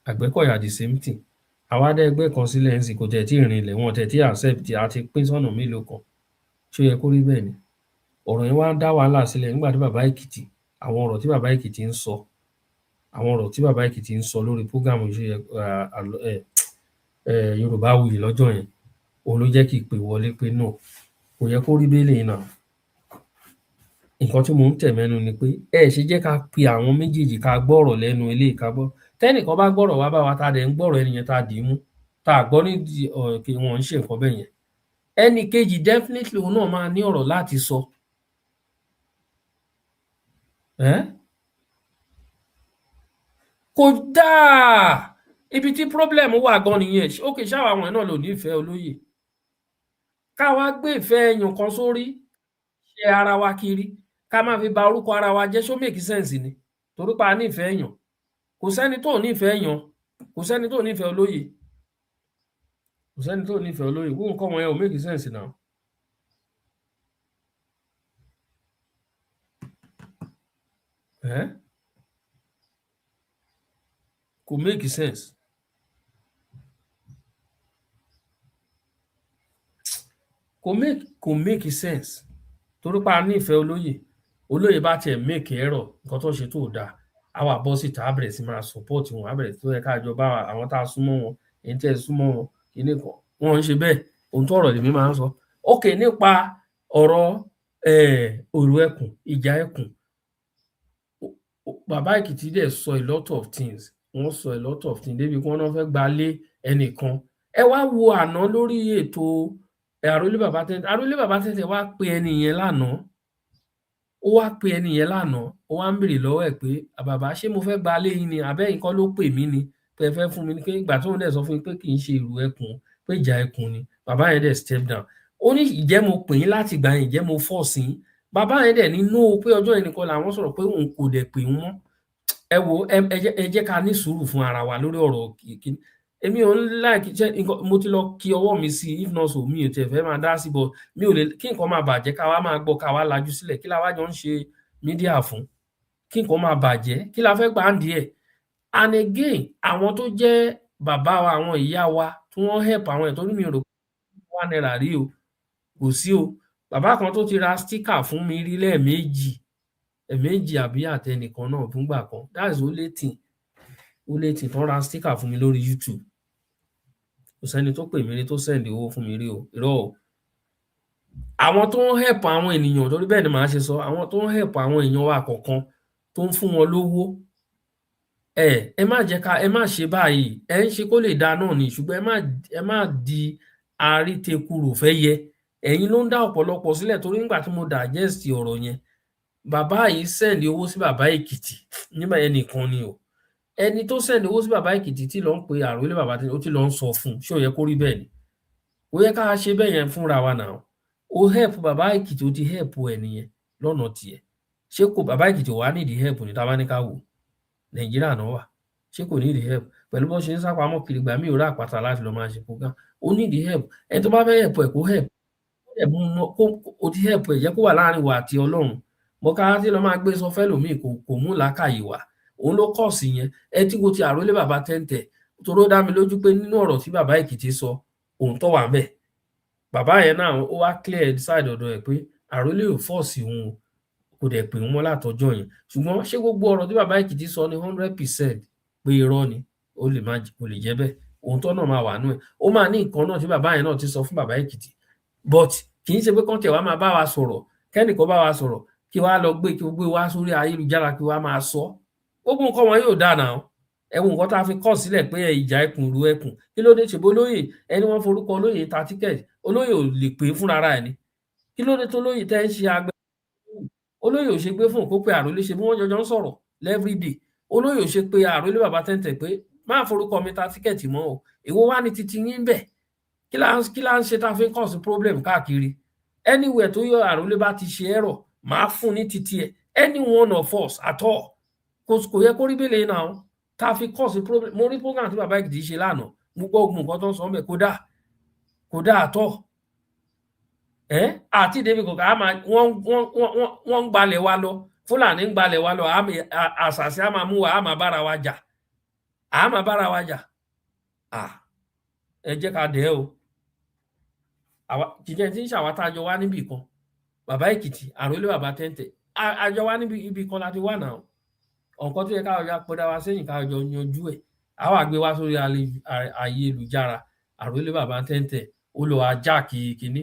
Àgbẹ̀kọ̀yà the same thing àwa dá ẹgbẹ́ kan sílẹ̀ ń sìn kò tẹ̀ tí ìrìnlẹ̀ wọn tẹ̀ tí accept àti pín sọ́nà mélòó kan ṣó yẹ kó rí bẹ́ẹ̀ ni ọ̀rọ̀ yẹn wá dá wàhálà sílẹ̀ nígbà tí bàbá Èkìtì àwọn ọ̀rọ̀ tí bàbá Èkìtì ń sọ lórí program Yorùbáwùyí lọ́jọ́ yẹn òun ló jẹ́ kí ìpè wọlé pé no kò yẹ kó rí bẹ́ẹ̀ lẹ́yìn náà nǹkan tí mò ń tẹ̀ mẹ́nu ni pé ṣe jẹ́ ká pe àwọn méjèèjì ká gbọ́rọ̀ lẹ́nu eléyìí ká gbọ́ tẹ́nìkan bá gbọ́rọ̀ wá bá wa tá dẹ̀ ń gbọ́rọ̀ ẹnìyẹn tá dì í mú tá a gbọ́ ní kí wọ́n ń ṣe nǹkan bẹ́ẹ̀ yẹn ẹnì kejì definitely òun náà máa ní ọ̀rọ̀ láti sọ kò dáa ibi tí problem wà gan nìyẹn ókè ṣáà àwọn náà lò nífẹ̀ẹ́ Olóyè ká wá gbé ìfẹ́ èèyàn kan sórí ṣe ara wa kiri ká má fi ba orúkọ ara wa jẹ́ ṣó make sense ni torí pa nífẹ̀ẹ́ èèyàn kò sẹ́ni tó nífẹ̀ẹ́ èèyàn kò sẹ́ni tó nífẹ̀ẹ́ Olóyè kò sẹ́ni tó nífẹ̀ẹ́ Olóyè wọ́n nǹkan wọn yẹn ò make sense now. Kò make sense. Kò make sense torí pa nífẹ̀ẹ́ Olóyè bá tiẹ̀ make error nǹkan tó ṣe tó dáa àwa bọ́ síta á bẹ̀rẹ̀ sí máa support wọn á bẹ̀rẹ̀ tó yẹ ká jọ bá àwọn tá a súnmọ́ wọn èyí tẹ́ ẹ súnmọ́ wọn kíní kan wọn ń ṣe bẹ́ẹ̀ ohun tó ọ̀rọ̀ lèmi máa ń sọ ókè nípa ọ̀rọ̀ òru ẹkùn ìjà ẹkùn bàbá Èkìtì dẹ̀ sọ a lot of things wọ́n sọ a lot of things débi kí wọ́n náà fẹ́ gbalé ẹnìkan ẹ wá wo àná lórí ètò àròlé bàbá tẹ́ntẹ́ wá pe ẹni yẹn lánàá ó wá ń béèrè lọ́wọ́ ẹ̀ pé bàbá ṣé mo fẹ́ gbalé yín ni àbẹ́yìn kọ́ ló pè mí ni pé ẹ fẹ́ fún mi ní pé ìgbà tóun dẹ̀ sọ fún mi pé kì í ṣe ìrù ẹkùn pé ìjà ẹkùn ni bàbá yẹn dẹ̀ step down ó ní ìjẹ́ mo pè yín láti gbà yín ìjẹ́ mo fọ́ sí yín bàbá yẹn dẹ̀ ní no pé ọjọ́ yẹn nìkan làwọn sọ̀rọ̀ pé òun kò dẹ̀ pè wọ́n ẹ wo ẹ jẹ́ ká ní sùúrù fún ara wa lórí ọ̀rọ̀ kìíní èmi ò ń láìkí mo ti lọ kí ọwọ́ mi sí if not so mi ò tẹ̀ fẹ́ máa dá sí bọ̀ mi ò lè kí nǹkan máa bàjẹ́ ká wá máa gbọ́ ká wá lajú sílẹ̀ kí la wá jọ ń ṣe mídíà fún kí nǹkan máa bàjẹ́ kí la fẹ́ gbà ń díẹ̀ and again àwọn tó jẹ́ bàbá wa àwọn ìyá wa tí wọ́n help àwọn ẹ̀ tó ní mi rò wà náírà rí o kò sí o bàbá kan tó ti ra sticker fún mi rí ẹ̀ẹ̀mejì àbí àtẹnìkan náà fúngbà kan that's only thing tó ra sticker fún mi lórí YouTube kò sẹ́ni tó pè mí rí tó sẹ́ndì owó fún mi rí o irọ́ o àwọn tó ń help àwọn ènìyàn torí bẹ́ẹ̀ ni màá ṣe sọ àwọn tó ń help àwọn èèyàn wa kọ̀ọ̀kan tó ń fún wọn lówó ẹ má jẹ́ ká ẹ má ṣe báyìí ẹ ń ṣe kó lè dáa náà ni ṣùgbọ́n ẹ má di àrítekùrò fẹ́ yẹ ẹ̀yin ló ń dá ọ̀pọ̀lọpọ̀ sílẹ̀ torí nígbà tí mo digest ọ̀rọ̀ yẹn bàbá yìí sẹ́ndì owó sí bàbá Èkìtì nígbà ẹnìkan ni o ẹni tó sẹ́ndì owó sí bàbá Èkìtì tí lọ ń pe àròlé bàbá tí ó ti lọ ń sọ fún ṣé ó yẹ kó rí bẹ́ẹ̀ ni ó yẹ ká ṣe bẹ́ẹ̀ yẹn fúnra wa náà ó help bàbá Èkìtì ó ti help ẹ nìyẹn lọ́nà tiẹ̀ ṣé kò bàbá Èkìtì wà nídìí help ní tábà ní ká wò Nàìjíríà náà wà ṣé kò nídìí help pẹ̀lú bó ṣe ń sápamọ́ kiri gbà mí ò rà àpáta láti lọ máa ṣe program ó nídìí help ẹni tó bá fẹ́ help ẹ̀ kó help ó ti help ẹ̀ jẹ́ kó wà láàrin wa àti Ọlọ́run mọ̀ká tí lọ máa gbé sọ fẹ́ lòmíì kò mú làákàyè wá òun ló kọ̀ sí yẹn ẹ tí kò ti àròlé bàbá tẹ́ǹtẹ̀ toró dá mi lójú pé nínú ọ̀rọ̀ tí bàbá Èkìtì sọ òun tó wà ńbẹ̀ bàbá yẹn náà ó wá clear side ọ̀dọ̀ ẹ̀ pé àròlé ò fọ́ọ̀sì òun kò dẹ̀ pè wọ́n látọjọ́ yẹn ṣùgbọ́n ṣé gbogbo ọ̀rọ̀ tí bàbá Èkìtì sọ ní 100% pé irọ́ ni kò lè jẹ́ bẹ́ẹ̀ òun tó náà máa wà nú ẹ̀ ó máa ní nǹkan náà tí bàbá yẹn náà ti sọ fún bàbá Èkìtì but kì í ṣe pé kọ́ńtẹ̀ wa máa bá wa sọ̀rọ̀ kẹ́nìkan bá wa sọ̀rọ̀ kí wàá lọ gbé wá sórí ayélujára kí wàá máa sọ gbogbo nǹkan wọn yóò dáa náà ẹwù nǹkan tá a fi kọ sílẹ̀ pé ìjà ẹkùn ru ẹkùn kí ló dé ṣèbó Olóyè ẹni wọ́n forúkọ Olóyè ta tíkẹ́ẹ̀tì Olóyè ò lè pè é fúnra ara ẹ̀ ni kí ló dé tó Olóyè tẹ́ ń ṣe agbẹ́ Olóyè ò ṣe gbé fún òkú pé àròlé ṣe bí wọ́n jọjọ ń sọ̀rọ̀ everyday Olóyè ò ṣe pé àròlé bàbá tẹ́ǹtẹ̀ pé máa forúkọ mi ta tíkẹ́ẹ̀tì mọ́ o èwo wá ní titi yín bẹ̀ kí là ń ṣe tá a fi ń kọ̀ sí problem káàkiri anywhere tó yọ àròlé bá ti ṣe ẹ̀rọ máa fún ní titi ẹ̀ any one of us at all kò yẹ kó rí bẹ́lẹ̀ náà tá a fi kọ́ sí problem mo rí program tí bàbá Èkìtì ṣe lánàá mo gbọ́ ogun nǹkan tó ń sọ ọ́n bẹ̀ kò dáa àtọ́ àti david kò ká máa wọ́n ń gbalẹ̀ wa lọ Fúlàní ń gbalẹ̀ wa lọ àṣàṣì á máa mú wa á máa bára wa jà ẹ jẹ́ ká dẹ̀ o kìjẹ́ tí ń ṣàwá tá a jọ wá níbì kan bàbá Èkìtì àrólé bàbá Tẹ́ntẹ́ àjọ wá níbi ibì kan láti wà náà ọ̀nkan tó yẹ ká ọjà pẹ́dá wa sẹ́yìn ká ọjọ́ yanjú ẹ̀ àwọn àgbé wá sórí ayélujára àrólé bàbá Tẹ́ntẹ́ ó lọ ajá kìíní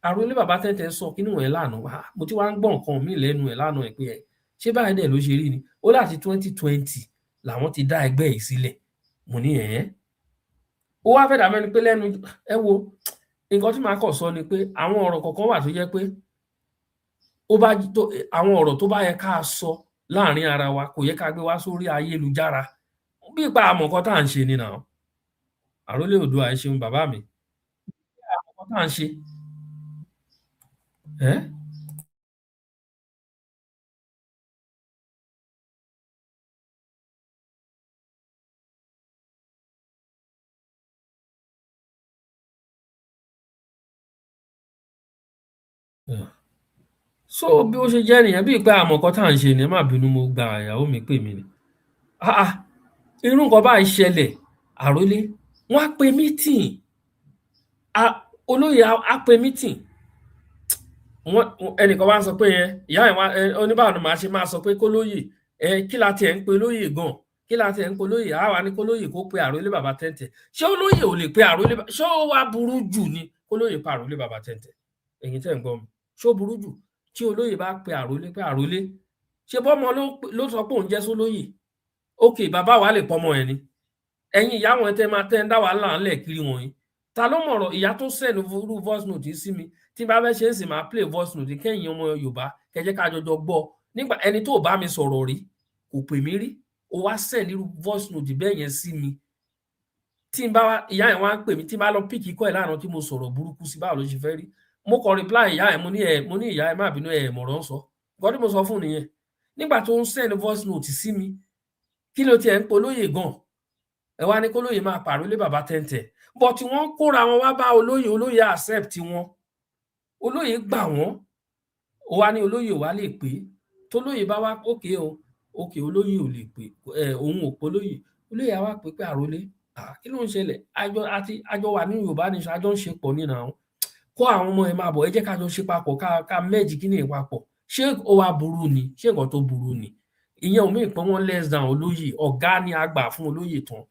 àrólé bàbá Tẹ́ntẹ́ sọ kínú ẹ̀ lánàá mo ti wá ń gbọ́ nǹkan míì lẹ́nu ẹ̀ lánàá ẹ̀ pé ẹ̀ ṣé báyìí dẹ̀ ló ṣe rí ni ó láti 2020 làwọn ti dá ẹgbẹ́ yìí sílẹ̀ mo ní ó wá fẹ́ dàbẹ́ ni pé lẹ́nu ẹ wo nǹkan tí màá kọ̀ sọ ni pé àwọn ọ̀rọ̀ kọ̀ọ̀kan wà tó jẹ́ pé àwọn ọ̀rọ̀ tó bá yẹ ká sọ láàrin ara wa kò yẹ ká gbé wá sórí ayélujára bí ipa àmọ̀kan tá à ń ṣe ni nà àrólé Oòduà ẹ ṣeun bàbá mi àmọ̀kan tá à ń ṣe so bí ó ṣe jẹ́ nìyẹn bí pé àmọ̀kan tá à ń ṣe ni ẹ má bínú mo gba ìyàwó mi pè mí ni irú nǹkan báyìí ṣẹlẹ̀ àrólé wọ́n á pe mítìn olóyè á pe mítìn ẹnìkan wá sọ pé ìyá ẹ̀ wá oníbàárà máa ṣe máa sọ pé kólóyè kí la tiẹ̀ ń pe lóyè gan kí la tiẹ̀ ń pe lóyè àwa ní kólóyè kó pe àrólé bàbá Tẹ́ntẹ́ ṣé olóyè ò lè pe àrólé ṣé ó wá burú jù ni kólóyè pa àrólé bàbá Tẹ́ntẹ́ ẹ̀yin tẹ́ ń gbọ́ mi ṣé ó burú jù tí olóyè bá pe àrólé ṣe bọ́mọ ló sọ pé òun jẹ́ sólóyè ok bàbá wa lè pọmọ ẹ̀ ni ẹ̀yin ìyá wọn tẹ́ máa tẹ́ ń dá wàhálà ńlẹ̀ kiri wọ̀nyí ta ló mọ̀rọ̀ ìyá tó sẹ́nu irú voice note sí mi tí bá fẹ́ ṣe é sì máa play voice note kẹ́yìn ọmọ Yorùbá kẹjẹ́ ká jọjọ gbọ́ nígbà ẹni tó bá mi sọ̀rọ̀ rí kò pè mí rí ó wá send irú voice note bẹ́ẹ̀ yẹn sí mi tí n bá ìyá ẹ̀ wá ń pè mí tí n bá lọ píkì kọ́ ẹ̀ lánàá tí mo sọ̀rọ̀ burúkú sí báwo ló ṣe fẹ́ rí mo kọ reply ìyá ẹ̀ mo ní ìyá ẹ̀ má bínú ẹ̀ mọ̀rọ̀ ń sọ nǹkan tí mo sọ fún nìyẹn nígbà tó ń send voice note sí mi kí ló tiẹ̀ ń polóyè gan ẹ wá ní kólóyè máa pàrólé bàbá Tẹ́ntẹ́ but wọ́n kóra wọn wá bá olóyè accept wọn olóyè gbà wọ́n ó wá ní olóyè wá lè pé tólóyè bá wá òkè olóyè ò lè pé òun ò polóyè olóyè á wá pé àrólé kí ló ń ṣẹlẹ̀ àjọ wà ní Yorùbá nation àjọ ń ṣe pọ̀ nínú àwọn kó àwọn ọmọ ẹ máa bọ̀ ẹ jẹ́ ká jọ ṣe papọ̀ ká mẹ́jì kí ni ìpapọ̀ ṣé ó wá burú ni ṣé nǹkan tó burú ni ìyẹn ò mí pọ́n wọn less than olóyè ọ̀gá ni àgbà fún olóyè tán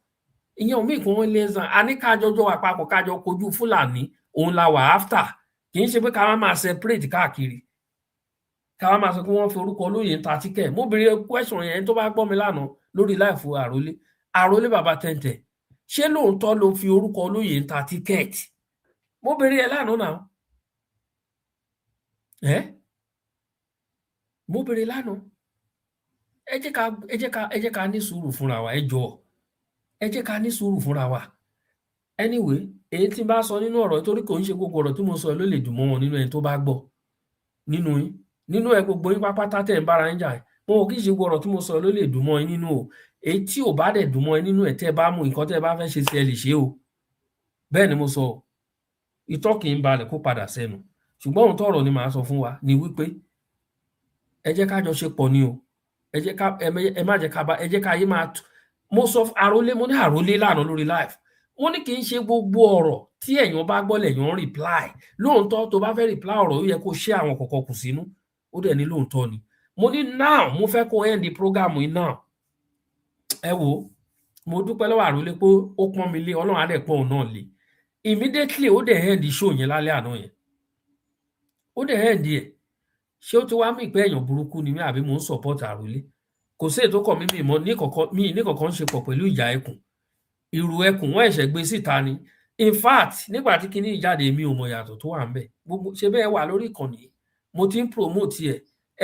ìyẹn ò mí pọ́n wọn less than a ní kájọjọ wà papọ̀ kájọ kojú Fúlàní òun la wà after kì í ṣe pé ká má máa separate káàkiri ká má máa sọ pé wọ́n fi orúkọ olóyè ń ta tíkẹ̀ mo béèrè question yẹn tó bá gbọ́ mi lánàá lórí láìfo àrólé bàbá Tẹ́ntẹ́ ṣé lóòótọ́ ló fi orúkọ olóyè ń ta tíkẹ́ẹ̀tì mo béèrè ẹ lánàá náà mo béèrè lánàá ẹ jẹ́ ká ní sùúrù fúnra wa ẹ jọ̀ọ́ ẹ jẹ́ ká ní sùúrù fúnra wa anyway èyí tí n bá sọ nínú ọ̀rọ̀ torí kò ń ṣe gbogbo ọ̀rọ̀ tí mo sọ ló lè dùn mọ́ wọn nínú ẹni tó bá gbọ́ nínú ẹ gbogbo yín pápátá tẹ̀ ń bára ń jà wọn ò kì í ṣe gbogbo ọ̀rọ̀ tí mo sọ ló lè dùn mọ́ ẹ nínú o èyí tí ò bá dẹ̀ dùn mọ́ ẹ nínú ẹ tẹ́ bá mú nǹkan tẹ́ bá fẹ́ ṣe sí ẹ lè ṣe o bẹ́ẹ̀ ni mo sọ ìtọ́ kì í balẹ̀ kó padà sẹ́nu ṣùgbọ́n ohun tọ́rọ̀ ni màá sọ fún wa ni wípé ẹ jẹ́ ká jọ ṣe pọ̀ ni o ẹ má jẹ́ ká bá ẹ jẹ́ ká yé máa mo sọ àrólé mo ní àrólé lánàá lórí live wọ́n ní kì í ṣe gbogbo ọ̀rọ̀ tí èèyàn bá gbọ́ lèèyàn reply lóòótọ́ tó bá fẹ́ reply ọ̀rọ̀ ó yẹ kó ṣe àwọn kọ̀ọ̀kan kù sínú ó dẹ̀ ní lóòótọ́ ni mo ní now mo fẹ́ kó end program yìí now ẹ wo mo dúpẹ́ lọ́wọ́ àrólé pé ó pọ́n mi lé ọlọ́run á dẹ̀ pọ́n òun náà lé immediately ó dẹ̀ end show yẹn lálẹ́ àná yẹn ó dẹ̀ end ẹ̀ ṣé ó ti wá mí pé èèyàn burúkú ni mí àbí mo ń support àrólé kò sí ètò kọ̀ mímì mọ́ ní kọ̀ọ̀kan ṣe pọ̀ pẹ̀lú ìjà ẹkùn ìrù ẹkùn wọ́n ẹ̀ṣẹ̀ gbé síta ni in fact nígbà tí kinní ìjáde mi ò mọ̀ yàtọ̀ tó wà ń bẹ̀ gbogbo ṣe bẹ́ẹ̀ wà lórí ìkànnì mo ti ń promote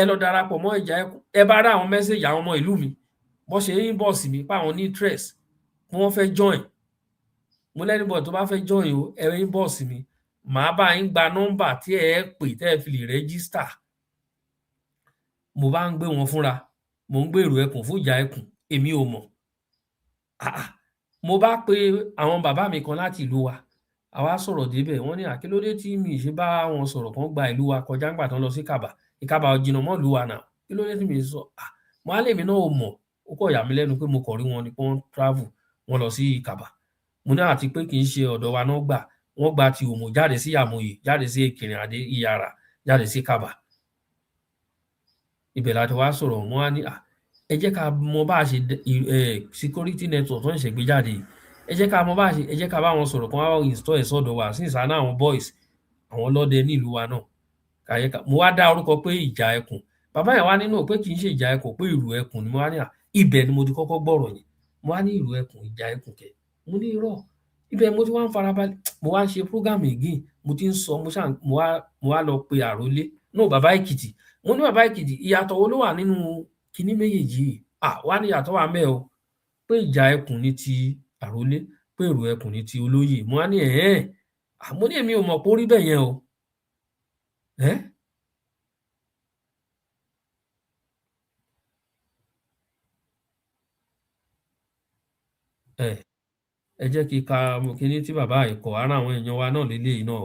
ẹ lọ darapọ̀ mọ́ ìjà ẹkùn ẹ bá rá àwọn mẹ́sẹ̀jì àwọn ọmọ ìlú mi bọ́ ṣe inbox mi páwọn ní interest kí wọ́n fẹ́ join mo lẹ́nìbọ̀ tó bá fẹ́ join o ẹ inbox mi màá bá yín gba nọ́mbà tí ẹ pè tẹ́ ẹ fi lè register mo bá ń gbé wọn fúnra mo ń gbèrò ẹkùn fún ìjà ẹkùn èmi ò mọ̀ mo bá pe àwọn bàbá mi kan láti ìlú wa àwa sọ̀rọ̀ débẹ̀ wọ́n ní àkílódé tí mi ṣe bá wọn sọ̀rọ̀ kan gba ìlú wa kọjá ńgbà tán lọ sí ìkàbà ọjìnà mọ́ ìlú wa náà kí ló dé tí mi sọ mo á lè mi náà ò mọ̀ ó kọ̀ yà mí lẹ́nu pé mo kọ̀ rí wọn ni pé wọ́n travel wọ́n lọ sí Ìkàbà mo ní àti pé kì í ṣe ọ̀dọ̀ wa náà gbà wọ́n gba ti Òmù jáde sí Àmọ̀yè jáde sí Ìkìrìn Àdé Ìyàrá jáde sí Ìkàbà ibẹ̀ láti wá sọ̀rọ̀ mo á ní ẹ jẹ́ ká mọ bá a ṣe security network tó ń ṣègbè jáde ẹ jẹ́ ká mọ bá a ṣe ẹ jẹ́ ká bá wọn sọ̀rọ̀ kán wá install ẹ̀ sọ́dọ̀ wa sí ìsáná àwọn boys àwọn lọ́dẹ nílùú wa náà kàyẹ́ká mo wá dá orúkọ pé ìjà ẹkùn bàbá yẹn wá nínú pé kì í ṣe ìjà ẹkùn pé ìlú ẹkùn ni mo wá ní ibẹ̀ ni mo ti kọ́kọ́ gbọ́rọ̀ yẹn mo wá ní ìlú ẹkùn ìjà ẹkùn kẹ̀ mo ní irọ́ ibẹ̀ mo ti wá ń farabalẹ̀ mo wá ń ṣe program again mo ti ń sọ mo wá lọ pe àrólé no bàbá Èkìtì mo ní bàbá Èkìtì ìyàtọ̀ wo ló wà nínú kinní méjèèjì yìí wá ní ìyàtọ̀ wà mẹ́ o pé ìjà ẹkùn ní ti àrólé pé èrò ẹkùn ní ti olóyè mo wá ní mo ní èmi ò mọ̀ pé ó rí bẹ́ẹ̀ yẹn o ẹ jẹ́ kí ka kíní tí bàbá ẹ̀kọ́ ara àwọn èèyàn wa náà lélẹ́yìí náà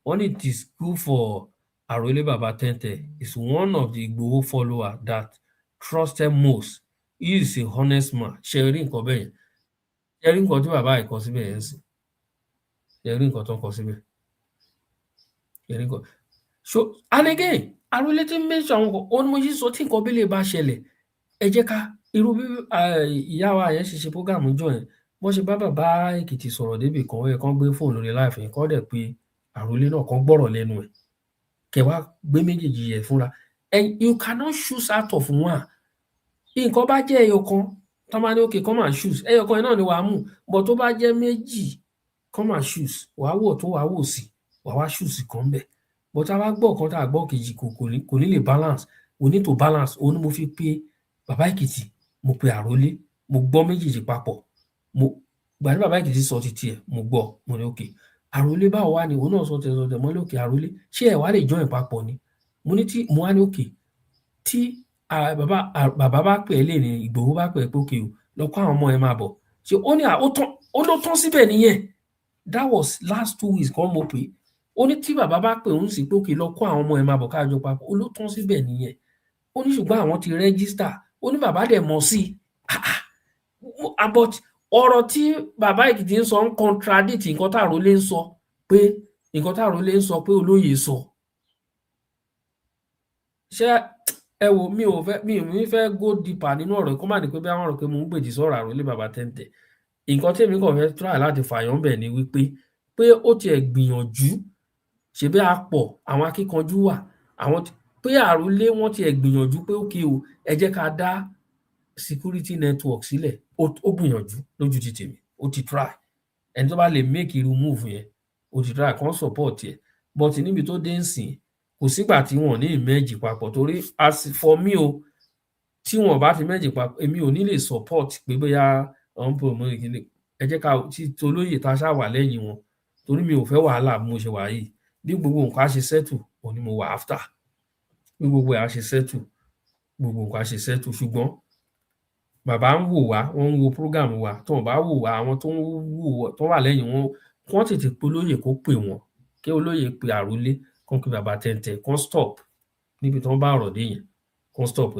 wọ́n ní it is good for àròlé bàbá Tẹ́ntẹ́ is one of the Igboho follower that trusted most he is a honest man ṣe rí nǹkan bẹ́ẹ̀ yẹn ṣe rí nǹkan tí bàbá ẹ̀kọ́ síbẹ̀ yẹn sí ṣe rí nǹkan tó ń kọ síbẹ̀ ṣe rí nǹkan so and again àròlé tí méjì àwọn kan ó ní mo yí sọ tí nǹkan bí lè bá ṣẹlẹ̀ ẹ jẹ́ ká irú bí ìyá wa yẹn ṣe prógámù jọ yẹn bọ́n ṣe bá bàbá Èkìtì sọ̀rọ̀ débì kan ó yẹ kán gbé fóònù lórí láìfẹ́ yẹn kán dẹ̀ pé àròlé náà kán gbọ́rọ̀ lẹ́nu ẹ̀ kẹ wá gbé méjèèjì yẹn fúnra and you cannot choose out of one nǹkan bá jẹ́ ẹyọ kan tó máa ní òkè kán máa choose ẹyọ kan náà ni wàá mú bọ̀ tó bá jẹ́ méjì kán máa choose wàá wò tó wàá wò sí wàá wá choose kan bẹ̀ bọ̀ tá a bá gbọ́ kan tá a gbọ́ kejì kò ní lè balance we need to balance òun ni mo fi pé bàbá Èkìtì mo pe àròlé mo gbọ́ méjèèjì papọ̀ gbà ní bàbá Èkìtì sọ ti tiẹ̀ mo gbọ́ mo ní òkè àròlé báwo wá ni òun náà sọ tẹ̀ mọ́ ní òkè àròlé ṣé ẹ̀ wá lè join papọ̀ ni mo ní tí mo wá ní òkè tí bàbá bá pè é lè ní Ìgbòho bá pè é pé òkè o lọ kó àwọn ọmọ ẹ máa bọ̀ ṣé ó ní ó ló tán síbẹ̀ nìyẹn that was last 2 weeks kan mo pè ó ní tí bàbá bá pè òun sì pé òkè lọ kó àwọn ọmọ ẹ máa bọ̀ káàjọ papọ̀ ó ló tán síbẹ̀ nìyẹn ó ní ṣùgbọ́n àwọn ti register ó ní bàbá dẹ̀ mọ̀ sí but ọ̀rọ̀ tí bàbá Èkìtì ń sọ ń contradict nǹkan tàrólé ń sọ pé olóyè sọ ṣé ẹ wò mi ò fẹ́ go deeper nínú ọ̀rọ̀ kó má ní pé bí àwọn ọ̀rọ̀ pé mo ń gbèjì sọ̀rọ̀ àròlé bàbá Tẹ́ntẹ́ nǹkan tí èmi kàn fẹ́ try láti fàyàn bẹ̀ ni wípé pé ó tiẹ̀ gbìyànjú ṣebí a pọ̀ àwọn akíkanjú wà àwọn pé àròlé wọn tiẹ̀ gbìyànjú pé ókè o ẹ jẹ́ ká dá security network sílẹ̀ ó gbìyànjú lójú ti tèmi ó ti try ẹni tó bá lè make irú move yẹn ó ti try kan support yẹ but níbi tó dé ń sìn kò sígbà tí wọn ní ìmẹ́jì papọ̀ torí as for me o tí wọn bá fi méjì papọ̀ èmi ò ní lè support pé bóyá ọ̀n promote ìkíni ẹ jẹ́ ká tí tolóyè tá a ṣá wà lẹ́yìn wọn torí mi ò fẹ́ wàhálà bí mo ṣe wà yìí bí gbogbo nǹkan á ṣe settle òun ni mo wà after bí gbogbo ẹ̀ á ṣe settle gbogbo nǹkan á ṣe settle ṣùgbọ́n bàbá ń wò wá wọ́n ń wo program wa tó wọ́n bá wò wá àwọn tó wà lẹ́yìn wọn wọ́n tètè pé olóyè kó pè wọ́n kí olóyè pe àròlé kán kí bàbá Tẹ́ntẹ́ kán stop níbi tí wọ́n bá ọ̀rọ̀ dé yẹn kán stop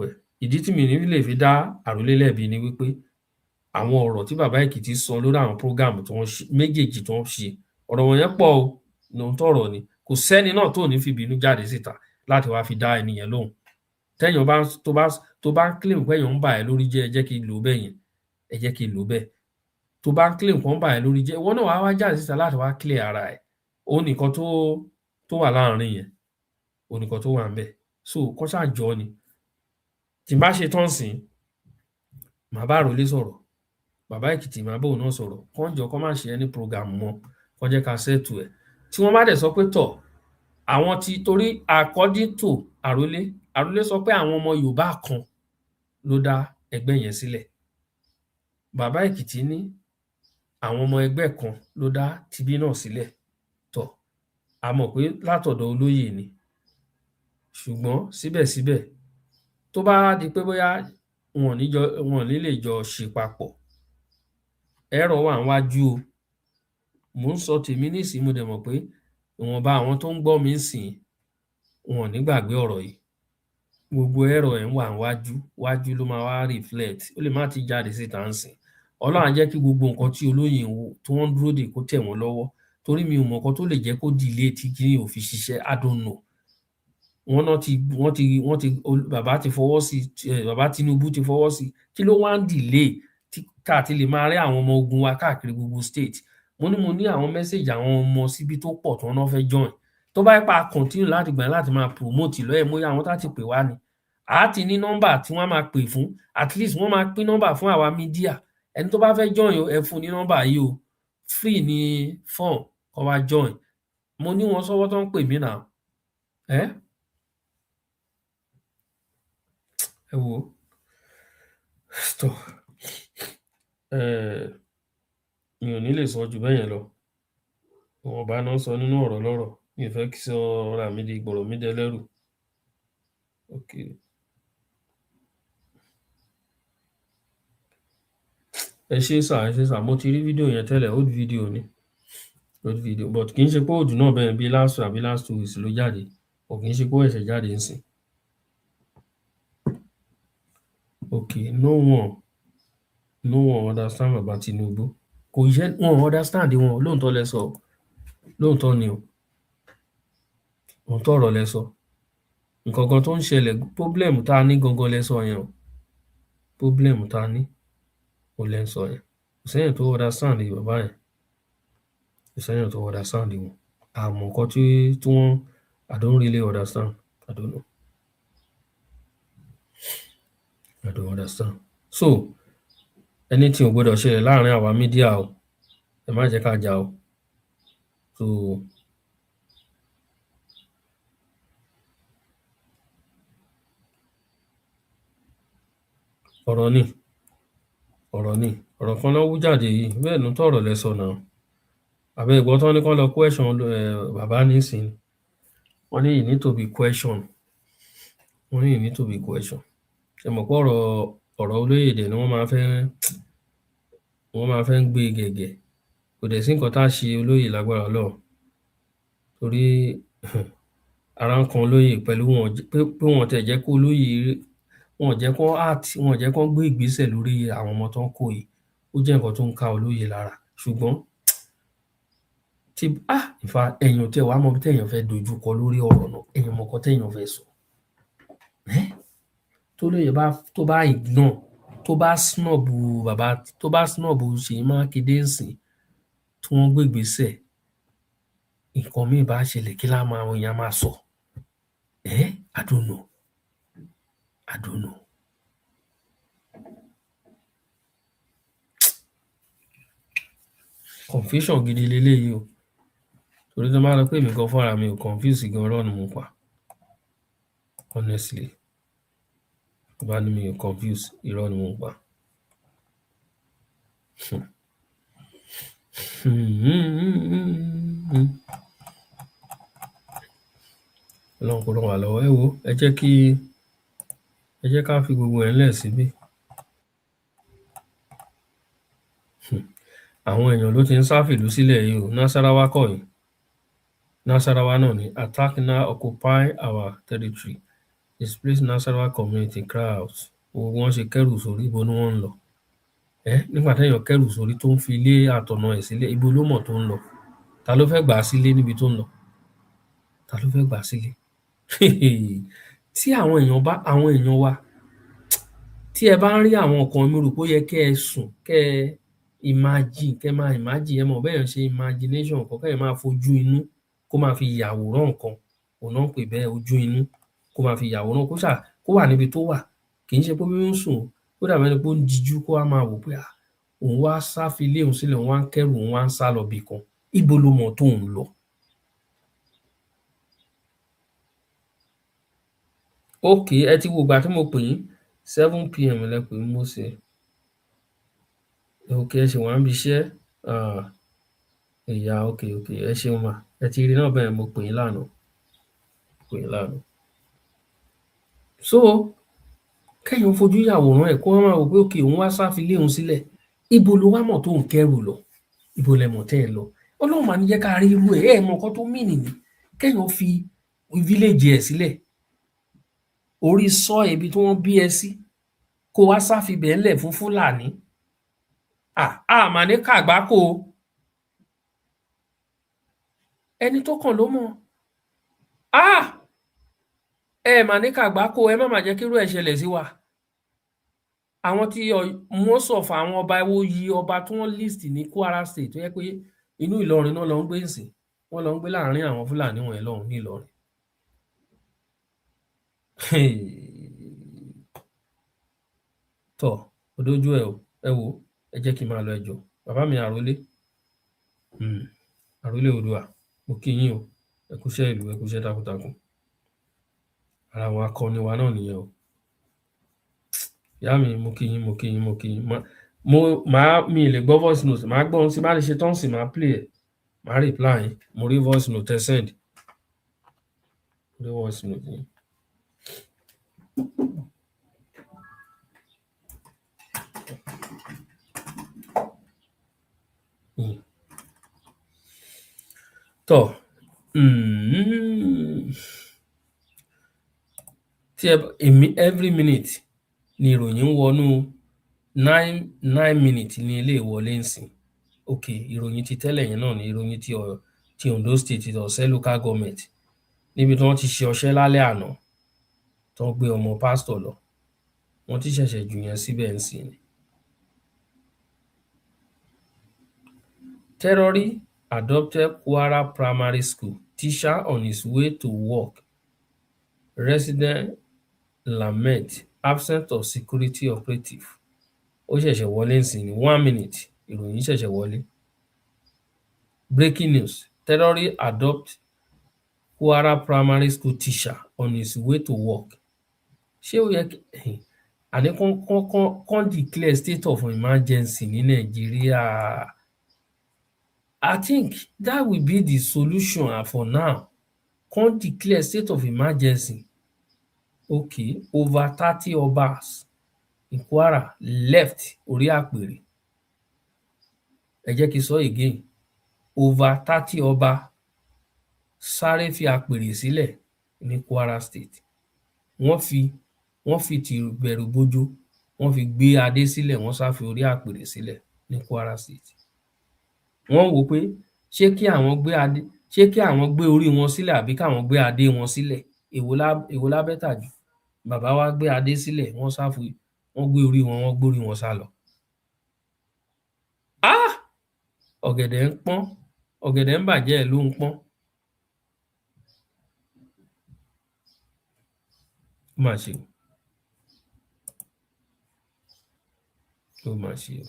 ẹ̀ ìdí tí mi ní lè fi dá àròlé lẹ́bi ni wípé àwọn ọ̀rọ̀ tí bàbá Èkìtì sọ lórí àwọn program méjèèjì tó ń ṣe ọ̀rọ̀ wọn yẹn pọ̀ o lóun tọ̀rọ̀ ni kò sẹ́ni náà tó ní fi bínú jáde síta láti wá fi dá ẹni yẹn lóhùn tẹ́yàn tó bá ń claim pé èèyàn ń bà ẹ́ lórí jẹ́ ẹ jẹ́ kí n lò bẹ́ẹ̀ yẹn ẹ jẹ́ kí n lò bẹ́ẹ̀ tó bá ń claim pé ń bà ẹ́ lórí jẹ́ ìwọ náà wá jáde síta láti wá clear ara ẹ̀ òun nìkan tó wà láàrin yẹn òun nìkan tó wà ń bẹ̀ so kọ́ ṣàjọ ni tí n bá ṣe tán sìn màá bá àròlé sọ̀rọ̀ bàbá Èkìtì màá bóun náà sọ̀rọ̀ kán jọ kán má ṣe ẹni program mọ́ kán jẹ́ ká settle ẹ̀ tí wọ́n bá dẹ̀ sọ pé tọ̀ àwọn ti torí according to àròlé sọ pé àwọn ọmọ Yorùbá kan ló dá ẹgbẹ́ yẹn sílẹ̀ bàbá Èkìtì ní àwọn ọmọ ẹgbẹ́ kan ló dá tibí náà sílẹ̀ tọ̀ a mọ̀ pé látọ̀dọ̀ olóyè ni ṣùgbọ́n síbẹ̀síbẹ̀ tó bá di pé bóyá wọn ní lè jọ ṣe papọ̀ ẹ̀rọ wà níwájú o mò ń sọ tèmi nísìnyí mo dẹ̀ mọ̀ pé ìwọ̀nba àwọn tó ń gbọ́ mi ń sìn wọn ò ní gbàgbé ọ̀rọ̀ yìí gbogbo ẹ̀rọ ẹ̀ ń wà wájú ló máa wá reflect ó lè má ti jáde síta ń sìn ọlọ́run á jẹ́ kí gbogbo nǹkan tí olóyè tí wọ́n dúró dè kó tẹ̀ wọ́n lọ́wọ́ torí mi ò mọ̀ nǹkan tó lè jẹ́ kó delay tí kí ò fi ṣiṣẹ́ I don't know wọ́n ti bàbá ti fọwọ́ sí bàbá Tinubu ti fọwọ́ sí kí ló wá ń delay káàtì lè máa rí àwọn ọmọ ogun wa káàkiri gbogbo state mo ní àwọn message àwọn ọmọ síbi tó pọ̀ tí wọ́n fẹ́ join tó bá pa continue láti gbà láti máa promote lọ́yẹ̀ mọ́ àwọn tá ti pè wá ni a ti ní nọ́mbà tí wọ́n máa pè fún at least wọ́n máa pín nọ́mbà fún àwa media ẹni tó bá fẹ́ join ẹ fún ní nọ́mbà yìí o free ní form kó wá join mo ní wọn sọ́wọ́ tó ń pè mí náà ẹ wo stop mi ò ní lè sọ jù bẹ́yẹn lọ wọn bá náà sọ nínú ọ̀rọ̀ lọ́rọ̀ mi ò fẹ́ kí sọ ọ̀rọ̀ mi di ìgbọ̀rọ̀ mi dẹlẹ́rù okay. ẹ ṣe sà mo ti rí fídíò yẹn tẹ́lẹ̀ old video ni old video but kì í ṣe pé old náà bẹ́ẹ̀ bí last 2 weeks ló jáde ò kì í ṣe pé ó ẹ̀ṣẹ̀ jáde ń sìn okay no one understand bàbá Tinubu kò yẹ wọn understand wọn lóòótọ́ lẹ sọ lóòótọ́ ni o òótọ́ ọ̀rọ̀ lẹ sọ nǹkan kan tó ń ṣẹlẹ̀ problem tá a ní gangan lẹ sọ yẹn o problem tá a ní kò lẹ sọ yẹn kò sẹ́yìn tó understand bàbá yẹn kò sẹ́yìn tó understand wọn àmọ́ nǹkan tí wọ́n I don't really understand I don't know I don't understand so anything ò gbọdọ̀ ṣẹlẹ̀ láàrin àwa mídíà o ẹ má jẹ́ ká jà o so ọ̀rọ̀ kan ló wú jáde yìí bẹ́ẹ̀ ló tọ̀rọ̀ lẹ́sọ̀ náà àbẹ́ ìgbọ́ tán ní kán lọ question bàbá nísìn wọ́n ní you need to be question wọ́n ní you need to be question ṣe mọ̀ pé ọ̀rọ̀ olóyèdè ni wọ́n máa fẹ́ ń gbé gẹ̀gẹ̀ kò dẹ̀ sí nǹkan tá a ṣe olóyè lágbára lọ torí ara ń kan olóyè pẹ̀lú pé wọ́n tẹ̀ jẹ́ kó olóyè wọn jẹ́ kó wọn jẹ́ kó gbé ìgbésẹ̀ lórí àwọn ọmọ tó ń kó yìí ó jẹ́ nǹkan tó ń ká olóyè lára ṣùgbọ́n tí ìfà ẹ̀yàn tẹ̀ wá mọ̀ bí tẹ̀yàn fẹ́ dojú kọ lórí ọ̀rọ̀ náà ẹ̀yàn mọ̀ kọ́ tẹ̀yàn fẹ́ sọ tó lóye tó bá ignore tó bá snob bàbá tó bá snob Ṣèyí Mákindé ńsìn tí wọ́n gbé ìgbésẹ̀ nǹkan míì bá ṣẹlẹ̀ kí láwọn àwọn èèyàn máa sọ I don't know confusion gidi leléyìí o torí tó máa lọ pé èmi gan fúnra mi ò confuse gan ọlọ́run mo pa honestly tó bá ní mi ò confuse irọ́ ni mo pa ọlọ́run kò lọ́wọ́ àlọ́wọ́ ẹ wo ẹ jẹ́ ká fi gbogbo ẹ̀ ńlẹ̀ síbí àwọn èèyàn ló ti ń sáfìlú sílẹ̀ yìí o Nasarawa kọ́ yìí Nasarawa náà ni attack now occupy our territory displaced Nasarawa community crowds gbogbo wọn ṣe kẹrù sórí ibo ni wọ́n ń lọ nígbà téèyàn kẹrù sórí tó ń fi ilé àtọ̀nà ẹ̀ sílẹ̀ ibo ló mọ̀ tó ń lọ ta ló fẹ́ gbà á sílé níbi tó ń lọ ta ló fẹ́ gbà á sílé tí àwọn èèyàn wa tí ẹ bá ń rí àwọn nǹkan mi rò pé ó yẹ kẹ́ ẹ sùn kẹ́ ẹ imagine kẹ́ máa imagine ẹ mọ̀ bẹ́ẹ̀ ṣe imagination kan kẹ́ ẹ máa fojú inú kó máa fi yàwòrán nǹkan òun náà ń pè bẹ́ẹ̀ ojú inú kó máa fi yàwòrán kó wà níbi tó wà kì í ṣe pé bí ó ń sùn ó dàbí ẹni pé ó ń dijú kó wá máa wò pé òun wá sá fi ilé òun sílẹ̀ òun wá ń kẹ́rù òun wá ń sá lọ bì kan ibo ló mọ̀ tó ń lọ. ok ẹ ti wo ìgbà tí mo pè yín 7 PM lẹ pè mo ṣe ok ẹ ṣe wà ń bi iṣẹ́ ìyá ok ẹ ṣeun mà ẹ ti rí náà bẹ́ẹ̀ mo pè yín lánàá so kẹ́yìn fojú yàwòrán ẹ̀ kó wọ́n máa wò pé òkè òun wá sáfi lé òun sílẹ̀ ibo ló wá mọ̀ tó ń kẹ́rù lọ ibo lẹ mọ̀ tẹ́ ẹ lọ ọlọ́run máa ní jẹ́ ká rí irú ẹ̀ mọ̀ nǹkan tó mì nìyí kẹ́yìn fi fíléèjì ẹ̀ sílẹ̀ orí sọ ibi tí wọ́n bí ẹ sí kó wá sáfibẹ̀ ńlẹ̀ fún Fúlàní mà ní kàgbákò ẹni tó kàn ló mọ̀ ẹ mà ní kàgbákò ẹ má jẹ́ kírú ẹ̀ ṣẹlẹ̀ sí wa. Àwọn tí most of àwọn ọba ẹwọ yí ọba tí wọ́n list ní Kwara State tó yẹ pé inú Ìlọrin náà lọ ń gbé nsìn wọ́n lọ ń gbé láàrin àwọn Fúlàní wọn lọ́hùn ní Ìlọrin. Tọ́ odójú ẹ wò ẹ jẹ́ kí n máa lọ ẹjọ́ bàbá mi àrólé Oòduà mo kí yín o ẹ kúṣẹ́ ìlú ẹ kúṣẹ́ takuntakun ara àwọn akọni wa náà nìyẹn o. Ìyá mi mo kí yín mi lè gbọ́ voice note máa gbọ́ ohun tí bá lè ṣe tán sí máa play ẹ̀ máa reply yín mo rí voice note ẹ send mo rí voice note yín. Tọ́ tí every minute ni ìròyìn ń wọnú 9 minutes ní ilé ìwọlé nsìn. Ok ìròyìn ti tẹ́lẹ̀ yẹn náà ni ìròyìn ti Ondo State ti Ọ̀sẹ́ local government níbi tí wọ́n ti ṣe ọṣẹ́ lálẹ́ àná tó ń gbé ọmọ pásítọ̀ lọ wọ́n ti ṣẹ̀ṣẹ̀ jù yẹn síbẹ̀ nsìn ni. Terrorist adopted Kwara primary school teacher on his way to work. Resident lament absence of security operative. Ó ṣẹ̀ṣẹ̀ wọlé nsìn ní 1 minute ìròyìn ṣẹ̀ṣẹ̀ wọlé. Breaking news: terrorist adopt Kwara primary school teacher on his way to work. Ṣé ó yẹ kí àní kán declare state of emergency ní Nàìjíríà? I think that will be the solution for now. Kán declare state of emergency. Okay, over 30 obas in Kwara left orí àpèrè. Ẹ jẹ́ kí n sọ again. Over 30 ọba sáré fi àpèrè sílẹ̀ ní Kwara State. Wọ́n fi ti bẹ̀rù bójó, wọ́n fi gbé adé sílẹ̀, wọ́n sá fi orí àpèrè sílẹ̀ ní Kwara State. Wọ́n wò pé ṣé kí àwọn gbé orí wọn sílẹ̀ àbí káwọn gbé adé wọn sílẹ̀. Èwo la bẹ́tà jù? Bàbá wa gbé adé sílẹ̀, wọ́n gbé orí wọn, wọ́n gbórí wọn sá lọ. Ọ̀gẹ̀dẹ̀ ń pọ́n, ọ̀gẹ̀dẹ̀ ń bàjẹ́ ló ń pọ́n. Ó mà ṣe o. Ó mà ṣe o.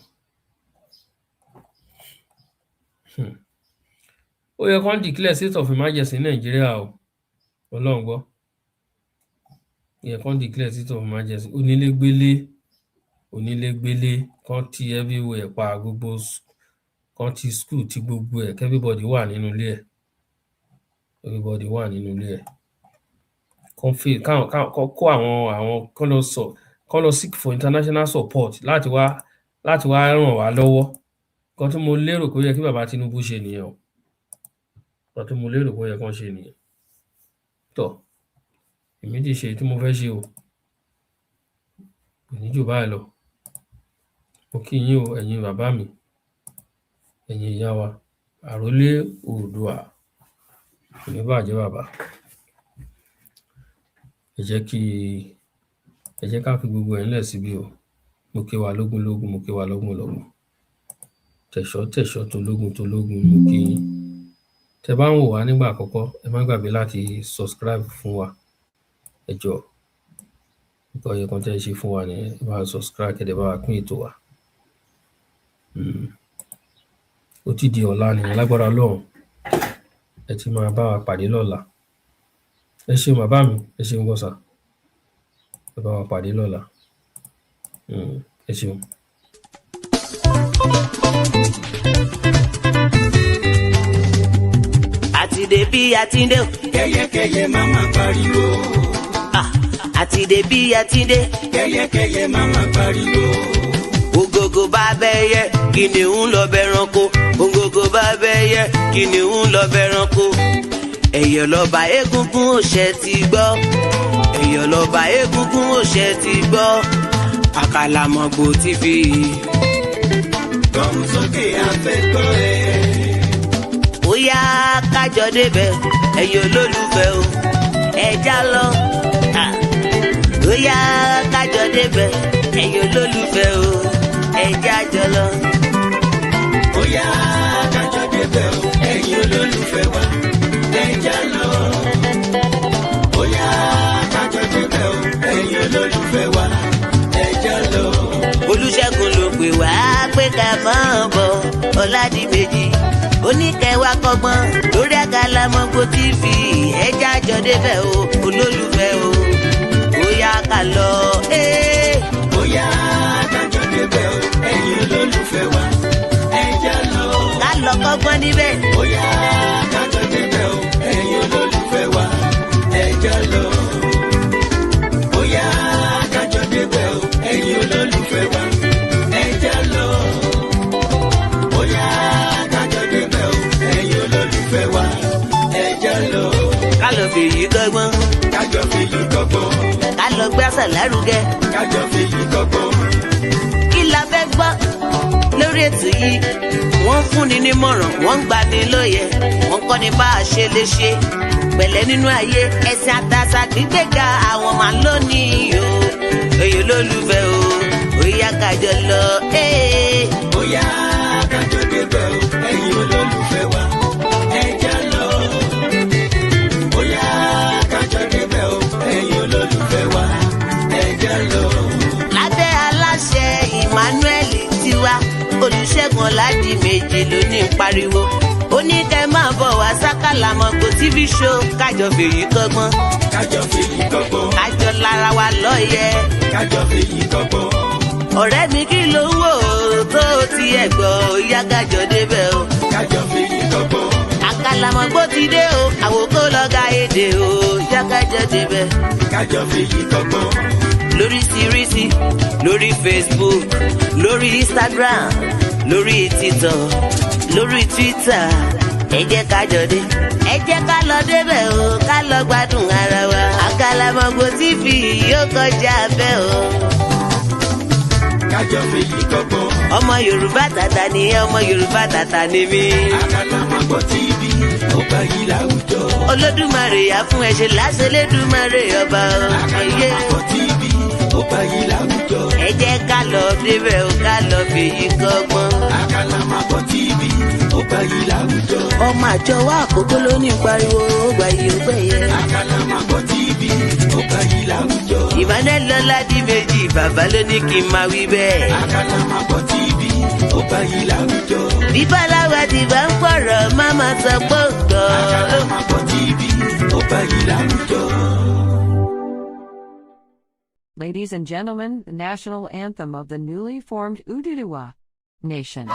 Ó yẹ kán declare state of emergency ní Nàìjíríà o. Ọlọ́run gbọ́. Ó yẹ kán declare state of emergency. Onílégbélé kán ti everywhere pa gbogbo kán ti school ti gbogbo ẹ̀ everybody wà nínú ilé ẹ̀. Everybody wà nínú ilé ẹ̀. Kán kó àwọn kán lọ seek for international support láti wá ràn wá lọ́wọ́. Nǹkan tí mo lérò pé ó yẹ kí bàbá Tinubu ṣe nìyẹn o. Nǹkan tí mo lérò pé ó yẹ kán ṣe nìyẹn. Tọ́ èmi ti ṣe tí mo fẹ́ ṣe o. Kò ní jù báyìí lọ. Mo kí yín o ẹ̀yin bàbá mi, ẹ̀yin ìyá wa, àrólé Oòduà kò ní bàjẹ́ bàbá. Ẹ jẹ́ ká fi gbogbo ẹ̀ ńlẹ̀ síbí o. Mo kí wa lógún, mo kí wa lọ́gbọ̀n. Tẹ̀ṣọ́ tológun mo kí yín. Tẹ́ bá ń wò wá nígbà àkọ́kọ́ ẹ má gbàgbé láti subscribe fún wa. Ẹ jọ̀ọ́ nǹkan yẹ kan tẹ́ ṣe fún wa nìyẹn. Ẹ bá wa subscribe kẹ́dẹ̀ bá wa pín ètò wa. Ó ti di ọ̀la nìyẹn lágbára Ọlọ́run. Ẹ ti máa bá wa pàdé lọ́la. Ẹ ṣeun bàbá mi, ẹ ṣeun gọ́sà. Ẹ bá wa pàdé lọ́la. Ẹ ṣeun. Àtìdé bí àtìdé o. Kẹ́yẹ́kẹ́yẹ́ má má pariwo. Àtìdé bí àtìdé. Kẹ́yẹ́kẹ́yẹ́ má má pariwo. Ògògò bá bẹ́yẹ, kìnìún lọ bẹranko. Ògògò bá bẹ́yẹ, kìnìún lọ bẹranko. Ẹ̀yọ̀ lọ́ba egungun òṣè ti gbọ́. Ẹ̀yọ̀ lọ́ba egungun òṣè ti gbọ́. Àkàlàmọ̀gbò TV. Gbọ́hùn sókè afẹ́kọ́ ẹ̀. Ó yá kájọ débẹ̀, ẹ̀yin olólùfẹ́ o, ẹja lọ. Ó yá kájọ débẹ̀, ẹ̀yin olólùfẹ́ o, ẹja jọ lọ. Ó yá kájọ débẹ̀ o, ẹ̀yin olólùfẹ́ wa, ẹja lọ. Ó yá kájọ débẹ̀ o, ẹ̀yin olólùfẹ́ wa, ẹja lọ. Olúṣẹ́gun ló pè wá pé ká máa bọ̀ Ọládìméjì oníkẹwàá kọ́gbọ́n lórí Àkàlàmọ̀gbò TV ẹja jọ débẹ̀ o olólùfẹ́ o ó yá ká lọ. Ó yá ká jọ débẹ̀ o ẹ̀yin olólùfẹ́ wa ẹja lọ. Ká lọ kọ́gbọ́n níbẹ̀. Ó yá ká jọ débẹ̀ o ẹ̀yin olólùfẹ́ wa ẹja lọ. Ó yá ká jọ débẹ̀ o ẹ̀yin olólùfẹ́ wa ẹja lọ. Ó yá wa ẹja lọ. Ká lọ fèyí kọ́gbọ́n. Kájọ fèyí kọ́gbọ́n. Ká lọ gbé àṣà lárugẹ. Kájọ fèyí kọ́gbọ́n. Kí la fẹ́ gbọ́ lórí ètò yìí? Wọ́n fúnni nímọ̀ràn, wọ́n ń gbani lóye, wọ́n kọ́ni bá a ṣe lè ṣe. Pẹ̀lẹ́ nínú ayé, ẹ̀sìn àtàṣà gbígbéga àwọn màá lónìí o. Èyí olólùfẹ́ o, ó yá kájọ lọ. Ó yá kájọ débẹ̀ o, ẹ̀yin olólùfẹ́ wa. Ẹja lọ. Ó yá kájọ débẹ̀ o, ẹ̀yin olólùfẹ́ wa. Ẹja lọ. Lábẹ́ aláṣẹ Emmanuel Tiwa, Olúṣẹ́gun Ọládìméjì ló ní pariwo. Ó ní kẹ́ máa bọ̀ wá s'Àkàlàmọ̀gbò TV show kájọ fèyí kọ́gbọ́n. Kájọ fèyí kọ́gbọ́n. Kájọ lára wa lọ́yẹ. Kájọ fèyí kọ́gbọ́n. Ọ̀rẹ́ mi kí ló ń wò tó ti ẹ̀ gbọ́ ìyá kájọ débẹ̀ o. Kájọ fèyí kọ́gbọ́n. Àkàlàmọ̀gbò ti dé o, àwòkọ́ lọ́gà èdè o, ìyá kájọ débẹ̀. Kájọ fèyí kọ́gbọ́n. Lóríṣiríṣi, lórí Facebook, lórí Instagram, lórí TikTok, lórí Twitter, ẹ jẹ́ kájọ dé. Ẹ jẹ́ ká lọ débẹ̀ o, ká lọ gbádùn ara wa. Àkàlàmọ̀gbò TV yóò kọjá bẹ́ẹ̀ o. Kájọ fèyí kọ́gbọ́n. Ọmọ Yorùbá tàtà ni ọmọ Yorùbá tàtà ni mí. Àkàlàmọ̀gbò TV ó bá yí láwùjọ. Olódùmarè á fún ẹ ṣe láṣẹ lẹ́dùmarè ọba o. Àkàlàmọ̀gbò TV ó bá yí láwùjọ. Ẹ jẹ́ ká lọ débẹ̀ o, ká lọ fèyí kọ́gbọ́n. Àkàlàmọ̀gbò TV ó bá yí láwùjọ. Ọmọ àjọ wa àkókò ló ní pariwo ó gbà yí ó gbẹ̀yẹ. Àkàlàmọ̀gbò TV ó bá yí láwùjọ. Emmanuel Ọládìméjì bàbá ló ní kí n máa wí bẹ́ẹ̀. Àkàlàmọ̀gbò TV ó bá yí láwùjọ. Bí Báláwa ti bá ń pọ̀rọ̀ máma sọ pé ó gbọ́. Àkàlàmọ̀gbò TV ó bá yí láwùjọ. Ladies and gentlemen, the national anthem of the newly formed Ududuwa Nation.